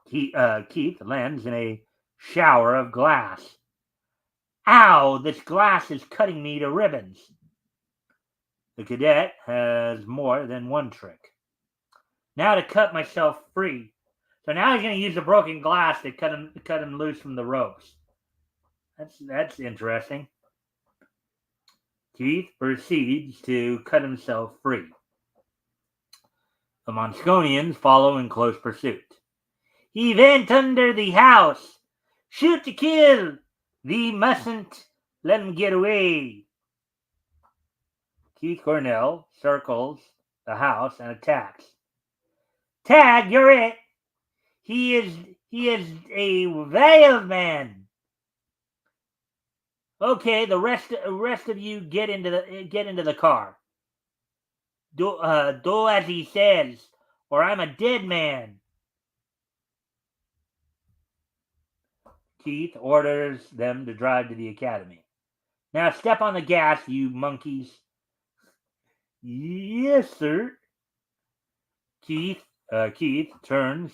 Keith lands in a shower of glass. Ow, this glass is cutting me to ribbons. The cadet has more than one trick. Now to cut myself free. So now he's going to use the broken glass to cut him loose from the ropes. That's interesting. Keith proceeds to cut himself free. The Monsconians follow in close pursuit. He went under the house. Shoot to kill. We mustn't let him get away. Keith Cornell circles the house and attacks. Tag, you're it. He is a veiled man. Okay, the rest of you get into the car. Do as he says, or I'm a dead man. Keith orders them to drive to the academy. Now step on the gas, you monkeys. Yes, sir. Keith turns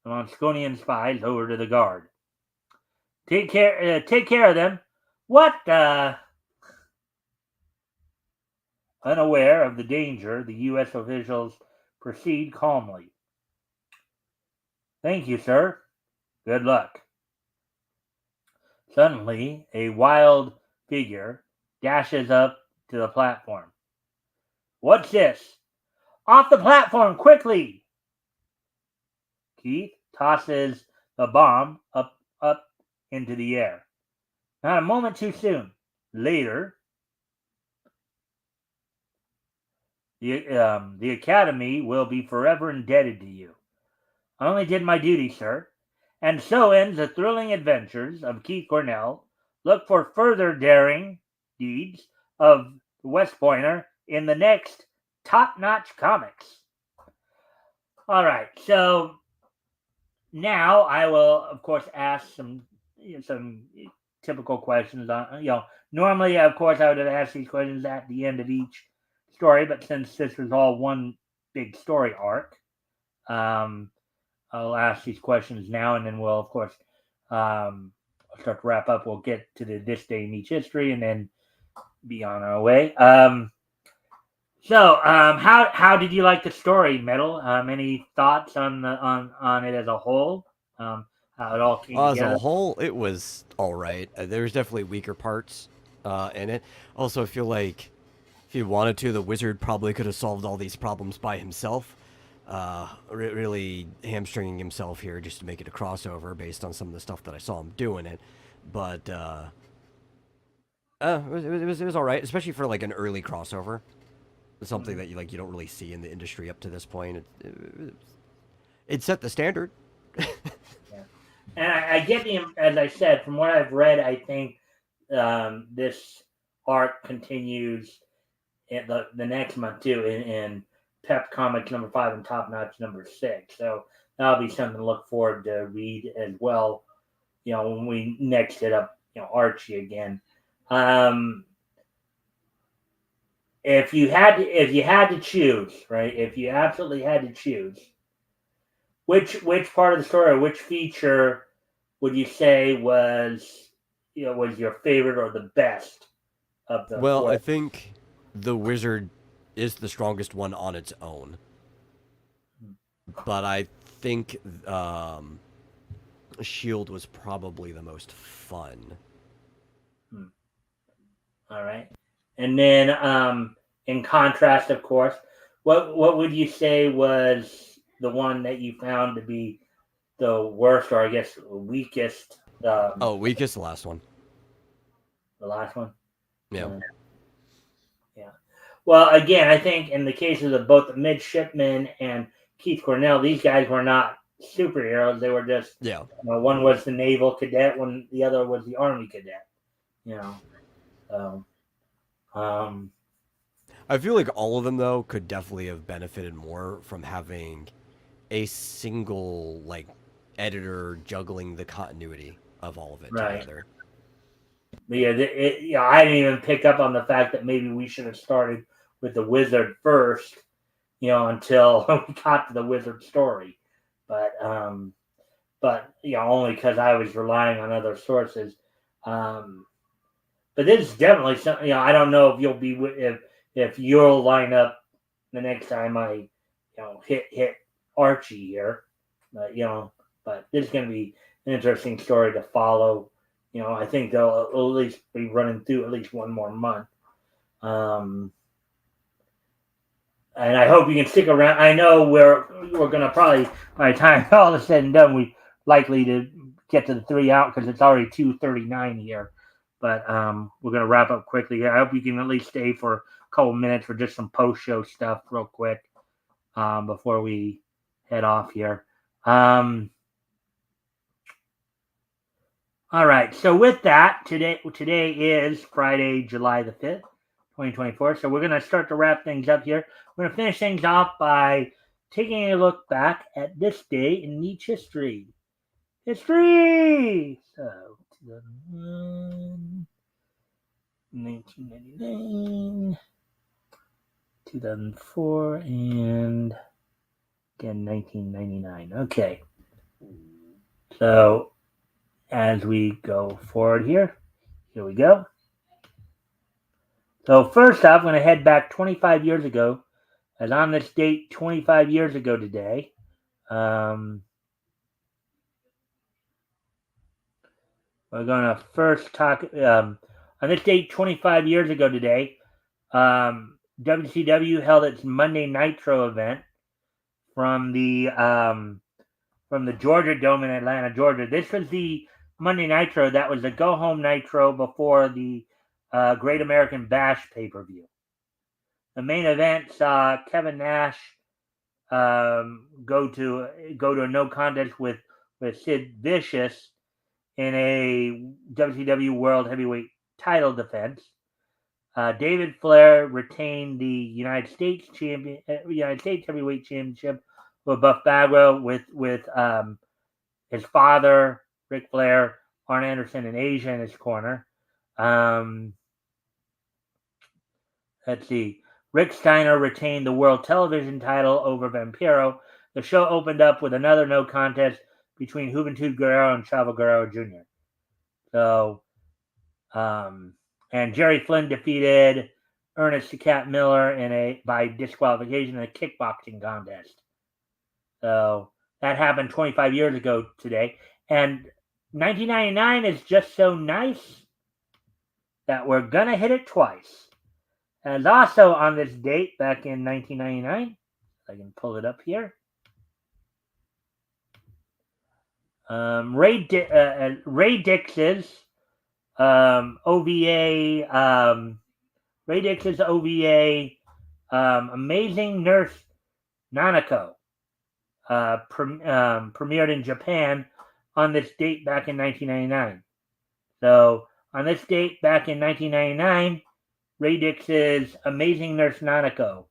the Mosconian spies over to the guard. Take care of them. What? Unaware of the danger, the U.S. officials proceed calmly. Thank you, sir. Good luck. Suddenly, a wild figure dashes up to the platform. What's this? Off the platform, quickly! Keith tosses the bomb up into the air. Not a moment too soon. Later, the Academy will be forever indebted to you. I only did my duty, sir. And so ends the thrilling adventures of Keith Cornell. Look for further daring deeds of West Pointer in the next Top Notch Comics. All right, so now I will, of course, ask some typical questions. Normally, of course, I would have asked these questions at the end of each story, but since this was all one big story arc, I'll ask these questions now, and then we'll, of course, start to wrap up. We'll get to this day in each history, and then be on our way. How did you like the story, Metal? Any thoughts on it as a whole? How it all came together? As a whole, it was all right. There's definitely weaker parts in it. Also, I feel like if he wanted to, the wizard probably could have solved all these problems by himself. Really hamstringing himself here just to make it a crossover based on some of the stuff that I saw him doing it. But it was all right, especially for like an early crossover. Something that you don't really see in the industry up to this point. It set the standard. Yeah. And I get as I said, from what I've read, I think this arc continues in the next month too in Pep Comics number 5 and Top Notch number 6. So that'll be something to look forward to read as well. When we next hit up Archie again. If you had to choose, right? If you absolutely had to choose, which part of the story, or which feature would you say was your favorite or the best of the? Well, I think the wizard is the strongest one on its own, but I think Shield was probably the most fun. All right. And then, in contrast, of course, what would you say was the one that you found to be the worst, or I guess weakest? Weakest, the last one. The last one. Yeah. Yeah. Well, again, I think in the cases of both the midshipman and Keith Cornell, these guys were not superheroes. They were just one was the naval cadet, when the other was the army cadet. I feel like all of them, though, could definitely have benefited more from having a single, editor juggling the continuity of all of it together. But I didn't even pick up on the fact that maybe we should have started with the wizard first, until we got to the wizard story. But only because I was relying on other sources. But this is definitely something. I don't know if you'll be if you'll line up the next time I hit Archie here, but this is going to be an interesting story to follow. I think they'll at least be running through at least one more month. And I hope you can stick around. I know we're going to probably, by the time all is said and done, we likely to get to the 3 out because it's already 2:39 here. But we're going to wrap up quickly. I hope you can at least stay for a couple minutes for just some post-show stuff real quick before we head off here. All right. So with that, today is Friday, July the 5th, 2024. So we're going to start to wrap things up here. we're going to finish things off by taking a look back at this day in Nietzsche history. History! So, 2001, 1999, 2004, and again 1999. Okay. So, as we go forward here we go. So, first off, I'm going to head back 25 years ago. As on this date, 25 years ago today, we're going to first talk on this date 25 years ago today. WCW held its Monday Nitro event from the Georgia Dome in Atlanta, Georgia. This was the Monday Nitro that was the go home Nitro before the Great American Bash pay-per-view. The main event saw Kevin Nash go to a no contest with Sid Vicious in a WCW World Heavyweight title defense. David Flair retained the United States Heavyweight Championship with Buff Bagwell with his father, Ric Flair, Arn Anderson, and Asia in his corner. Let's see. Rick Steiner retained the World Television title over Vampiro. The show opened up with another no contest between Juventud Guerrero and Chavo Guerrero Jr. So, and Jerry Flynn defeated Ernest the Cat Miller by disqualification in a kickboxing contest. So that happened 25 years ago today. And 1999 is just so nice that we're going to hit it twice. And also on this date back in 1999, I can pull it up here. Ray Dix's OVA, Amazing Nurse Nanako, premiered in Japan on this date back in 1999. So on this date back in 1999, Ray Dix's Amazing Nurse Nanako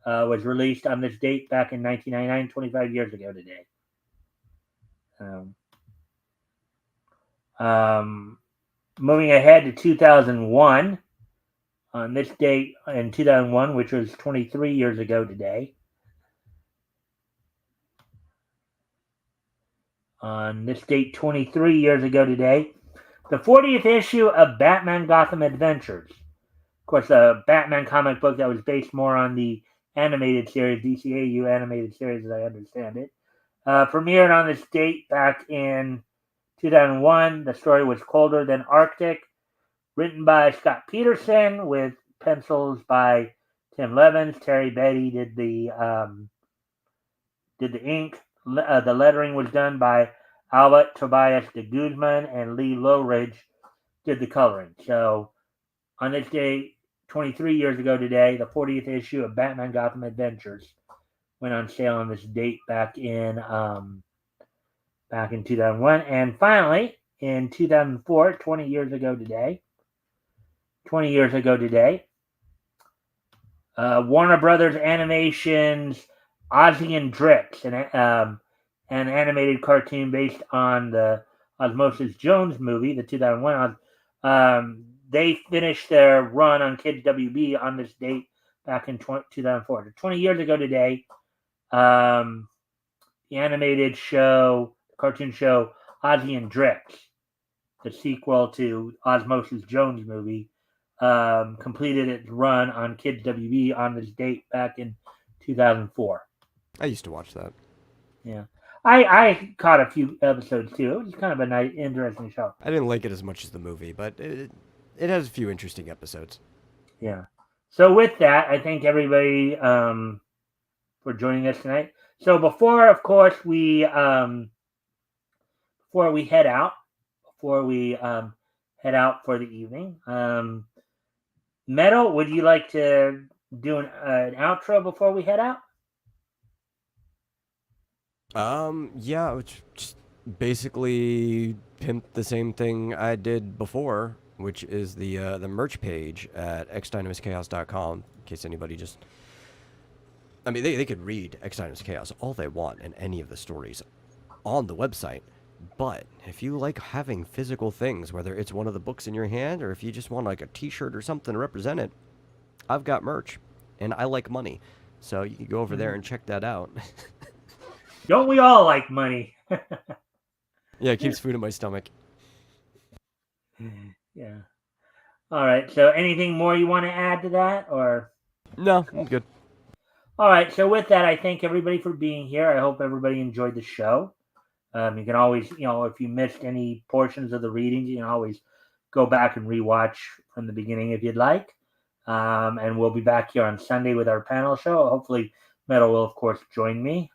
was released on this date back in 1999, 25 years ago today. Moving ahead to 2001, on this date in 2001, which was 23 years ago today. On this date, 23 years ago today, the 40th issue of Batman Gotham Adventures. Of course, a Batman comic book that was based more on the animated series, DCAU animated series, as I understand it. Premiered on this date back in 2001. The story was Colder Than Arctic, written by Scott Peterson with pencils by Tim Levins. Terry Betty did the ink. The lettering was done by Albert Tobias de Guzman, and Lee Lowridge did the coloring. So on this day, 23 years ago today, the 40th issue of Batman Gotham Adventures went on sale on this date back in 2001. And finally, in 2004, 20 years ago today, Warner Brothers Animation's Ozzy and Drix, an animated cartoon based on the Osmosis Jones movie, the 2001. They finished their run on Kids WB on this date back in 2004. 20 years ago today, the animated show, cartoon show, Ozzy and Drix, the sequel to Osmosis Jones movie, completed its run on Kids WB on this date back in 2004. I used to watch that. Yeah. I caught a few episodes too. It was kind of a nice, interesting show. I didn't like it as much as the movie, but it has a few interesting episodes. Yeah. So with that, I thank everybody for joining us tonight. So before, of course, we head out for the evening, Metal, would you like to do an outro before we head out? Yeah, which just basically pimp the same thing I did before, which is the merch page at xdynamischaos.com, in case anybody just I mean, they could read X Times Chaos all they want and any of the stories on the website. But if you like having physical things, whether it's one of the books in your hand or if you just want like a T-shirt or something to represent it, I've got merch, and I like money, so you can go over there and check that out. Don't we all like money? Yeah, it keeps food in my stomach. Yeah. All right. So, anything more you want to add to that, or? No, I'm good. All right. So, with that, I thank everybody for being here. I hope everybody enjoyed the show. You can always, if you missed any portions of the readings, you can always go back and rewatch from the beginning if you'd like. And we'll be back here on Sunday with our panel show. Hopefully, Metal will, of course, join me.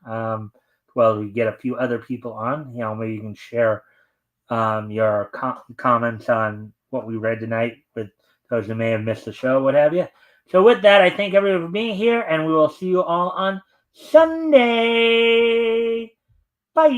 Well, we get a few other people on. Maybe you can share your comments on what we read tonight with those who may have missed the show, what have you. So with that, I thank everyone for being here, and we will see you all on Sunday. Bye.